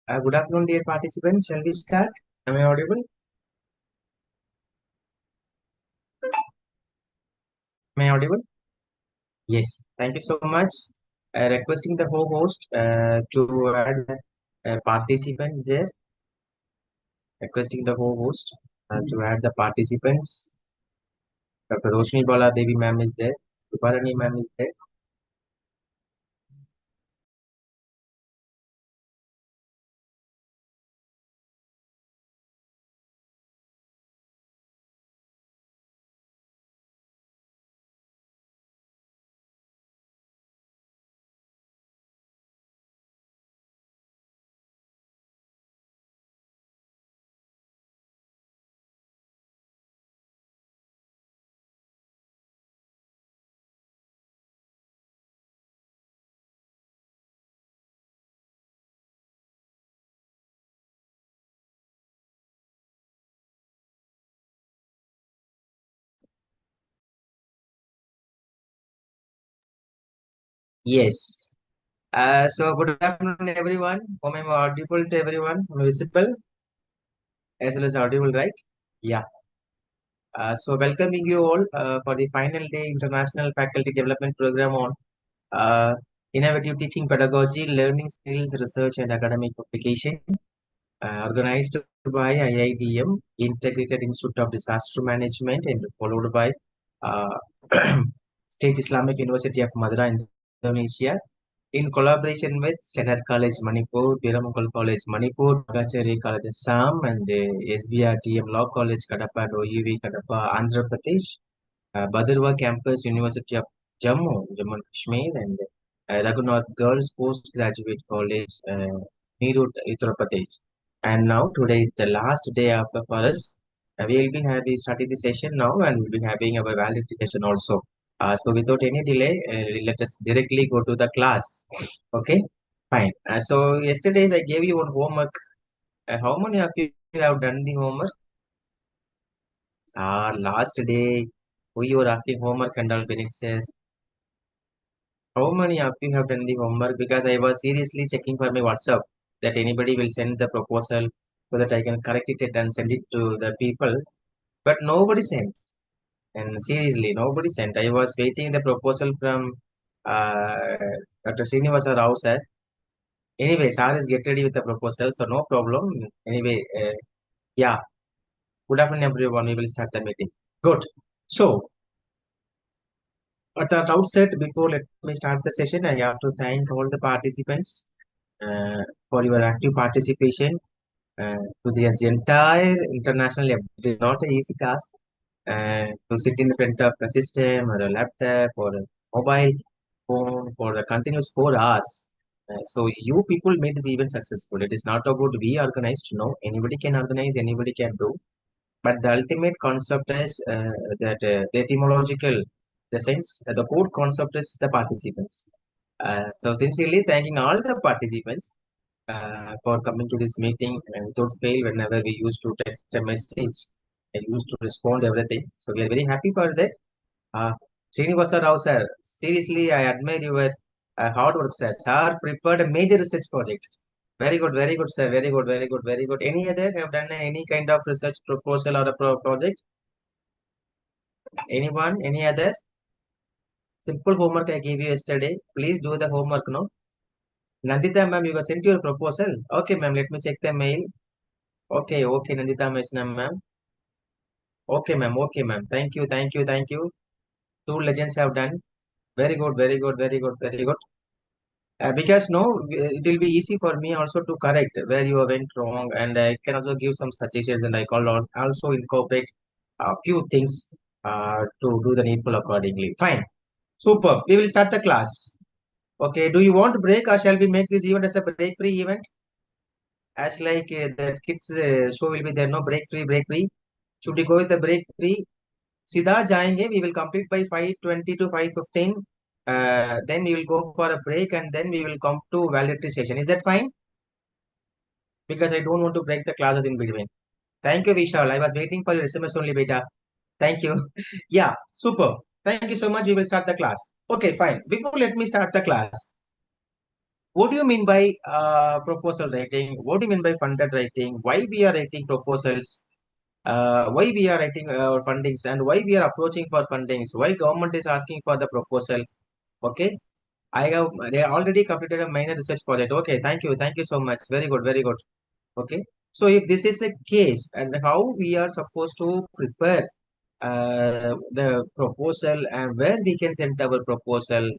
Good afternoon, dear participants. Shall we start? Am I audible? Am I audible? Yes. Thank you so much. Requesting the host to add participants there. Requesting the host to add the participants. Dr. Roshni Bala Devi ma'am is there. Tuparani ma'am is there. Yes. So good afternoon, everyone. Am I audible to everyone? Am I visible as well as audible, right? Yeah. So welcoming you all for the final day International Faculty Development Program on uh, Innovative Teaching Pedagogy, Learning Skills, Research and Academic Publication, organized by IIDM, Integrated Institute of Disaster Management, and followed by uh, State Islamic University of Madura, Indonesia, in collaboration with Standard College Manipur, Biramakal College Manipur, Bagachari College Assam, and SBRTM Law College Kadapa, and OUV Kadapa, Andhra Pradesh, Bhaderwah Campus, University of Jammu, Jammu and Kashmir, and Raghunath Girls Postgraduate College, Meerut, Uttar Pradesh. And now today is the last day of for us. We will be having starting the session now, and we'll be having our validity session also. So without any delay, let us directly go to the class. Okay, fine. So yesterday I gave you one homework. How many of you have done the homework? Last day, who you were asking homework and all, Benit sir. How many of you have done the homework? Because I was seriously checking for my WhatsApp that anybody will send the proposal so that I can correct it and send it to the people. But nobody sent. And seriously, nobody sent. I was waiting the proposal from uh, Dr. Srinivasa Rao sir. Anyway, sir is get ready with the proposal, so no problem. Anyway, yeah. Good afternoon, everyone. We will start the meeting. Good. So, at the outset, before let me start the session, I have to thank all the participants for your active participation. To this entire international, it is not an easy task to sit in front of a system or a laptop or a mobile phone for a continuous 4 hours. So you people made this event successful. It is not about we organized. No, anybody can organize, anybody can do. But the ultimate concept is that the etymological, the sense, the core concept is the participants. So sincerely thanking all the participants for coming to this meeting and without fail whenever we used to text a message, I used to respond everything. So we are very happy for that. Uh, Srinivasa Rao sir, seriously I admire your hard work sir. Sir prepared a major research project. Very good, sir. Very good, very good, very good. Any other have done any kind of research proposal or a project? Anyone? Any other? Simple homework I gave you yesterday. Please do the homework, no? Nandita ma'am, you have sent your proposal. Okay, ma'am. Let me check the mail. Okay, okay, Nandita ma'am. Okay, ma'am. Okay, ma'am. Thank you, thank you, thank you. Two legends have done. Very good, very good, very good, very good. Because no, it will be easy for me also to correct where you went wrong, and I can also give some suggestions, and I call on also incorporate a few things to do the needful accordingly. Fine, super. We will start the class. Okay. Do you want break, or shall we make this event as a break-free event? As like the kids show will be there, no break-free, break-free. Should we go with the break-free? सीधा जाएंगे. We will complete by 5:20 to 5:15. Then we will go for a break and then we will come to validity session. Is that fine? Because I don't want to break the classes in between. Thank you, Vishal. I was waiting for your SMS only, beta. Thank you. Yeah, super. Thank you so much. We will start the class. Okay, fine. Before let me start the class, What do you mean by proposal writing? What do you mean by funded writing? Why we are writing proposals? Why we are writing fundings and why we are approaching for fundings? Why government is asking for the proposal? Okay, I have already completed a minor research project. Okay, thank you so much. Very good, very good. Okay, so if this is a case, and how we are supposed to prepare the proposal and where we can send our proposal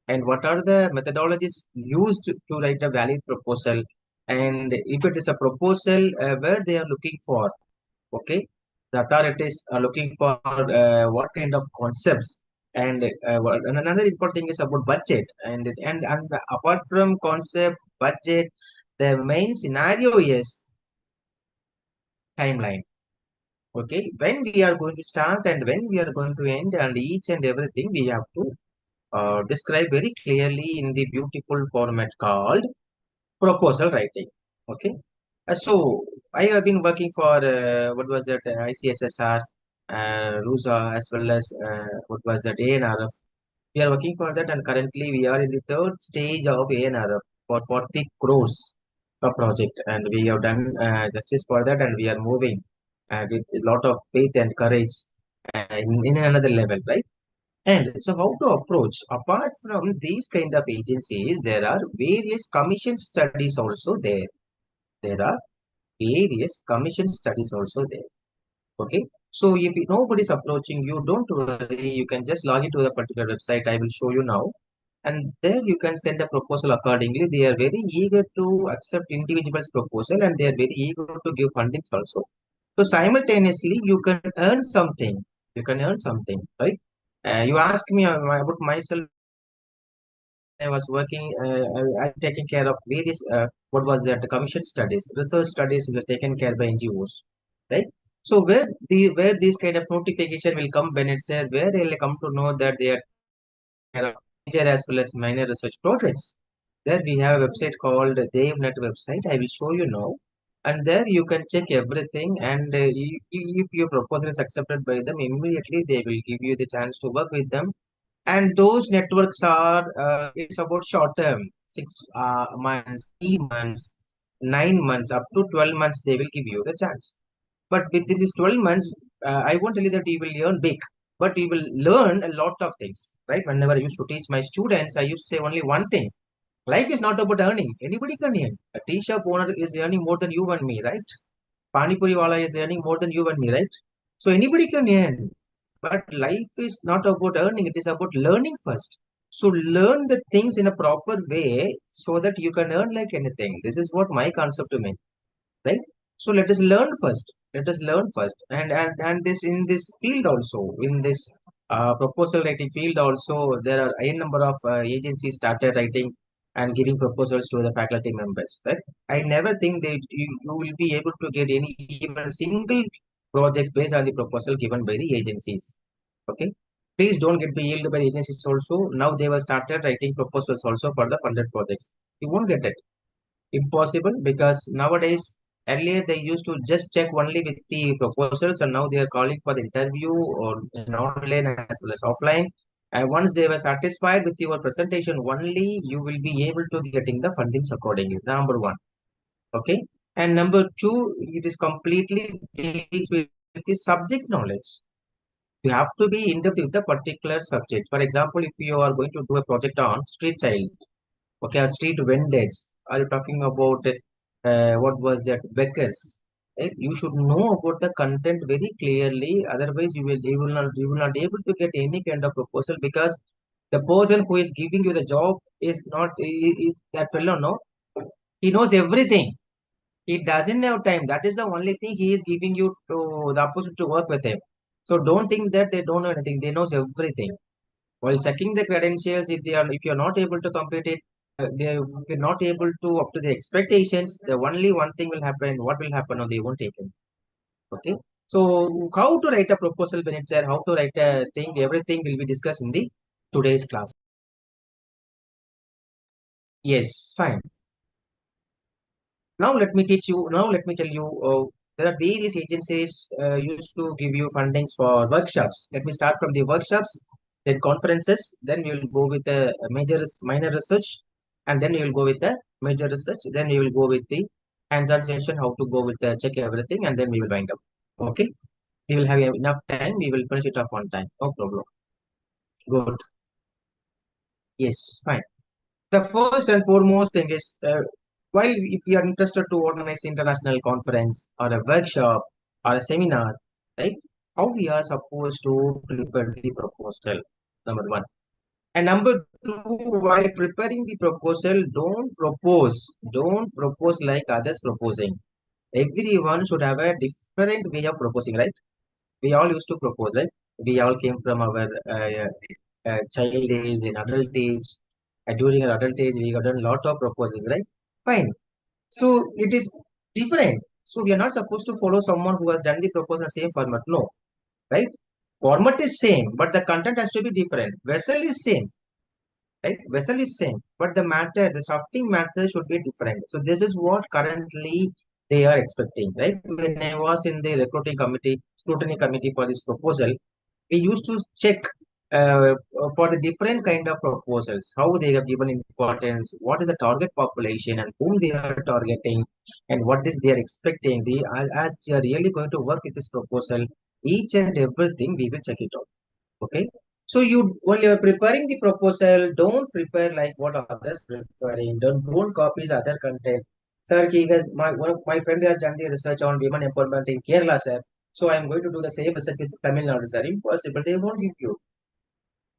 and what are the methodologies used to write a valid proposal, and if it is a proposal where they are looking for, okay, the authorities are looking for what kind of concepts, and and another important thing is about budget, and apart from concept budget, the main scenario is timeline. Okay, when we are going to start and when we are going to end, and each and everything we have to describe very clearly in the beautiful format called proposal writing. Okay, so I have been working for what was that ICSSR, RUSA, as well as what was that ANRF. We are working for that, and currently we are in the third stage of ANRF for 40 crores of project, and we have done justice for that, and we are moving with a lot of faith and courage in another level, right? And so, how to approach? Apart from these kind of agencies, there are various commission studies also there. There are various commission studies also there. Okay. So if nobody is approaching you, don't worry. You can just log into the particular website. I will show you now. And there you can send a proposal accordingly. They are very eager to accept individuals' proposal, and they are very eager to give fundings also. So simultaneously, you can earn something. You can earn something, right? You ask me about myself. I was working, I'm taking care of various, what was that, commission studies, research studies which was taken care by NGOs, right? So where these kind of notification will come when it's there, where they'll come to know that they are care of major as well as minor research projects. There we have a website called DevNet website. I will show you now. And there you can check everything, and if your proposal is accepted by them, immediately they will give you the chance to work with them, and those networks are it's about short term, 6 months, 3 months, 9 months, up to 12 months they will give you the chance. But within these 12 months, I won't tell you that you will earn big, but you will learn a lot of things, right? Whenever I used to teach my students, I used to say only one thing: life is not about earning. Anybody can earn. A tea shop owner is earning more than you and me, right? Pani Puri wala is earning more than you and me, right? So anybody can earn. But life is not about earning, it is about learning first. So learn the things in a proper way so that you can earn like anything. This is what my concept to me, right? So let us learn first. Let us learn first. And this in this field also, in this proposal writing field also, there are a number of agencies started writing and giving proposals to the faculty members, right? I never think that you will be able to get any even single projects based on the proposal given by the agencies. Okay. Please don't get yielded by agencies also. Now they were started writing proposals also for the funded projects. You won't get it. Impossible, because nowadays, earlier they used to just check only with the proposals, and now they are calling for the interview or in online as well as offline. And once they were satisfied with your presentation, only you will be able to getting the fundings accordingly. Number one. Okay. And number two, it is completely deals with the subject knowledge. You have to be in depth with the particular subject. For example, if you are going to do a project on street child, okay, street vendors, are you talking about what was that, beggars? Right? You should know about the content very clearly. Otherwise, you will not able to get any kind of proposal, because the person who is giving you the job is not that fellow. No, he knows everything. He doesn't have time. That is the only thing he is giving you to the opposite to work with him. So don't think that they don't know anything. They knows everything. While checking the credentials, if you're not able to complete it, if you're not able to up to the expectations, the only one thing will happen. What will happen? Or they won't take it. Okay. So how to write a proposal when it's there? How to write a thing? Everything will be discussed in the today's class. Yes, fine. Now let me teach you. Now let me tell you. There are various agencies used to give you fundings for workshops. Let me start from the workshops, then conferences, then we will go with a major minor research, and then you will go with the major research, then you will go with the hands-on session, how to go with the check everything, and then we will wind up. Okay, we will have enough time, we will finish it off on time, no problem. Good. Yes, fine. The first and foremost thing is, while if you are interested to organize international conference or a workshop or a seminar, right? How we are supposed to prepare the proposal, number one. And number two, while preparing the proposal, don't propose like others proposing. Everyone should have a different way of proposing, right? We all used to propose, right? We all came from our child age and adult age. During our adult age, we got done a lot of proposals, right? Fine. So it is different. So we are not supposed to follow someone who has done the proposal in the same format. No, right? Format is same, but the content has to be different. Vessel is same, right? Vessel is same, but the matter, the stuffing matter should be different. So this is what currently they are expecting, right? When I was in the recruiting committee, scrutiny committee for this proposal, we used to check for the different kind of proposals, how they have given importance, what is the target population and whom they are targeting, and what is they are expecting. As they are really going to work with this proposal, each and everything we will check it out. Okay. So you while you're preparing the proposal, don't prepare like what others preparing. Don't copy other content. Sir, he has one of my friend has done the research on women empowerment in Kerala, sir. So I'm going to do the same research with Tamil Nadu, sir. Impossible. They won't give you.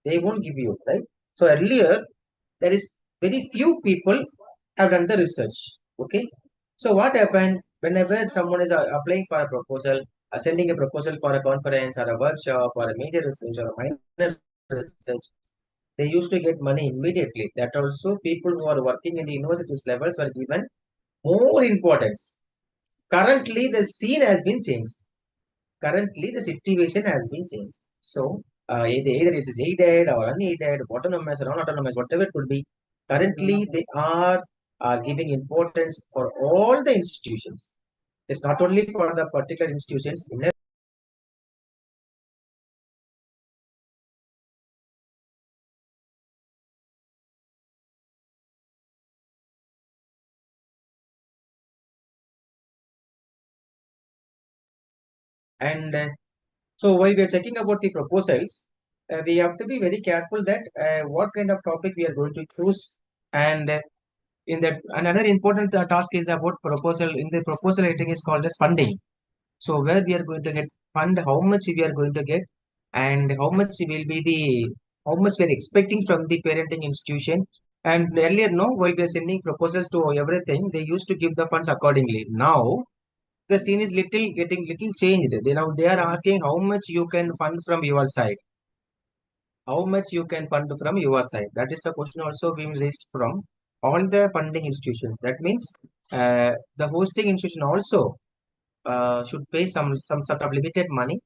They won't give you, right? So earlier there is very few people have done the research. Okay. So what happened whenever someone is applying for a proposal, sending a proposal for a conference or a workshop or a major research or a minor research, they used to get money immediately. That also people who are working in the universities levels were given more importance. Currently, the scene has been changed. Currently, the situation has been changed. So, either it is aided or unaided, autonomous or non-autonomous, whatever it could be. Currently, they are giving importance for all the institutions. It's not only for the particular institutions. And so, while we are checking about the proposals, we have to be very careful that what kind of topic we are going to choose. And in that, another important task is about proposal. In the proposal writing is called as funding. So where we are going to get fund, how much we are going to get, and how much will be the how much we are expecting from the parenting institution. And earlier, no, while we are sending proposals to everything, they used to give the funds accordingly. Now the scene is little getting little changed. They are asking how much you can fund from your side. How much you can fund from your side. That is a question also being raised from all the funding institutions. That means the hosting institution also should pay some sort of limited money.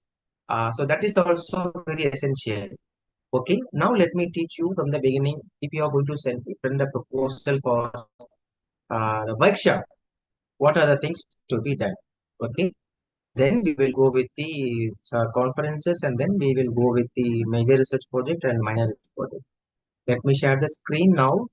So that is also very essential. Okay. Now let me teach you from the beginning. If you are going to send a proposal for the workshop, what are the things to be done? Okay. Then we will go with the conferences, and then we will go with the major research project and minor research project. Let me share the screen now.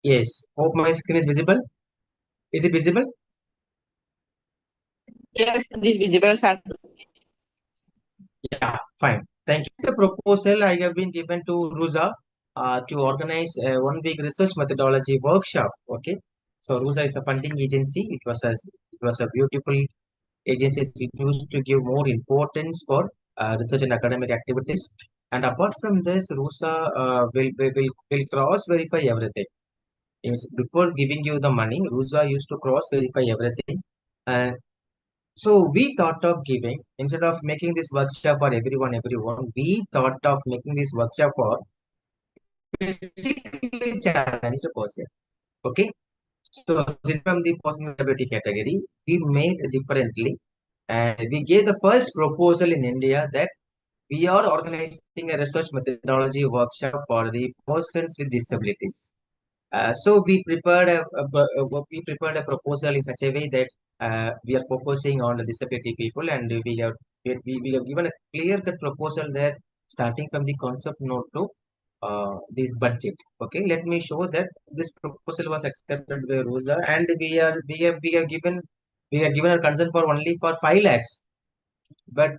Yes. Hope my screen is visible. Is it visible? Yes, these visibles are Yeah, fine. Thank you. The proposal I have been given to RUSA to organize a 1 week research methodology workshop. Okay. So RUSA is a funding agency. It was a beautiful agency which used to give more importance for research and academic activities. And apart from this, RUSA will cross verify everything. Before giving you the money, RUSA used to cross verify everything. And so we thought of giving, instead of making this workshop for everyone, we thought of making this workshop for physically challenged person. Okay. So from the personality category, we made differently. And we gave the first proposal in India that we are organizing a research methodology workshop for the persons with disabilities. So we prepared a proposal in such a way that we are focusing on the disability people, and we have given a clear cut proposal there, starting from the concept note to this budget. Okay, let me show that this proposal was accepted by Rosa, and we have given a consent for only for 5 lakhs, but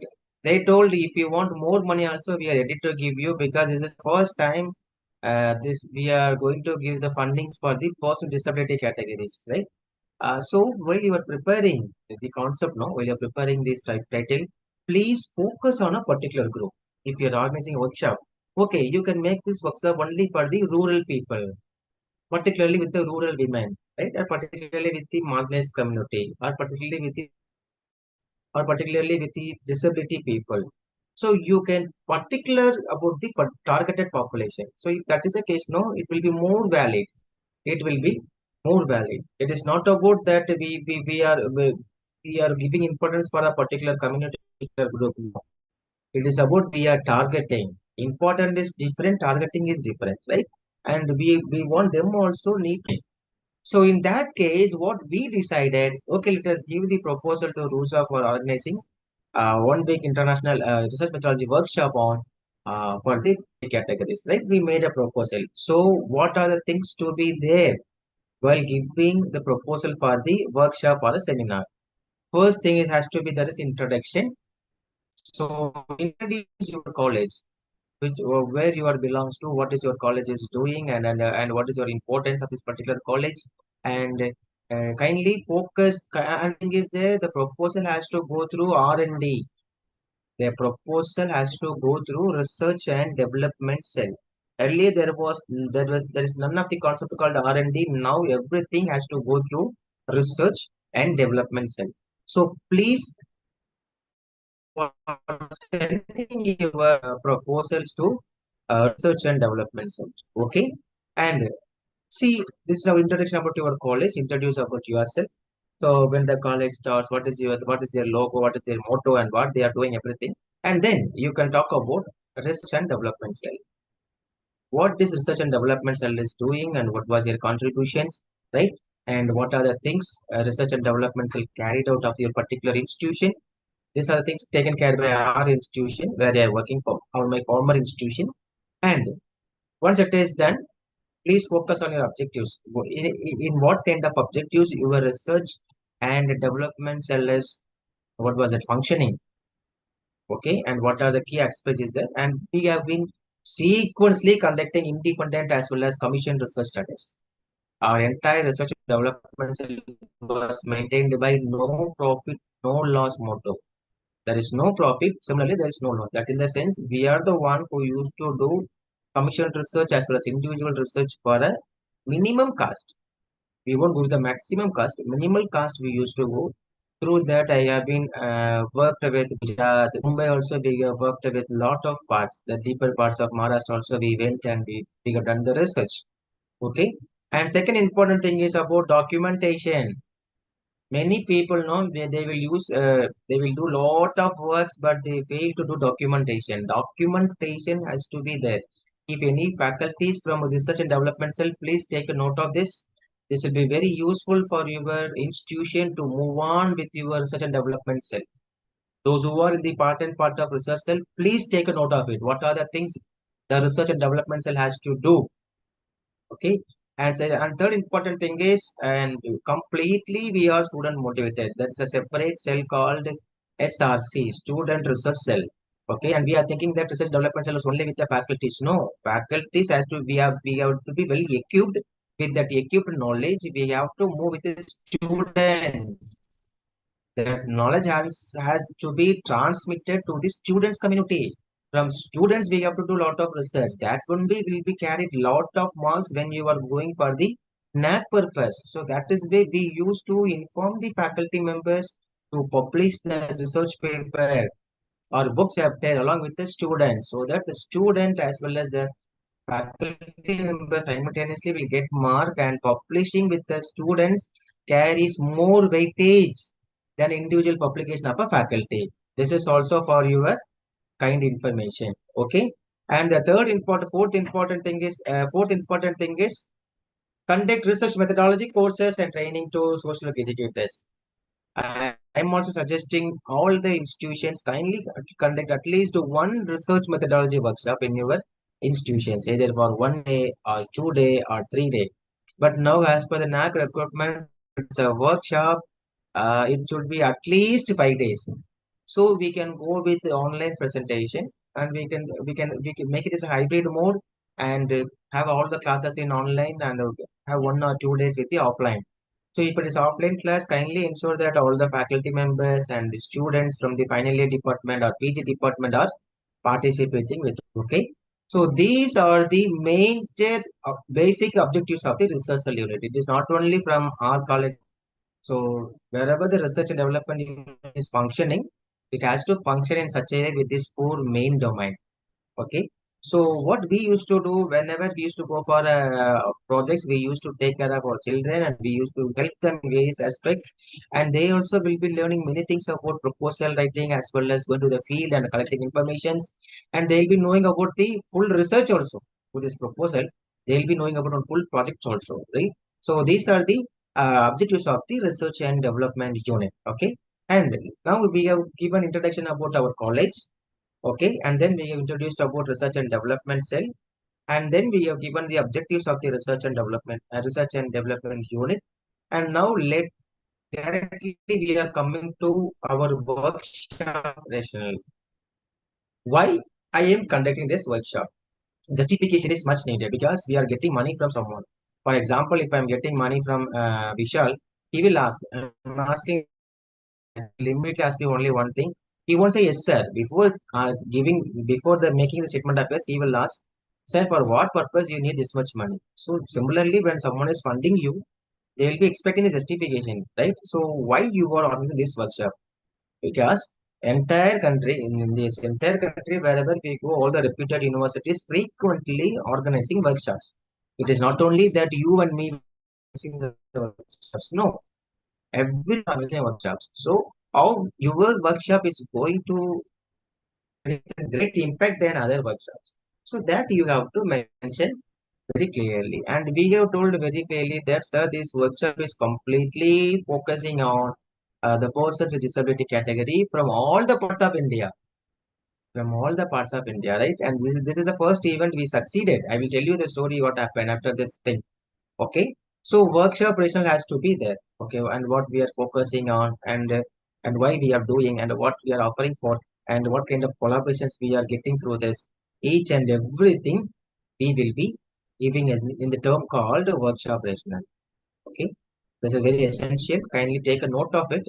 they told if you want more money also we are ready to give you, because this is first time this we are going to give the fundings for the person with disability categories, right? So while you are preparing the concept, no, while you are preparing this type title, please focus on a particular group. If you are organizing a workshop, okay, you can make this workshop only for the rural people, particularly with the rural women, right? Or particularly with the marginalized community, or particularly with the disability people. So you can particular about the targeted population. So if that is the case, no, it will be more valid. It will be more valid. It is not about that we are giving importance for a particular community or group. No. It is about we are targeting. Important is different, targeting is different, right? And we want them also need. So in that case, what we decided, okay, let us give the proposal to RUSA for organizing 1 week international research methodology workshop on for the categories, right? We made a proposal. So what are the things to be there while giving the proposal for the workshop or the seminar? First thing is has to be there is introduction. So introduce your college, which where you are belongs to, what is your college is doing, and what is your importance of this particular college, and kindly focus. And thing is there, the proposal has to go through R&D. Their proposal has to go through research and development cell. Earlier there is none of the concept called R&D. Now everything has to go through research and development cell. So please for sending your proposals to research and development cell. Okay, and see, this is our introduction about your college. Introduce about yourself. So when the college starts, what is their logo, what is their motto, and what they are doing, everything. And then you can talk about research and development cell. What this research and development cell is doing, and what was their contributions, right? And what are the things research and development cell carried out of your particular institution. These are the things taken care by our institution where they are working for, or my former institution. And once it is done, please focus on your objectives. In what kind of objectives your research and development cell is, what was it functioning? Okay, and what are the key aspects is there? And we have been sequentially conducting independent as well as commissioned research studies. Our entire research and development cell was maintained by no profit, no loss motto. There is no profit. Similarly, there is no loss. That in the sense, we are the one who used to do commissioned research as well as individual research for a minimum cost. We won't go with the maximum cost. Minimal cost we used to go. Through that, I have been worked with Gujarat, Mumbai also. We have worked with lot of parts. The deeper parts of Maharashtra also we went and we have done the research. Okay. And second important thing is about documentation. Many people know they will use they will do lot of works, but they fail to do documentation. Documentation has to be there. If any faculties from research and development cell, please take a note of this. This will be very useful for your institution to move on with your research and development cell. Those who are in the part of research cell, please take a note of it. What are the things the research and development cell has to do? Okay. And third important thing is, and completely we are student motivated. That's a separate cell called SRC, Student Research Cell. Okay, and we are thinking that research development cell is only with the faculties. No, faculties has to we have to be well equipped with that equipped knowledge. We have to move with the students. That knowledge has to be transmitted to the students community. From students, we have to do a lot of research. That will be carried lot of marks when you are going for the NAC purpose. So that is why we used to inform the faculty members to publish the research paper or book chapter along with the students, so that the student as well as the faculty members simultaneously will get mark, and publishing with the students carries more weightage than individual publication of a faculty. This is also for your kind information. Okay. And the fourth important thing is conduct research methodology courses and training to social work educators. I'm also suggesting all the institutions kindly conduct at least one research methodology workshop in your institutions, either for 1 day or 2 day or 3 day. But now, as per the NAC requirements, it's a workshop. It should be at least 5 days. So we can go with the online presentation, and we can make it as a hybrid mode, and have all the classes in online, and have 1 or 2 days with the offline. So if it is offline class, kindly ensure that all the faculty members and the students from the final year department or PG department are participating with. Okay. So these are the major basic objectives of the research unit. It is not only from our college. So wherever the research and development unit is functioning, it has to function in such a way with this four main domain. Okay. So what we used to do whenever we used to go for projects, we used to take care of our children, and we used to help them in various aspects. And they also will be learning many things about proposal writing as well as going to the field and collecting informations. And they'll be knowing about the full research also for this proposal. They'll be knowing about full projects also, right? So these are the objectives of the research and development unit. Okay. And now we have given introduction about our college. Okay, and then we have introduced about research and development cell, and then we have given the objectives of the research and development unit. And now let directly we are coming to our workshop rationale. Why I am conducting this workshop? Justification is much needed because we are getting money from someone. For example, if I am getting money from Vishal, he will ask. I'm asking limit ask you only one thing. He won't say yes, sir. Before the making the statement of yes, he will ask, sir, for what purpose you need this much money? So similarly, when someone is funding you, they will be expecting the justification, right? So why you are organizing this workshop? Because entire country in this entire country, wherever we go, all the reputed universities frequently organizing workshops. It is not only that you and me organizing the workshops. No, every organizing workshops. So how your workshop is going to create a great impact than other workshops. So that you have to mention very clearly. And we have told very clearly that sir, this workshop is completely focusing on the persons with disability category from all the parts of India. From all the parts of India, right? And this is the first event we succeeded. I will tell you the story what happened after this thing. Okay. So workshop rational has to be there. Okay. And what we are focusing on, and why we are doing, and what we are offering for, and what kind of collaborations we are getting through this. Each and everything we will be giving in the term called workshop rational. Okay. This is very essential. Kindly take a note of it.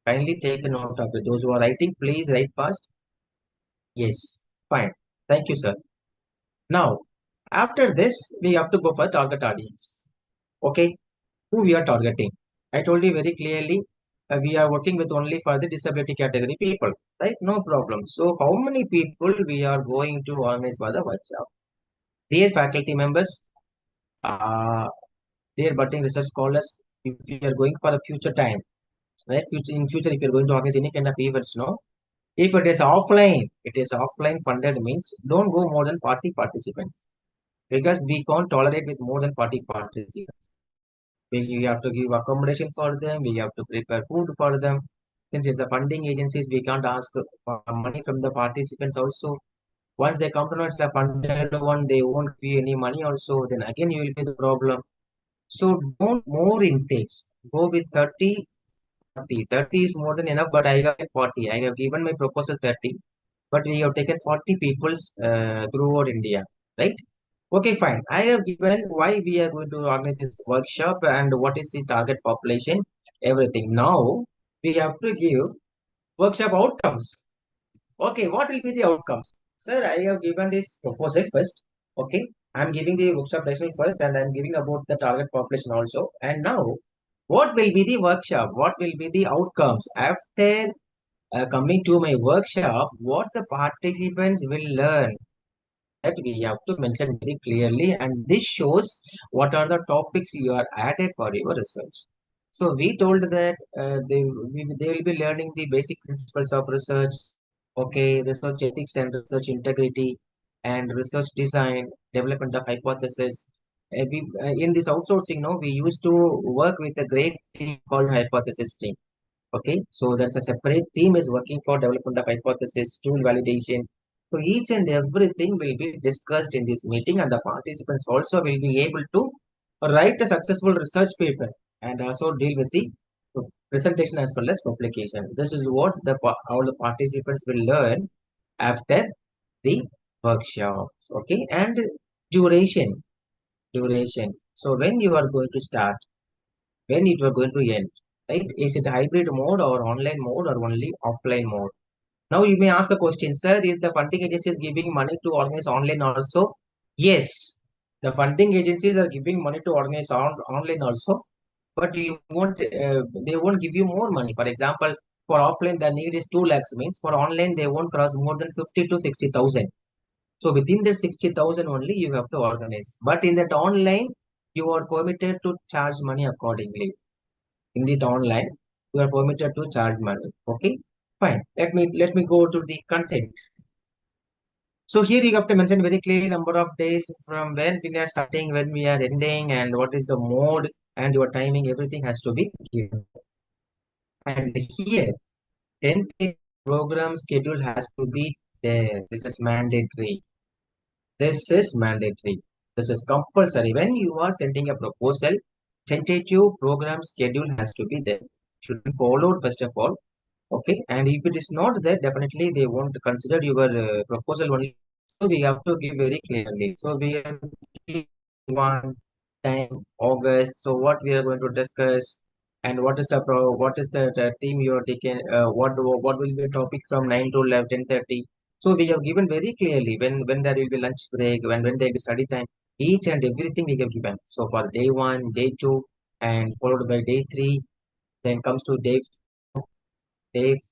Kindly take a note of it. Those who are writing, please write fast. Yes. Fine. Thank you, sir. Now, after this, we have to go for target audience. Okay. Who we are targeting? I told you very clearly, we are working with only for the disability category people, right? No problem. So how many people we are going to organize for the workshop? Dear faculty members, uh, dear budding research scholars, if you are going for a future time, right? In future, if you are going to organize any kind of events, no? If it is offline funded means don't go more than 40 participants because we can't tolerate with more than 40 participants. We have to give accommodation for them. We have to prepare food for them. Since it's a funding agencies, we can't ask for money from the participants also. Once they come to know it's a funded one, they won't pay any money also. Then again, you will be the problem. So don't more intakes. Go with 30, 40. 30 is more than enough, but I got 40. I have given my proposal 30, but we have taken 40 peoples throughout India, right? Okay, fine. I have given why we are going to organize this workshop and what is the target population, everything. Now we have to give workshop outcomes. Okay, what will be the outcomes? Sir, I have given this proposal first. Okay, I'm giving the workshop direction first and I'm giving about the target population also. And now, what will be the workshop? What will be the outcomes? After coming to my workshop, what the participants will learn? That we have to mention very clearly, and this shows what are the topics you are added for your research. So we told that they will be learning the basic principles of research, okay, research ethics and research integrity, and research design, development of hypothesis. In this outsourcing, no, we used to work with a great team called hypothesis team. Okay, so there's a separate team is working for development of hypothesis, tool validation. So each and everything will be discussed in this meeting, and the participants also will be able to write a successful research paper and also deal with the presentation as well as publication. This is what all the participants will learn after the workshops. Okay, and duration, duration. So when you are going to start, when it were going to end, right? Is it hybrid mode or online mode or only offline mode? Now you may ask a question, sir, is the funding agencies giving money to organize online also? Yes, the funding agencies are giving money to organize online also, but they won't give you more money. For example, for offline, the need is 2 lakhs means for online, they won't cross more than 50 to 60,000. So within the 60,000 only you have to organize. But in that online, you are permitted to charge money accordingly. In the online, you are permitted to charge money. Okay, fine. Let me go to the content. So here you have to mention very clearly number of days from when we are starting, when we are ending, and what is the mode and your timing. Everything has to be given. And here, 10 program schedule has to be there. This is mandatory. This is mandatory. This is compulsory. When you are sending a proposal, tentative program schedule has to be there. Should be followed first of all. Okay, and if it is not there, definitely they won't consider your proposal only. So we have to give very clearly. So we have one time August. So what we are going to discuss, and what is the theme you are taking? What will be the topic from 9 to 10:30? So we have given very clearly when there will be lunch break, when there will be study time. Each and everything we have given. So for day one, day two, and followed by day three, then comes to day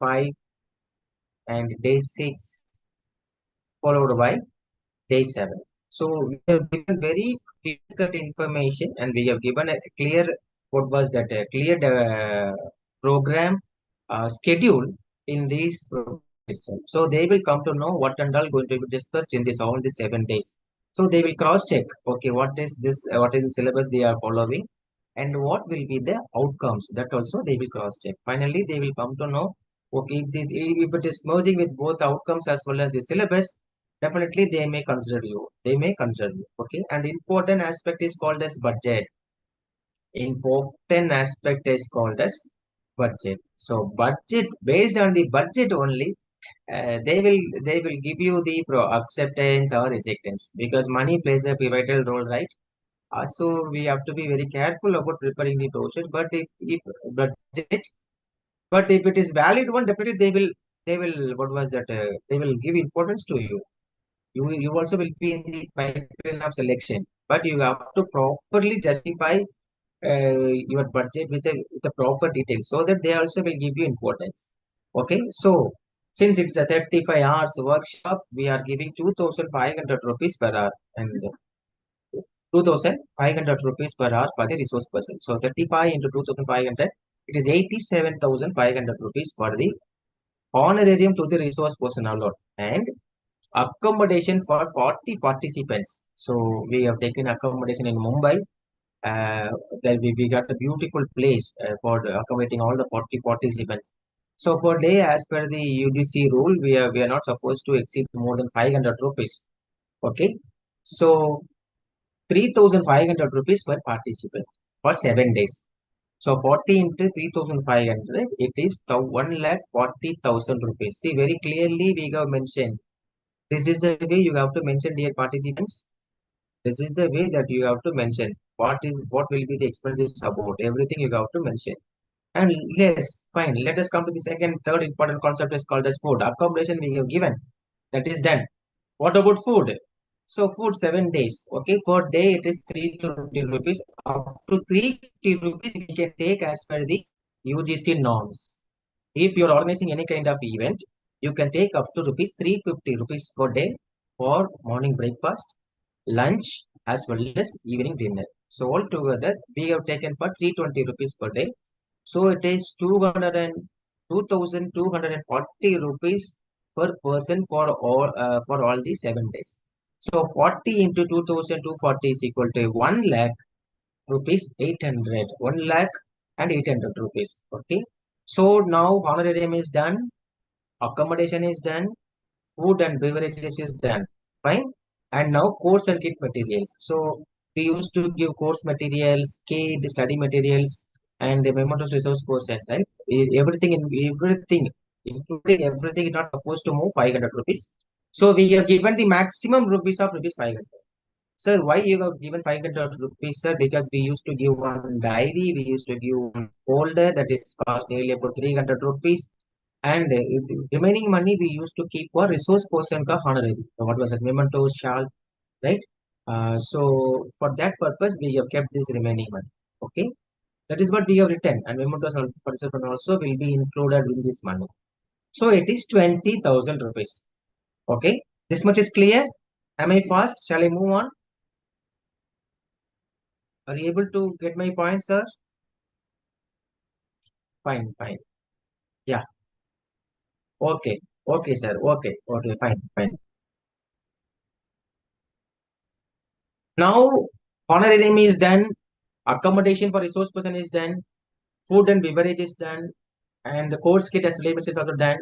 five and day 6 followed by day 7. So we have given very clear-cut information and we have given a clear, what was that, a clear program schedule in these program itself. So they will come to know what and all going to be discussed in this all the 7 days. So they will cross-check, okay, what is the syllabus they are following and what will be the outcomes. That also they will cross-check. Finally, they will come to know, okay, if it is merging with both outcomes as well as the syllabus, definitely they may consider you. They may consider you. Okay. And important aspect is called as budget. Important aspect is called as budget. So budget, based on the budget only, they will give you the acceptance or rejectance because money plays a pivotal role, right? So we have to be very careful about preparing the brochure. But if budget, but if it is valid one, definitely they will what was that? They will give importance to you. You also will be in the pipeline of selection, but you have to properly justify your budget with a proper detail so that they also will give you importance. Okay, so since it's a 35 hours workshop, we are giving 2,500 rupees per hour and 2,500 rupees per hour for the resource person. So 35 into 2,500, it is 87,500 rupees for the honorarium to the resource person alone. And accommodation for 40 participants. So we have taken accommodation in Mumbai. There we got a beautiful place for accommodating all the 40 participants. So per day, as per the UGC rule, we are not supposed to exceed more than 500 rupees. Okay. So 3,500 rupees per participant. for 7 days. So 40 into 3,500, it is 1,40,000 rupees. See, very clearly we have mentioned. This is the way you have to mention, dear participants. This is the way that you have to mention what will be the expenses about everything you have to mention. And yes, fine. Let us come to the third important concept is called as food. Accommodation we have given. That is done. What about food? So food 7 days. Okay, per day it is 320 rupees. Up to 350 rupees we can take as per the UGC norms. If you are organizing any kind of event, you can take up to rupees 350 rupees per day for morning breakfast, lunch as well as evening dinner. So altogether we have taken for 320 rupees per day. So it is 2,240 rupees per person for all the 7 days. So 40 into 2,240 is equal to 1 lakh rupees 800. 1 lakh and 800 rupees. Okay. So now honorarium is done, accommodation is done, food and beverages is done. Fine. And now course and kit materials. So we used to give course materials, kit, study materials, and the mementos resource person, right? Everything, including everything, is not supposed to move 500 rupees. So we have given the maximum rupees of rupees 500. Sir, why you have given 500 rupees, sir? Because we used to give one diary, we used to give one folder that is cost nearly about 300 rupees. And remaining money we used to keep for resource person ka honorary. So what was it? Memento, shall, right? So for that purpose, we have kept this remaining money. Okay. That is what we have written. And mementos participant also will be included in this money. So it is 20,000 rupees. Okay. This much is clear. Am I fast? Shall I move on? Are you able to get my point, sir? Fine, fine. Yeah. Okay. Okay, sir. Okay. Okay, fine, fine. Now, honorarium is done. Accommodation for resource person is done. Food and beverage is done. And the course kit as labels is also done.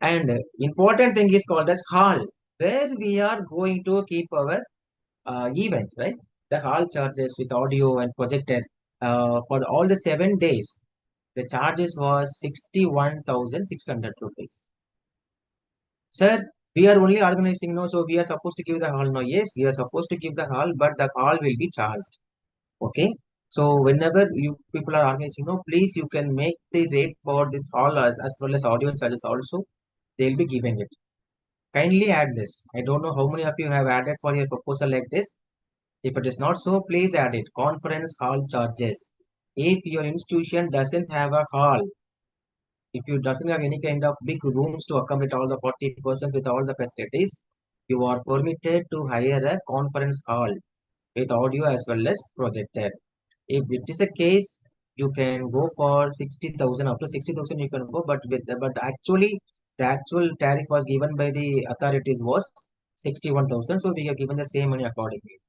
And important thing is called as hall, where we are going to keep our event, right? The hall charges with audio and projector for all the 7 days. The charges was 61,600 rupees. Sir, we are only organizing no, so we are supposed to give the hall. No, yes, we are supposed to give the hall, but the hall will be charged. Okay. So whenever you people are organizing, no, please you can make the rate for this hall as well as audio charges also. They'll be giving it. Kindly add this. I don't know how many of you have added for your proposal like this. If it is not so, please add it. Conference hall charges. If your institution doesn't have a hall, if you doesn't have any kind of big rooms to accommodate all the 40 persons with all the facilities, you are permitted to hire a conference hall with audio as well as projector. If it is a case, you can go for 60,000. Up to 60,000 you can go, but actually the actual tariff was given by the authorities was 61,000. So we have given the same money accordingly.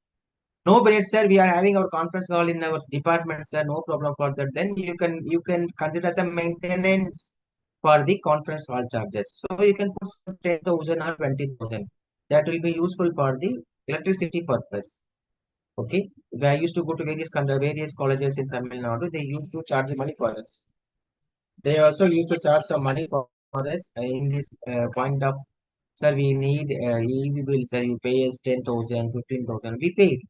No, Bennett sir, we are having our conference hall in our department, sir. No problem for that. Then you can consider as a maintenance for the conference hall charges. So you can put some 10,000 or 20,000. That will be useful for the electricity purpose. Okay. When I used to go to various colleges in Tamil Nadu, they used to charge money for us. They also used to charge some money for us in this point of, sir, we need EV bill, sir, you pay us 10,000, 15,000. We paid.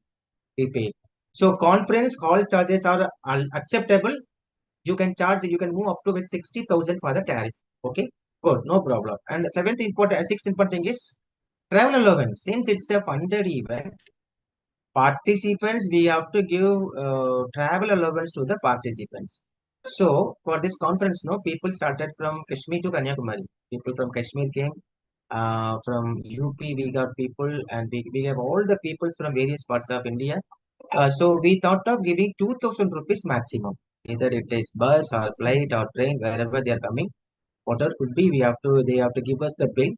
So conference hall charges are acceptable. You can move up to with 60,000 for the tariff. Okay, good, no problem. And sixth important thing is travel allowance. Since it's a funded event, participants, we have to give travel allowance to the participants. So for this conference, no, people started from Kashmir to Kanyakumari. People from Kashmir came. From UP, we got people, and we have all the peoples from various parts of India. So we thought of giving 2,000 rupees maximum. Either it is bus or flight or train, wherever they are coming, whatever could be, they have to give us the bill,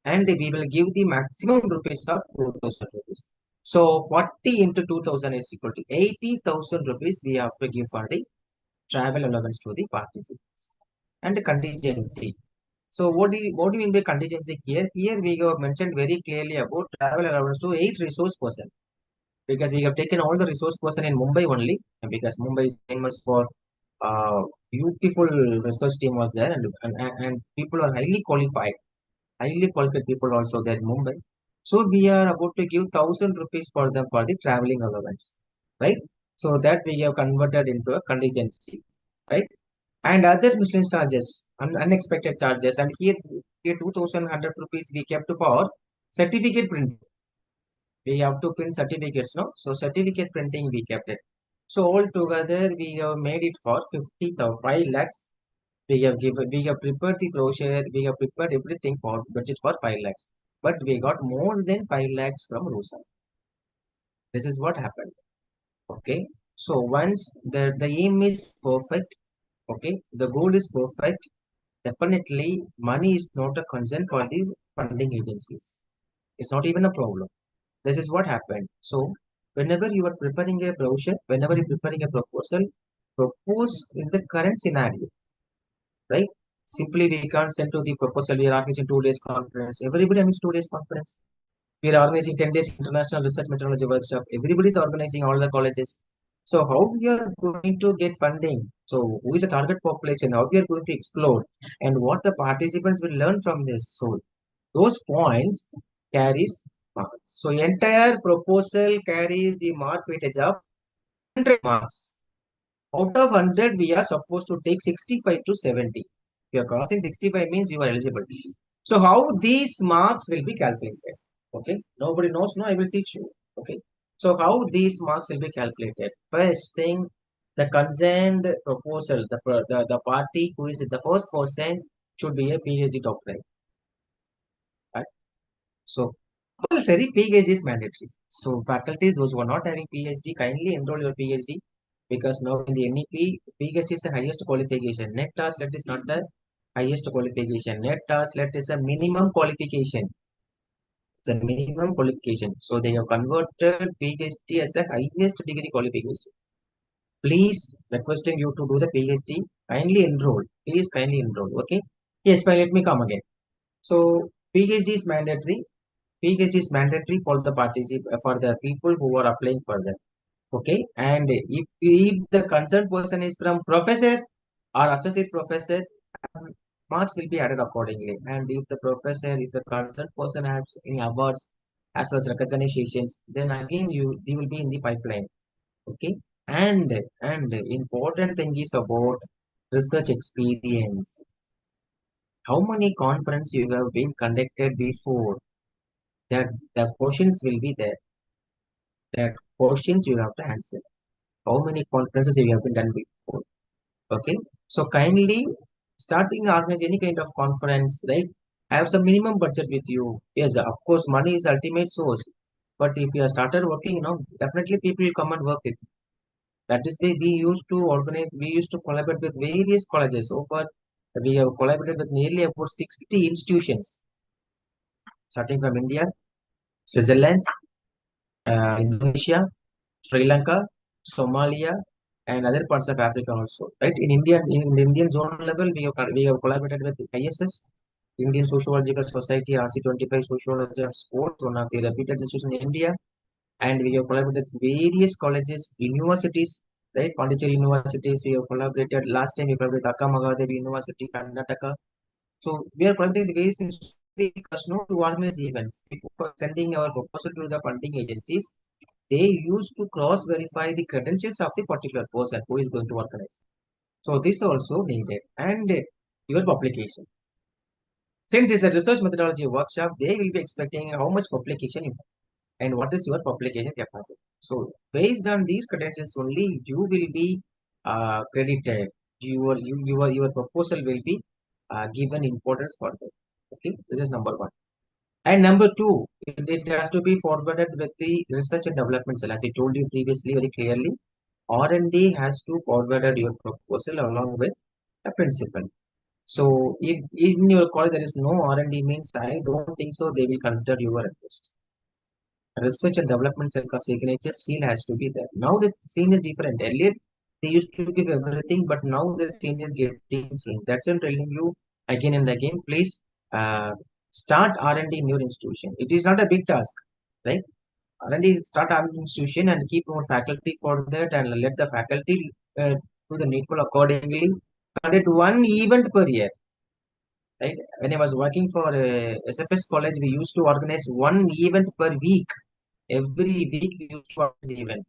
and we will give the maximum rupees of 2,000 rupees. So 40 into 2,000 is equal to 80,000 rupees we have to give for the travel allowance to the participants. And the contingency. So what do you mean by contingency here? Here we have mentioned very clearly about travel allowance to 8 resource person. because we have taken all the resource person in Mumbai only, and because Mumbai is famous for uh, beautiful research team was there, and people are highly qualified people also there in Mumbai. So we are about to give 1,000 rupees for them for the traveling allowance, right? So that we have converted into a contingency, right? And other miscellaneous charges, unexpected charges, and here 2,100 rupees we kept for certificate printing. We have to print certificates, no? So certificate printing we kept it. So altogether we have made it for 5 lakhs. We have prepared the brochure, we have prepared everything for budget for 5 lakhs. But we got more than 5 lakhs from Rusa. This is what happened. Okay. So once the aim is perfect, okay, the goal is perfect, definitely money is not a concern for these funding agencies. It's not even a problem. This is what happened. So whenever you are preparing a brochure, whenever you're preparing a proposal, propose in the current scenario, right? Simply we can't send to the proposal. We are organizing 2 days conference. Everybody has 2 days conference. We are organizing 10 days international research methodology workshop. Everybody is organizing all the colleges. So how we are going to get funding? So who is the target population? How we are going to explore and what the participants will learn from this? So those points carries marks. So entire proposal carries the mark weightage of 100 marks. Out of 100, we are supposed to take 65 to 70. If you are crossing 65 means you are eligible. So how these marks will be calculated? Okay, nobody knows. No, I will teach you. Okay, so how these marks will be calculated? First thing, the concerned proposal, the party who is the first person should be a PhD doctorate. Right? So compulsory PhD is mandatory. So faculties, those who are not having PhD, kindly enroll your PhD because now in the NEP, PhD is the highest qualification. Net let is not the highest qualification. Net let is a minimum qualification. It's a minimum qualification. So they have converted PhD as a highest degree qualification. Please requesting you to do the PhD. Kindly enroll. Please kindly enroll. Okay. Yes, fine. Let me come again. So PhD is mandatory. PhD is mandatory for the for the people who are applying for that. Okay, and if the concerned person is from professor or associate professor, um, marks will be added accordingly. And if the concerned person has any awards as well as recognitions, then again they will be in the pipeline. Okay, and important thing is about research experience. How many conferences you have been conducted before? That the questions will be there. That questions you have to answer. How many conferences you have been done before? Okay, so kindly starting organize any kind of conference, right? Have some minimum budget with you. Yes, of course, money is ultimate source. But if you have started working, definitely people will come and work with you. That is why we used to organize, we used to collaborate with various colleges. So far, we have collaborated with nearly about 60 institutions, starting from India, Switzerland, Indonesia, Sri Lanka, Somalia, and other parts of Africa also. Right? In the Indian zone level, we have collaborated with ISS, Indian Sociological Society, RC25 Sociology of Sports, one of the reputed institutions in India, and we have collaborated with various colleges, universities, right? Pondicherry universities, we have collaborated. Last time we collaborated with Akka University, Karnataka. So we are collaborating with various institutions because to organize events. Before sending our proposal to the funding agencies, they used to cross verify the credentials of the particular person who is going to organize. So this also needed. And your publication. Since it's a research methodology workshop, they will be expecting how much publication you have and what is your publication capacity. So based on these credentials only, you will be credited. Your proposal will be given importance for that. Okay, this is number one. And number two, it has to be forwarded with the research and development cell. As I told you previously very clearly, R&D has to forward your proposal along with the principal. So if in your college there is no R&D means I don't think so they will consider your request. Research and development cell signature seal has to be there. Now the scene is different. Earlier they used to give everything, but now the scene is getting changed. That's why I'm telling you again and again. Please start R&D in your institution. It is not a big task, right? R&D start an institution and keep more faculty for that and let the faculty do the needful accordingly. Conduct one event per year. Right? When I was working for SFS college, we used to organize one event per week. Every week we used to organize an event.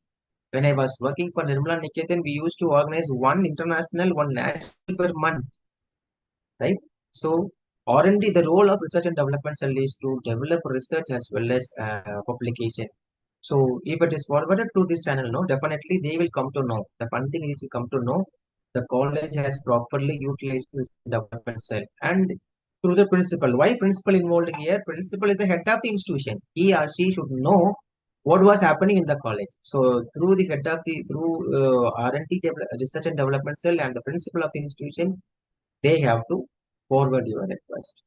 When I was working for Nirmala Niketan, we used to organize one international, one national per month, right? So R&D, the role of research and development cell is to develop research as well as publication. So if it is forwarded to this channel, no, definitely they will come to know. The funding is come to know the college has properly utilized this development cell and through the principal. Why principal involved here? Principal is the head of the institution. He or she should know what was happening in the college. So through the head of the R&D research and development cell and the principal of the institution, they have to forward your request.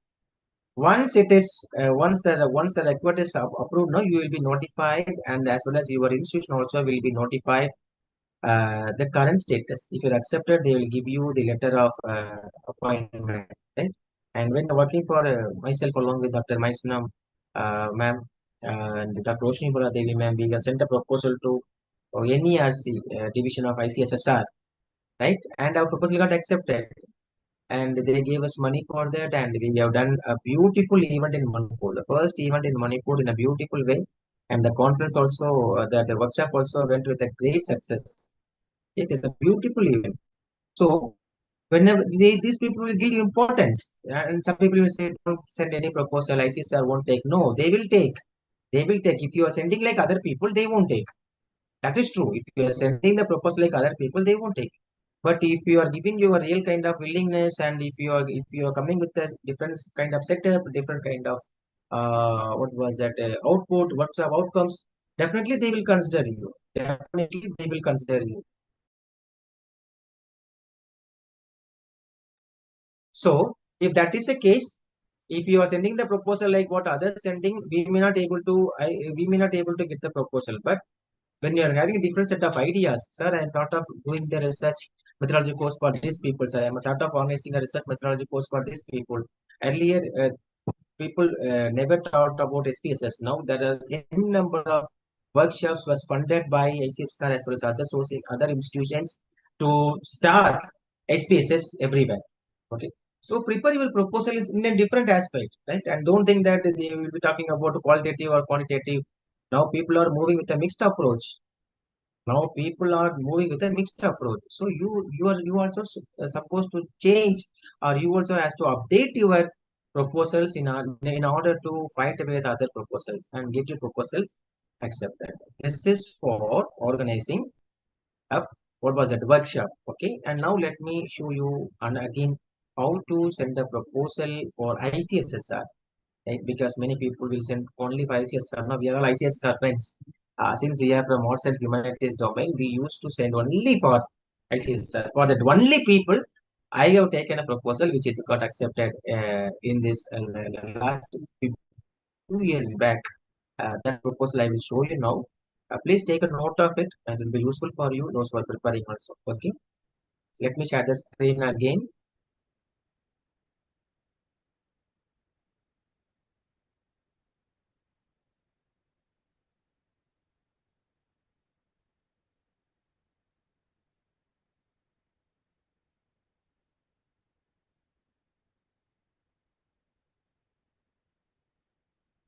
Once it is once the request is approved, no, you will be notified, and as well as your institution also will be notified the current status. If you're accepted, they will give you the letter of appointment. Right? And when working for myself along with Dr. Maisnam ma'am and Dr. Roshni Devi ma'am, we have sent a proposal to NERC division of ICSSR, right? And our proposal got accepted and they gave us money for that and we have done a beautiful event in Manipur, the first event in Manipur in a beautiful way, and the conference also the workshop also went with a great success. Yes, it's a beautiful event. So whenever these people will give importance, and some people will say don't send any proposal, ICSR won't take. No, they will take. They will take. If you are sending like other people, they won't take. That is true. If you are sending the proposal like other people, they won't take. But if you are giving your real kind of willingness, and if you are coming with a different kind of setup, different kind of what was that output, what's the outcomes, definitely they will consider you. Definitely they will consider you. So if that is the case, if you are sending the proposal like what others sending, we may not able to get the proposal. But when you are having a different set of ideas, sir, I am thought of doing the research methodology course for these people, sir. I am thought of organizing a research methodology course for these people. Earlier, people never thought about SPSS. Now there are n number of workshops was funded by ICSR as well as other sourcing, other institutions to start SPSS everywhere. Okay. So prepare your proposal is in a different aspect, right? And don't think that they will be talking about qualitative or quantitative. Now people are moving with a mixed approach. Now people are moving with a mixed approach. So you also supposed to change, or you also has to update your proposals in order to fight with other proposals and get your proposals accepted. This is for organizing up what was it workshop. Okay, and now let me show you and again how to send a proposal for ICSSR, right? Because many people will send only for ICSR. Now we are all ICSR friends. Since we are from arts and humanities domain, we used to send only for ICSR. For that only people, I have taken a proposal which it got accepted in this last 2 years back. That proposal I will show you now. Please take a note of it and it will be useful for you, those who are preparing also. Okay. So let me share the screen again.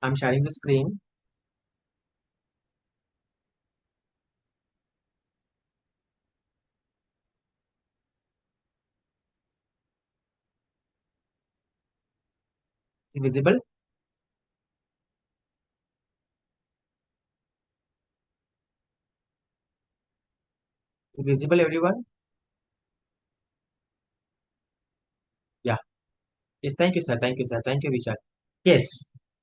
I'm sharing the screen. Is it visible? Is it visible, everyone? Yeah. Yes, thank you, sir. Thank you, sir. Thank you, Vishal. Yes,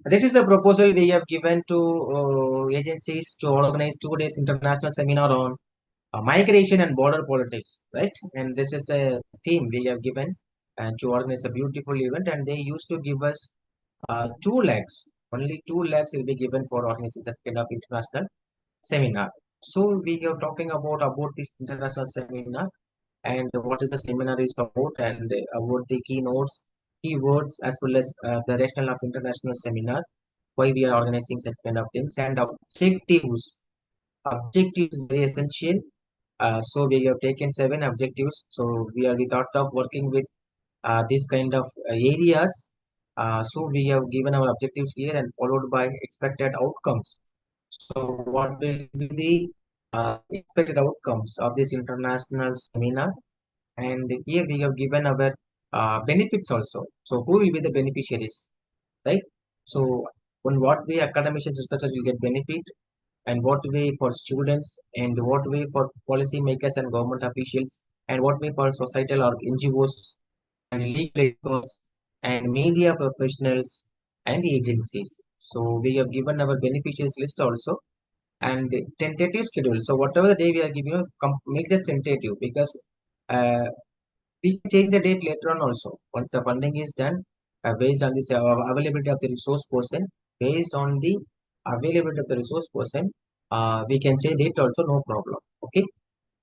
this is the proposal we have given to agencies to organize 2 days international seminar on migration and border politics, right? And this is the theme we have given and to organize a beautiful event. And they used to give us 2 lakhs, only 2 lakhs will be given for organizing that kind of international seminar. So we are talking about this international seminar and what is the seminar is about and about the keynotes, keywords as well as the rationale of international seminar. why we are organizing such kind of things, and objectives. Objectives is very essential. So we have taken 7 objectives. So we thought of working with this kind of areas. So we have given our objectives here and followed by expected outcomes. So what will be the expected outcomes of this international seminar? And here we have given our benefits also. So who will be the beneficiaries, right? So on what way academicians researchers will get benefit, and what way for students, and what way for policymakers and government officials, and what way for societal or NGOs and legal experts and media professionals and agencies. So we have given our beneficiaries list also, and tentative schedule. So whatever the day we are giving you, make this tentative, because uh, we can change the date later on also once the funding is done, based on this availability of the resource person. Based on the availability of the resource person, we can change date also, no problem. Okay.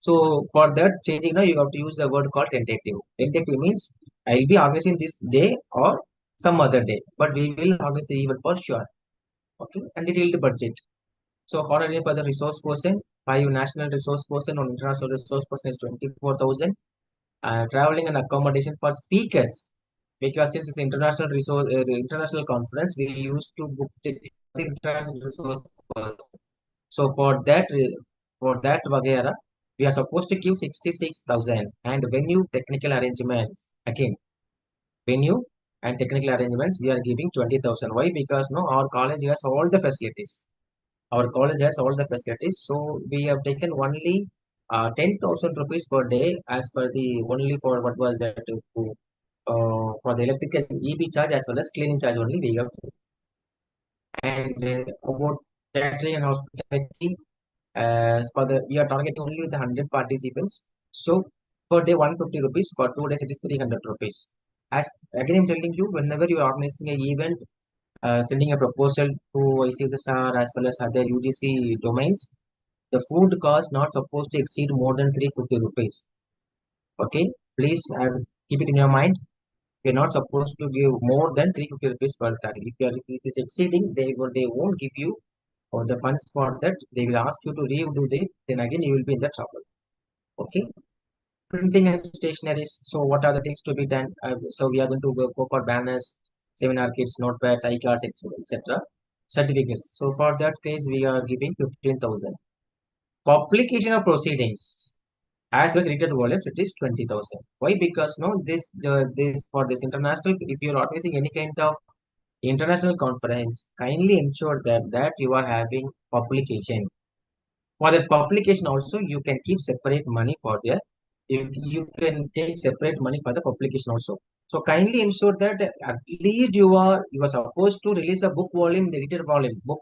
So for that changing now, you have to use the word called tentative. Tentative means I'll be organizing this day or some other day, but we will organize the event for sure. Okay. And detailed budget. So honorary for the resource person, 5 national resource person on international resource person is 24,000. Traveling and accommodation for speakers, because since it's international resource international conference, we used to book the international resource person. So for that Vagera, we are supposed to give 66,000, and venue technical arrangements again, venue and technical arrangements we are giving 20,000. Why? Because no, our college has all the facilities. Our college has all the facilities, so we have taken only 10,000 rupees per day as per the only for what was that for the electrical EB charge as well as cleaning charge only we have. And about catering and hospitality, for the we are targeting only the 100 participants. So per day 150 rupees, for 2 days it is 300 rupees. As again I'm telling you, whenever you are organizing an event, sending a proposal to ICSSR as well as other UGC domains, the food cost not supposed to exceed more than 350 rupees. Okay, please keep it in your mind. You're not supposed to give more than 350 rupees per target. If it is exceeding, they won't give you or the funds for that. They will ask you to redo it. Then again, you will be in the trouble. Okay. Printing and stationaries. So what are the things to be done? So we are going to go for banners, seminar kits, notepads, iCards, etc. Certificates. So for that case, we are giving 15,000. Publication of proceedings as well as written volumes, it is 20,000. Why? Because no, this for this international, if you are organizing any kind of international conference, kindly ensure that you are having publication. For that publication also, you can keep separate money for that. You can take separate money for the publication also. So kindly ensure that at least you are supposed to release a book volume, the edited volume, book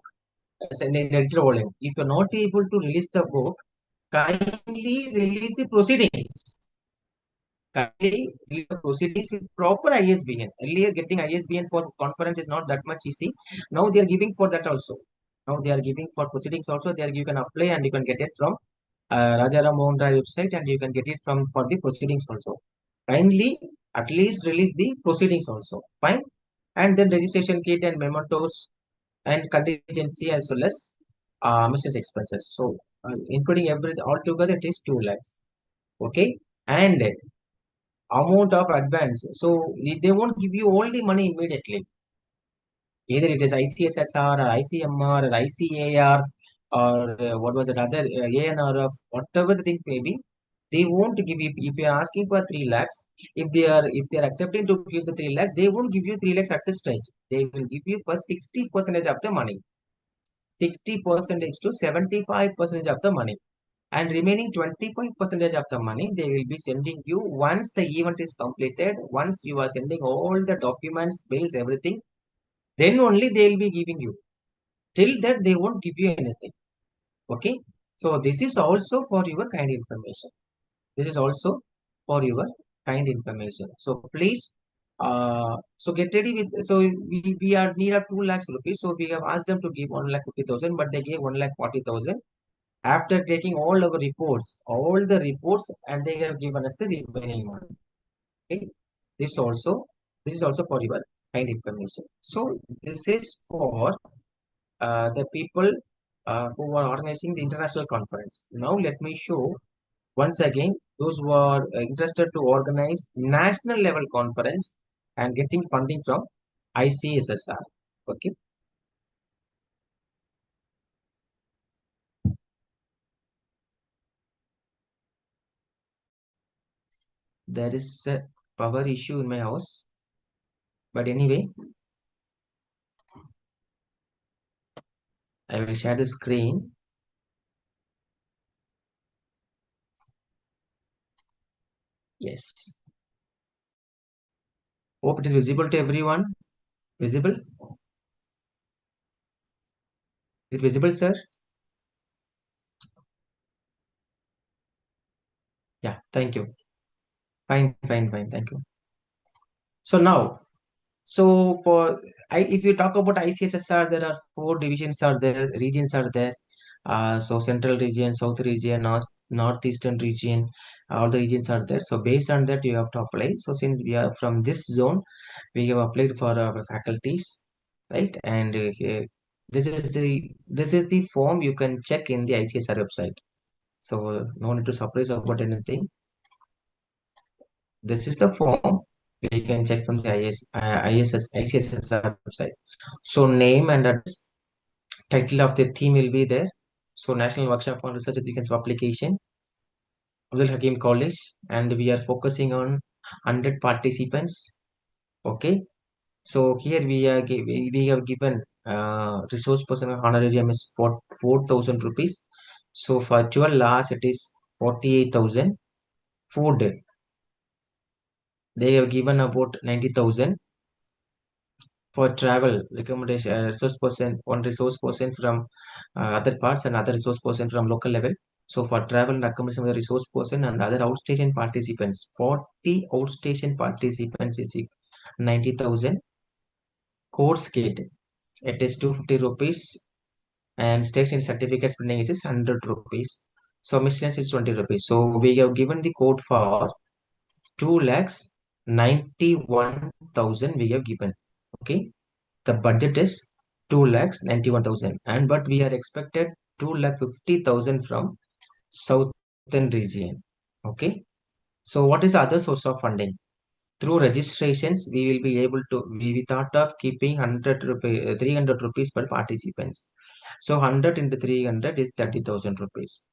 as an edited volume. If you're not able to release the book, kindly release the proceedings. Kindly release the proceedings with proper ISBN. Earlier, getting ISBN for conference is not that much easy. Now they are giving for that also. Now they are giving for proceedings also. You can apply and you can get it from Rajaram Mohan Rai website, and you can get it from for the proceedings also. Kindly at least release the proceedings also. Fine. And then registration kit and mementos and contingency as well as missions expenses. So including everything all together, it is 2 lakhs. Okay. And amount of advance. So they won't give you all the money immediately. Either it is ICSSR or ICMR or ICAR or what was it other ANRF, whatever the thing may be. They won't give you if you are asking for 3 lakhs. If they are accepting to give the 3 lakhs, they won't give you 3 lakhs at this stage. They will give you for 60% of the money, 60% to 75% of the money, and remaining 25% of the money they will be sending you once the event is completed. Once you are sending all the documents, bills, everything, then only they will be giving you. Till that they won't give you anything. Okay. So this is also for your kind information. This is also for your kind information. So please so get ready with. So we are need of 2 lakhs rupees. So we have asked them to give 1 lakh 50,000, but they gave 1 lakh 40,000 after taking all our reports, all the reports, and they have given us the remaining money. Okay. This also, this is also for your kind information. So this is for the people who are organizing the international conference. Now let me show once again those who are interested to organize national level conference and getting funding from ICSSR. Okay, there is a power issue in my house, but anyway, I will share the screen. Yes, hope it is visible to everyone. Visible? Is it visible, sir? Yeah, thank you. Fine, fine, fine. Thank you. So now, so for if you talk about ICSSR, there are four divisions are there, regions are there. So central region, south region, northeastern region, all the regions are there. So based on that, you have to apply. So since we are from this zone, we have applied for our faculties, right? And this is the form you can check in the ICSR website. So no need to surprise about anything. This is the form you can check from the ICSSR website. So name and address, title of the theme will be there. So National Workshop on Research Education Application, Abdul Hakim College, and we are focusing on 100 participants. Okay. So here we have given resource person honorarium is for 4,000 rupees. So for 12 hours it is 48,000. Food they have given about 90,000. For travel recommendation, one resource person from other parts and other resource person from local level. So for travel and accommodation, the resource person and other outstation participants, 40 outstation participants is 90,000. Course kit, it is 250 rupees, and station certificates printing is 100 rupees. So miscellaneous is 20 rupees. So we have given the code for 2 lakhs 91,000 we have given. Okay. The budget is 2 lakhs 91,000, and but we are expected 2 lakh 50,000 from southern region. Okay. So what is the other source of funding? Through registrations, we will be able to, we thought of keeping 100 rupees, 300 rupees per participants. So 100 into 300 is 30,000 rupees.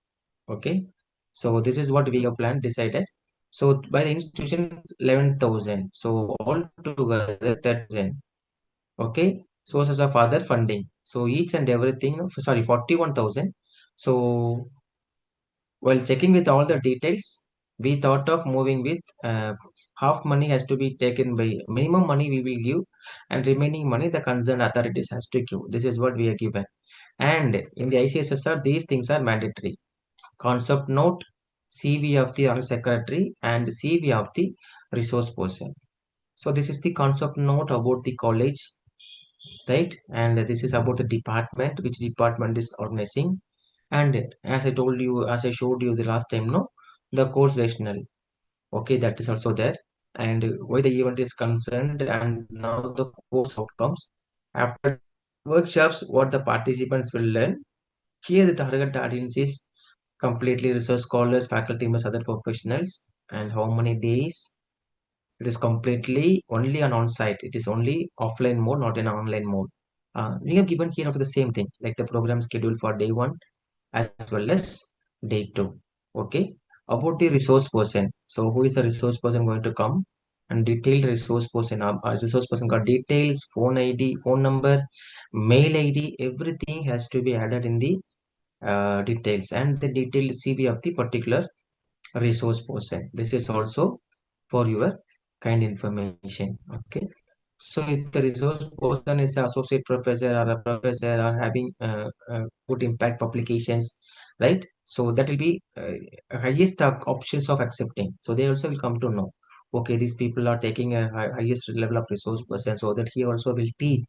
Okay. So this is what we have planned, decided. So by the institution, 11,000. So all together, 30,000. Okay. Sources of other funding. So each and everything, sorry, 41,000. So while checking with all the details, we thought of moving with half money has to be taken by minimum money we will give, and remaining money the concerned authorities has to give. This is what we are given. And in the ICSSR, these things are mandatory. Concept note, CV of the Honorary Secretary, and CV of the resource person. So this is the concept note about the college, right? And this is about the department, which department is organizing. And as I told you, as I showed you the last time, no, the course rationale. Okay, that is also there. And why the event is concerned, and now the course outcomes. After workshops, what the participants will learn. Here, the target audience is completely research scholars, faculty members, other professionals. And how many days? It is completely only on-site. It is only offline mode, not in online mode. We have given here also the same thing, like the program schedule for day one as well as day two. Okay. About the resource person. So who is the resource person going to come? And detailed resource person. Resource person got details, phone ID, phone number, mail ID, everything has to be added in the details, and the detailed CV of the particular resource person. This is also for your kind information. Okay. So if the resource person is an associate professor or a professor or having good impact publications, right? So that will be highest options of accepting. So they also will come to know, okay, these people are taking a highest level of resource person, so that he also will teach.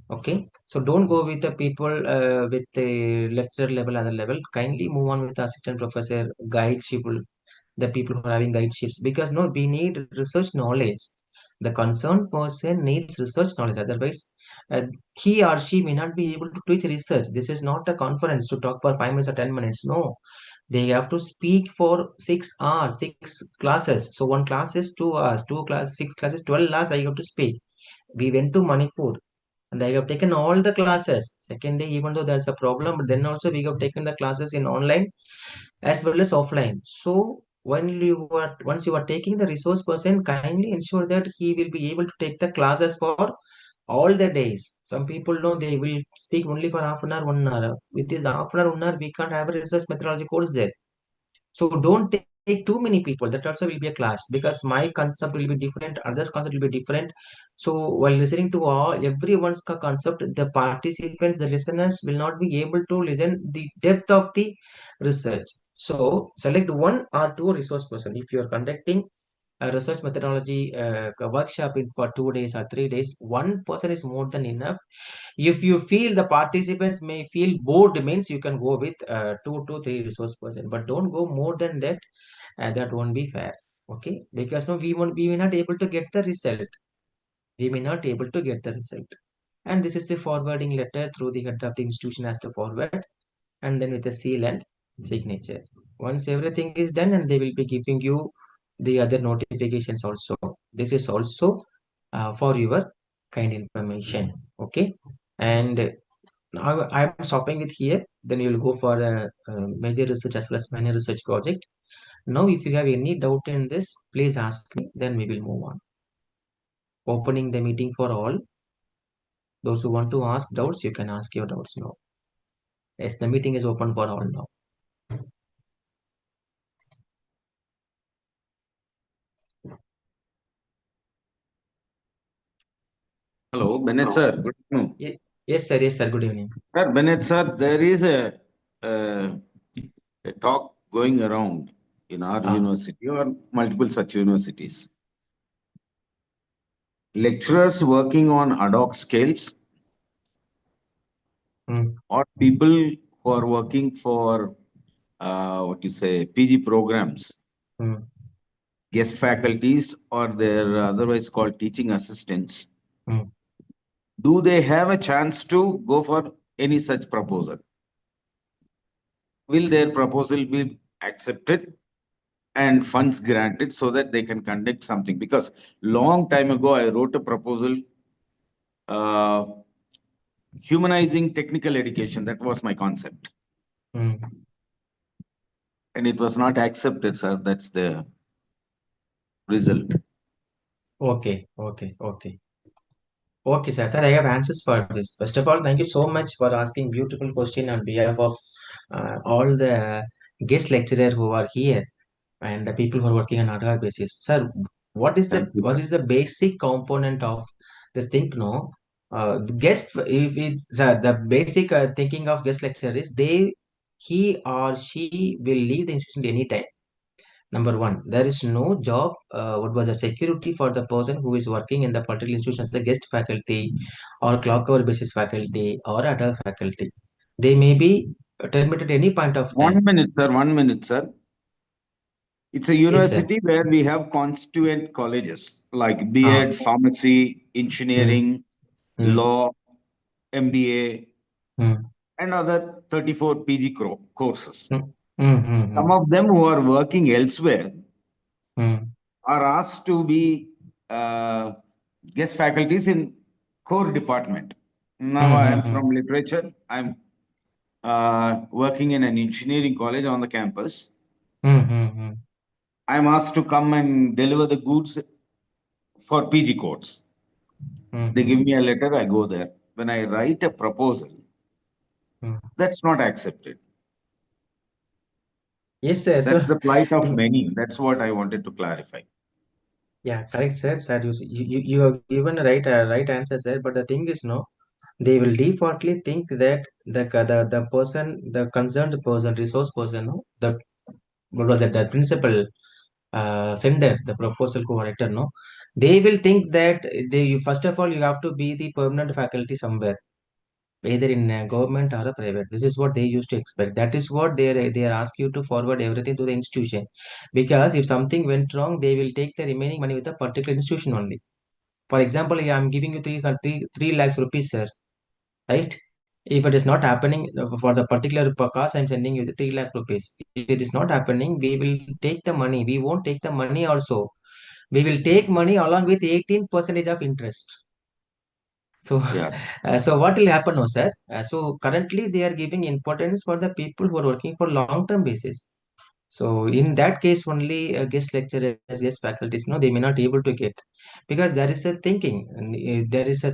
Okay, so don't go with the people with the lecture level, other level. Kindly move on with assistant professor, guideship, the people who are having guideships, because no, we need research knowledge. The concerned person needs research knowledge. Otherwise, uh, he or she may not be able to teach research. This is not a conference to talk for 5 minutes or 10 minutes. No, they have to speak for 6 hours, six classes. So one class is 2 hours, two class, six classes, 12 hours. I have to speak. We went to Manipur and I have taken all the classes. Second day, even though there's a problem, but then also we have taken the classes in online as well as offline. So once you are taking the resource person, kindly ensure that he will be able to take the classes for all the days. Some people know they will speak only for half an hour, 1 hour. With this half an hour, 1 hour, we can't have a research methodology course there. So don't take too many people. That also will be a clash because my concept will be different, others' concept will be different. So while listening to all everyone's concept, the participants, the listeners will not be able to listen the depth of the research. So select one or two resource person. If you are conducting a research methodology workshop for 2 days or 3 days, one person is more than enough. If you feel the participants may feel bored, means you can go with two to three resource person, but don't go more than that. That won't be fair. Okay, because no, we may not able to get the result. We may not able to get the result. And this is the forwarding letter through the head of the institution has to forward, and then with the seal and signature. Once everything is done, and they will be giving you the other notifications also. This is also for your kind information. Okay, and now I'm stopping it here. Then you'll go for a major research as well as minor research project. Now, if you have any doubt in this, please ask me. Then we will move on. Opening the meeting for all. Those who want to ask doubts, you can ask your doubts now. Yes, the meeting is open for all now. Hello, Bennett sir. Good afternoon. Yes, sir. Yes, sir. Good evening. Sir, Bennett sir, there is uh, a talk going around in our Ah, university or multiple such universities. Lecturers working on ad hoc scales mm, or people who are working for what you say PG programs, mm, guest faculties, or they're otherwise called teaching assistants. mm. Do they have a chance to go for any such proposal? Will their proposal be accepted and funds granted so that they can conduct something? Because long time ago I wrote a proposal uh, humanizing technical education. That was my concept, Mm. and it was not accepted, sir. That's the result. Okay, okay, okay. Okay, sir. Sir, I have answers for this. First of all, thank you so much for asking beautiful question on behalf of all the guest lecturer who are here and the people who are working on ad hoc basis. Sir, Thank you, what sir. is the basic component of this thing? No, the guest, if it's the basic thinking of guest lecturer is he or she will leave the institution anytime. Number one, there is no job. What was a security for the person who is working in the particular institution as the guest faculty or clock hour basis faculty or other faculty. They may be terminated at any point of time. 1 minute, sir. 1 minute, sir. It's a Yes, sir. university where we have constituent colleges like Ah, B.Ed, pharmacy, mm, engineering, mm, law, MBA, mm, and other 34 PG courses. mm, mm, Some mm, of them who are working elsewhere mm, are asked to be uh, guest faculties in core department. Now I am mm, from literature. I'm working in an engineering college on the campus. mm, mm, mm, I'm asked to come and deliver the goods for PG course. mm, They give mm, me a letter, I go there. When I write a proposal, mm. that's not accepted. Yes, sir. That's So, the plight of in, many. That's what I wanted to clarify. yeah, correct, sir. Sir, you have given a right answer, sir. But the thing is, no, they will defaultly think that the person, the concerned person, resource person, no, the what was it, the principal sender, the proposal co-writer, no, they will think that they first of all you have to be the permanent faculty somewhere, either in government or a private. This is what they used to expect. That is what they are ask you to forward everything to the institution, because if something went wrong, they will take the remaining money with a particular institution only. For example, I'm giving you 3 lakhs rupees, sir, right? If it is not happening for the particular cause, I'm sending you the 3 lakh rupees. If it is not happening, we will take the money. We won't take the money also. We will take money along with 18% of interest. So, Yeah. so what will happen now, sir? So currently they are giving importance for the people who are working for long-term basis. So in that case, only guest lecturers, guest faculties, no, they may not able to get, because there is a thinking, and, there is a,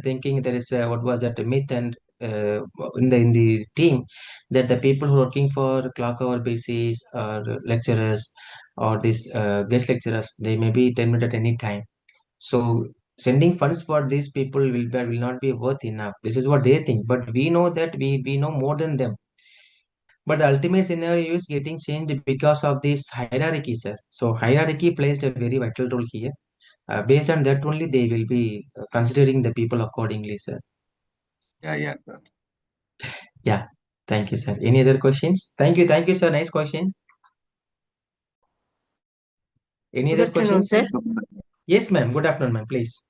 what was that, a myth, and in the team, that the people who are working for clock hour basis or lecturers or these guest lecturers, they may be terminated at any time. So sending funds for these people will not be worth enough. This is what they think, but we know that we know more than them. But the ultimate scenario is getting changed because of this hierarchy, sir. So hierarchy plays a very vital role here. Based on that only, they will be considering the people accordingly, sir. Yeah, sir. Yeah. Thank you, sir. Any other questions? Thank you, sir. Nice question. Any Good other afternoon, questions? sir. Yes, ma'am. Good afternoon, ma'am. Please.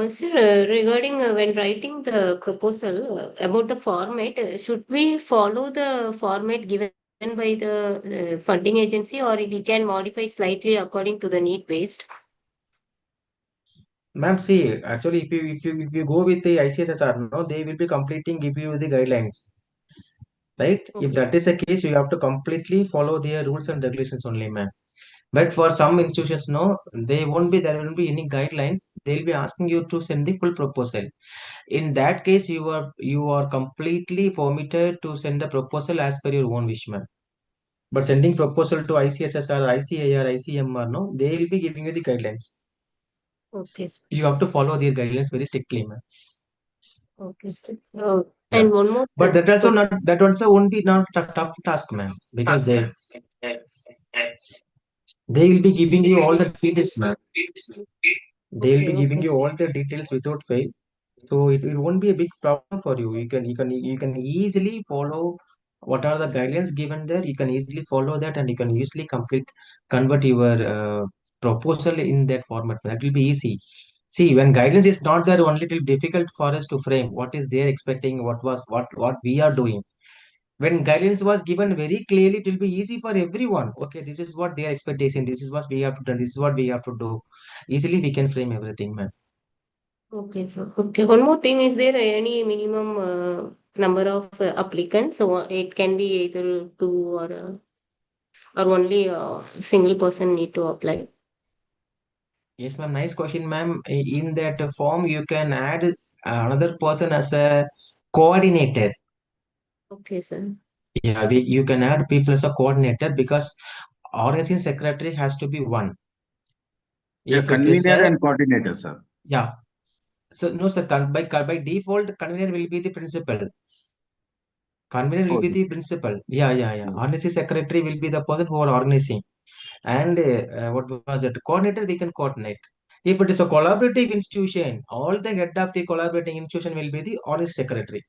Sir, regarding when writing the proposal about the format, should we follow the format given by the funding agency, or we can modify slightly according to the need based? Ma'am, see, actually, if you go with the ICSSR, no, they will be completing give you the guidelines, right? If Okay, that sir. is the case, you have to completely follow their rules and regulations only, ma'am. But for some institutions, no, there won't be any guidelines. They'll be asking you to send the full proposal. In that case, you are completely permitted to send the proposal as per your own wish, ma'am. But sending proposal to ICSSR, ICAR, ICMR, no, they will be giving you the guidelines. Okay, sir. You have to follow their guidelines very strictly, ma'am. Okay, sir. Yeah. And one more But question. that also won't be not a tough task, ma'am, because they will be giving you all the details, ma'am. They will be Okay, giving okay, you sir. all the details without fail. So it won't be a big problem for you. You can easily follow what are the guidelines given there. You can easily follow that, and you can easily convert your proposal in that format. That will be easy. See, when guidance is not there, only it will be difficult for us to frame what is they expecting, what we are doing. When guidance was given very clearly, it will be easy for everyone. Okay, this is what their expectation. This is what we have to do. This is what we have to do. Easily we can frame everything, man. Okay, sir. Okay. One more thing, is there any minimum number of applicants? So it can be either two or only a single person need to apply. Yes, ma'am. Nice question, ma'am. In that form, you can add another person as a coordinator. Okay, sir. Yeah, you can add people as a coordinator, because organizing secretary has to be one. Yeah, If it is convener a, and coordinator, sir. yeah. So no, sir. By default, convener will be the principal. Convener will Oh, be the principal. Yeah. Organizing secretary will be the person who are organizing. And what was it? Coordinator, we can coordinate. If it is a collaborative institution, all the head of the collaborating institution will be the organizing secretary.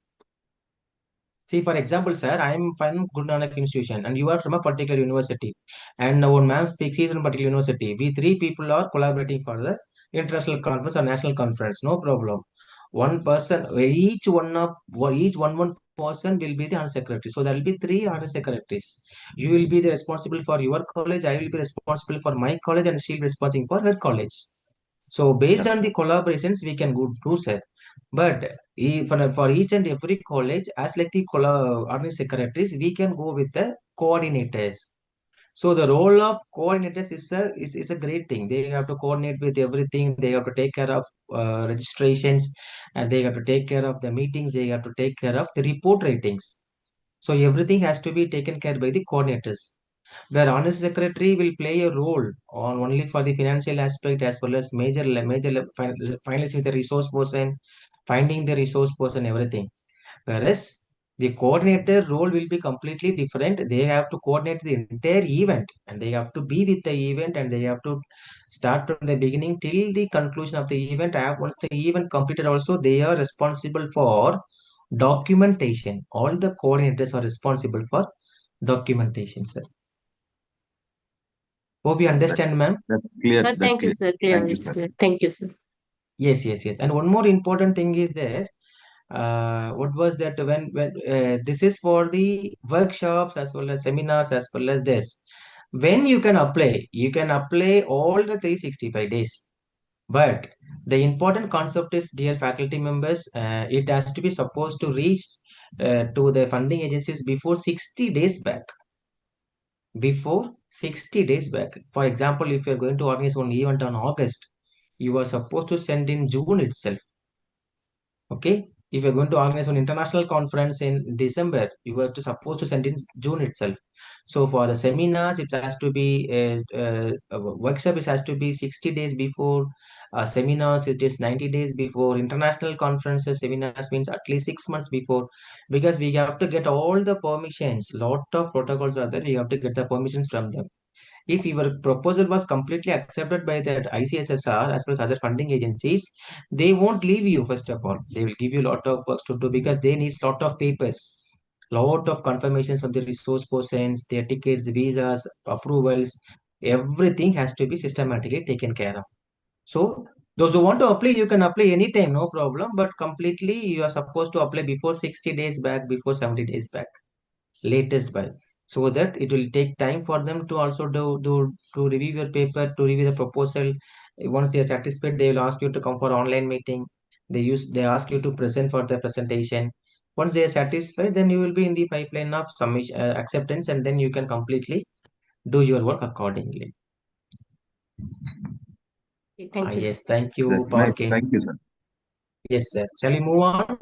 See, for example, sir, I am from Guru Nanak Institution and you are from a particular university. And one man speaks, he is from a particular university. We three people are collaborating for the international conference or national conference. No problem. One person, each one person will be the under secretary. So there will be three under secretaries. You will be the responsible for your college. I will be responsible for my college, and she will be responsible for her college. So based yeah. on the collaborations, we can go do set. But for each and every college, as like the organizing secretaries, we can go with the coordinators. So the role of coordinators is a great thing. They have to coordinate with everything. They have to take care of registrations, and they have to take care of the meetings. They have to take care of the report ratings. So everything has to be taken care by the coordinators, where honest secretary will play a role on only for the financial aspect, as well as finalizing the resource person, finding the resource person, everything. Whereas the coordinator role will be completely different. They have to coordinate the entire event, and they have to be with the event, and they have to start from the beginning till the conclusion of the event. Once the event completed, also they are responsible for documentation. All the coordinators are responsible for documentation, sir. Hope you Yeah, understand, ma'am. that's clear. That's Thank you, clear. sir. Clear. Thank you, It's sir. clear. Thank you, sir. Yes, yes, yes. And one more important thing is there. What was that when this is for the workshops as well as seminars as well as this. When you can apply all the 365 days. But the important concept is, dear faculty members, it has to be supposed to reach to the funding agencies before 60 days back. Before 60 days back. For example, if you're going to organize one event on August, you are supposed to send in June itself. Okay, if you're going to organize an international conference in December, you are to supposed to send in June itself. So for the seminars, it has to be a workshop. It has to be 60 days before. Seminars, it is 90 days before. International conferences, seminars means at least 6 months before, because we have to get all the permissions. Lot of protocols are there. We have to get the permissions from them. If your proposal was completely accepted by the ICSSR as well as other funding agencies, they won't leave you, first of all. They will give you a lot of work to do because they need a lot of papers, lot of confirmations from the resource persons, their tickets, visas, approvals, everything has to be systematically taken care of. So those who want to apply, you can apply anytime, no problem. But completely, you are supposed to apply before 60 days back, before 70 days back, latest by, so that it will take time for them to also to review your paper, to review the proposal. Once they are satisfied, they will ask you to come for online meeting. They ask you to present for the presentation. Once they are satisfied, then you will be in the pipeline of submission, acceptance, and then you can completely do your work accordingly. Okay, thank you. Yes, thank you That's for nice. Thank you, sir. Yes, sir. Shall we move on?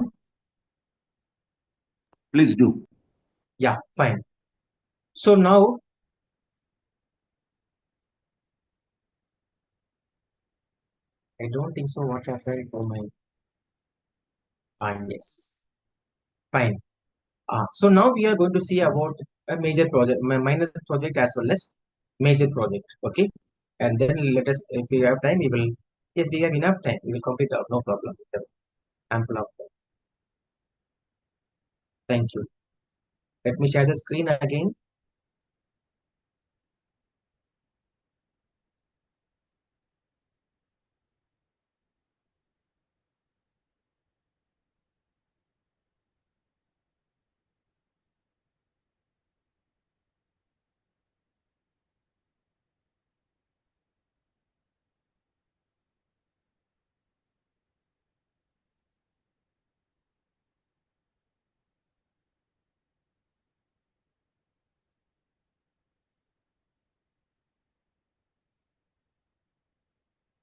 Please do. Yeah, fine. So now, I don't think so. What happened for my yes, fine. So now we are going to see about a major project, minor project as well as major project. Okay, and then let us, if we have time, we will. Yes, we have enough time. We will complete out. No problem. We have ample of time. Thank you. Let me share the screen again.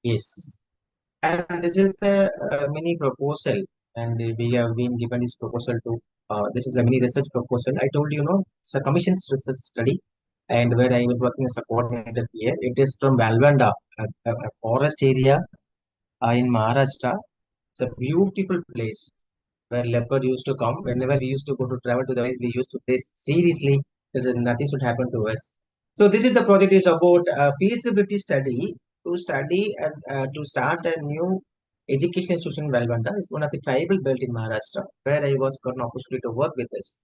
Yes, and this is the mini proposal, and we have been given this proposal to. This is a mini research proposal. I told you, no, it's a commission's research study, and where I was working as a coordinator here. It is from Valvanda, a forest area in Maharashtra. It's a beautiful place where leopard used to come. Whenever we used to go to travel to the place, we used to face seriously that nothing should happen to us. So this is the project is about a feasibility study to study and to start a new education institution in Valvanda. It's one of the tribal belt in Maharashtra where I was got an opportunity to work with this.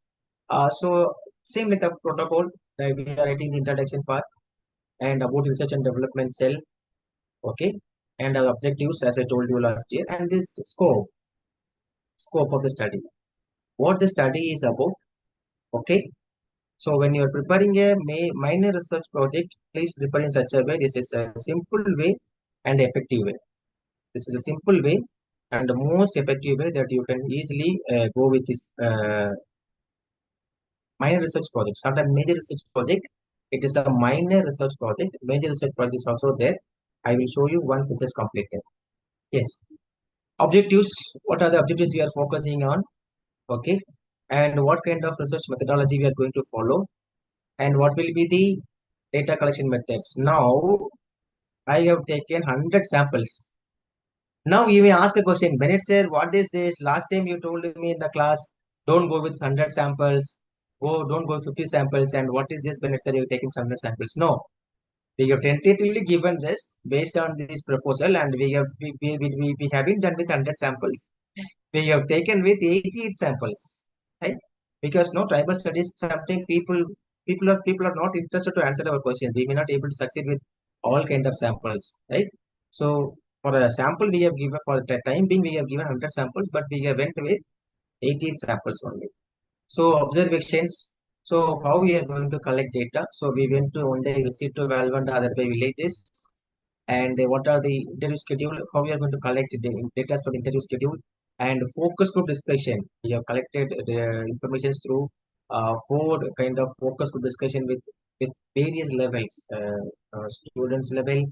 So same like the protocol, we are writing the introduction part and about research and development cell. Okay, and our objectives as I told you last year, and this scope of the study, what the study is about. Okay, so when you are preparing a minor research project, please prepare in such a way. This is a simple way and effective way. This is a simple way and the most effective way that you can easily go with this minor research project. Sometimes major research project, it is a minor research project. Major research project is also there. I will show you once this is completed. Yes, objectives. What are the objectives we are focusing on? Okay, and what kind of research methodology we are going to follow, and what will be the data collection methods. Now I have taken 100 samples. Now you may ask a question, Bennett sir, what is this? Last time you told me in the class, don't go with 100 samples, don't go with 50 samples. And what is this, Bennett sir? You're taking 100 samples. No, we have tentatively given this based on this proposal, and we haven't done with 100 samples. We have taken with 88 samples, right? Because no tribal studies, something people are not interested to answer our questions. We may not able to succeed with all kind of samples, right? So For a sample, we have given, for the time being, we have given 100 samples, but we have went with 18 samples only. So observations. So how we are going to collect data? So we went to one day visit to Valvanda, other by villages, and what are the interview schedule? How we are going to collect data from interview schedule and focus group discussion. We have collected the information through four kind of focus group discussion with various levels, students level,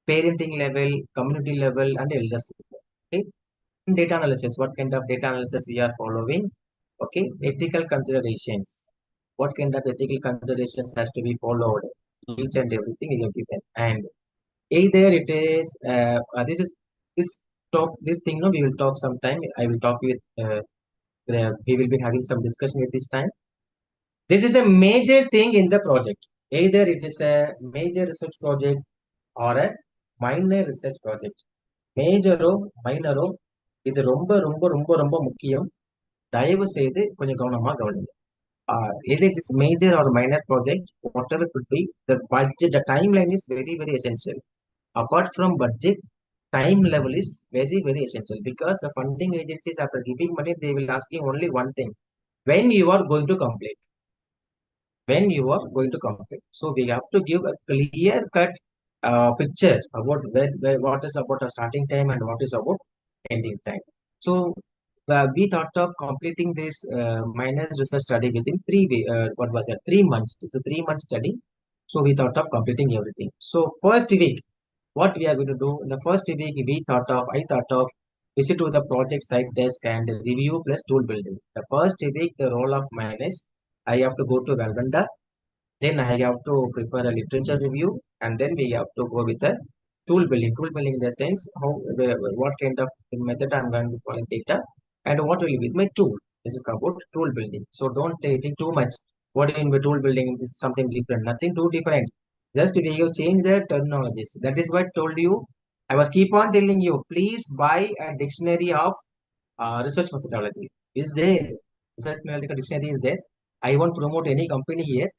parenting level, community level, and elders level. Okay. Data analysis. What kind of data analysis we are following? Okay. Ethical considerations. What kind of ethical considerations has to be followed? Each and everything we have given. And either it is this is this thing, no, we will talk sometime. I will talk with we will be having some discussion with this time. This is a major thing in the project. Either it is a major research project or a minor research project. மேஜரோ மைனரோ இது ரொம்ப ரொம்ப ரொம்ப ரொம்ப முக்கியம். தயவு செய்து கொஞ்சம் கவனமா கவனிங்க. Either it is major or minor project, whatever it could be, the budget, the timeline is very, very essential. Apart from budget, time level is very, very essential, because the funding agencies, after giving money, they will ask you only one thing: when you are going to complete. When you are going to complete. So we have to give a clear cut picture about what is about a starting time and what is about ending time. So we thought of completing this minor research study within what was that, 3 months. It's a 3 month study. So we thought of completing everything. So first week, what we are going to do in the first week, I thought of visit to the project site desk and review plus tool building. The first week, the role of mine is I have to go to Valvanda, then I have to prepare a literature review, and then we have to go with the tool building. Tool building in the sense what kind of method I'm going to collect data and what will be my tool. This is about tool building. So don't think too much. What in the tool building is something different. Nothing too different. Just we have changed the terminologies. That is what I told you. I was keep on telling you, please buy a dictionary of research methodology. Is there? Research methodology dictionary is there. I won't promote any company here,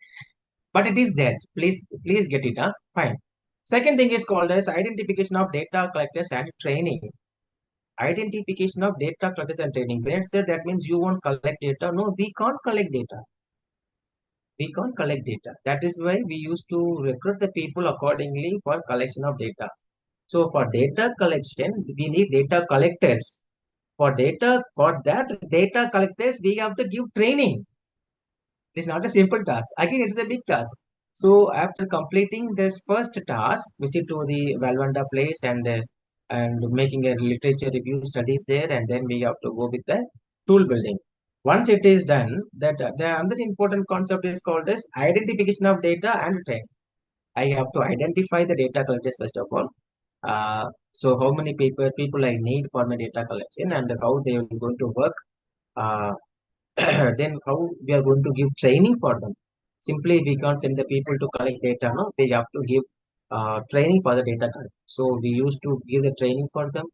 but it is there. Please get it. Fine. Second thing is called as identification of data collectors and training. Identification of data collectors and training. When it said that means you won't collect data. No, we can't collect data. We can't collect data. That is why we used to recruit the people accordingly for collection of data. So for data collection, we need data collectors. For that data collectors, we have to give training. It's not a simple task. Again, it's a big task. So after completing this first task, visit to the Valvanda place and making a literature review studies there, and then we have to go with the tool building. Once it is done, that the another important concept is called as identification of data and training. I have to identify the data collectors first of all. So how many people I need for my data collection and how they are going to work. Uh, then how we are going to give training for them. Simply we can't send the people to collect data. No, we have to give training for the data collection. So we used to give the training for them,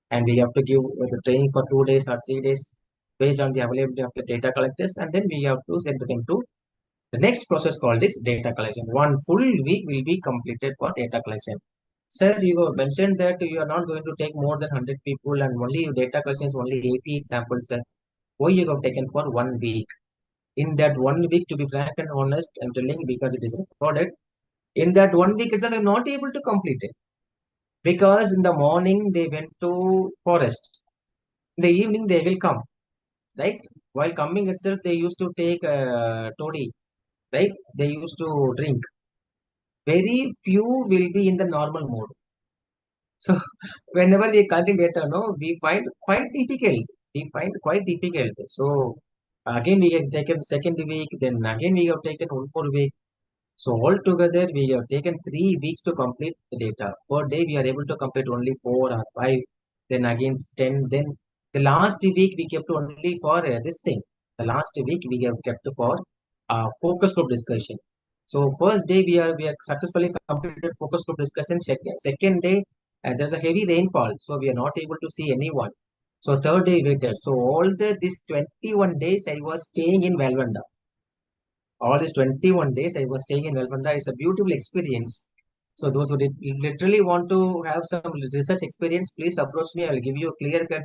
and we have to give the training for 2 days or 3 days based on the availability of the data collectors, and then we have to send them to the next process called is data collection. 1 full week will be completed for data collection. Sir, you mentioned that you are not going to take more than 100 people and only data collection is only 80 samples. Sir. Why you have taken for 1 week? In that 1 week, to be frank and honest, I'm telling because it is recorded. In that 1 week itself, I'm not able to complete it because in the morning they went to forest. In the evening they will come, right? While coming itself, they used to take toddy, right? They used to drink. Very few will be in the normal mode. So whenever we collect data, no, we find quite difficult. We find quite difficult. So again we have taken second week, then again we have taken 1 more week. So altogether we have taken 3 weeks to complete the data. Per day we are able to complete only 4 or 5. Then again 10. Then the last week we kept only for this thing. The last week we have kept for focus group discussion. So first day we are successfully completed focus group discussion. Second day there's a heavy rainfall, so we are not able to see anyone. So third day we did. So all these 21 days I was staying in Valvanda. All these 21 days I was staying in Valvanda. It's a beautiful experience. So those who literally want to have some research experience, please approach me. I will give you a clear cut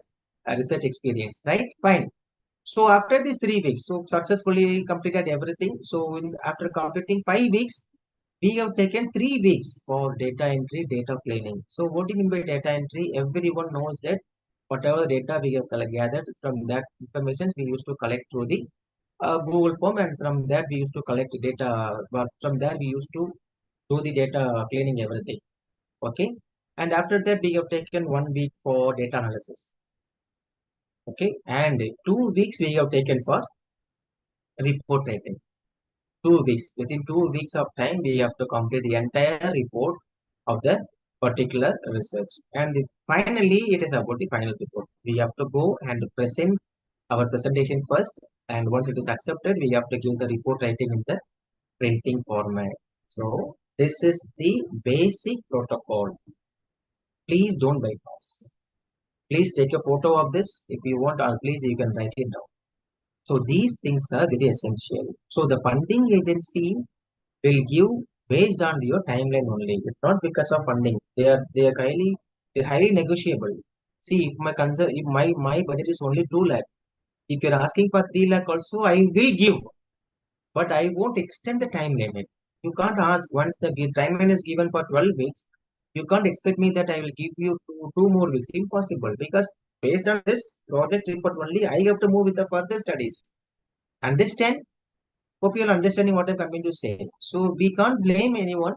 research experience. Right? Fine. So after these 3 weeks, so successfully completed everything. So after completing 5 weeks, we have taken 3 weeks for data entry, data cleaning. So what do you mean by data entry? Everyone knows that whatever data we have gathered from that information, we used to collect through the Google form, and from that we used to collect data. But from there we used to do the data cleaning everything. Okay, and after that we have taken 1 week for data analysis. Okay, and 2 weeks we have taken for report writing. 2 weeks. Within 2 weeks of time, we have to complete the entire report of the particular research. And finally, it is about the final report. We have to go and present our presentation first. And once it is accepted, we have to give the report writing in the printing format. So this is the basic protocol. Please don't bypass. Please take a photo of this if you want, or please you can write it down. So these things are very essential. So the funding agency will give based on your timeline only. It's not because of funding. They are highly negotiable. See, if my concern, if my budget is only 2 lakh, if you're asking for 3 lakh also, I will give, but I won't extend the time limit. You can't ask once the timeline is given for 12 weeks. You can't expect me that I will give you two more weeks. Impossible, because based on this project report only, I have to move with the further studies. Understand? Hope you're understanding what I'm coming to say. So we can't blame anyone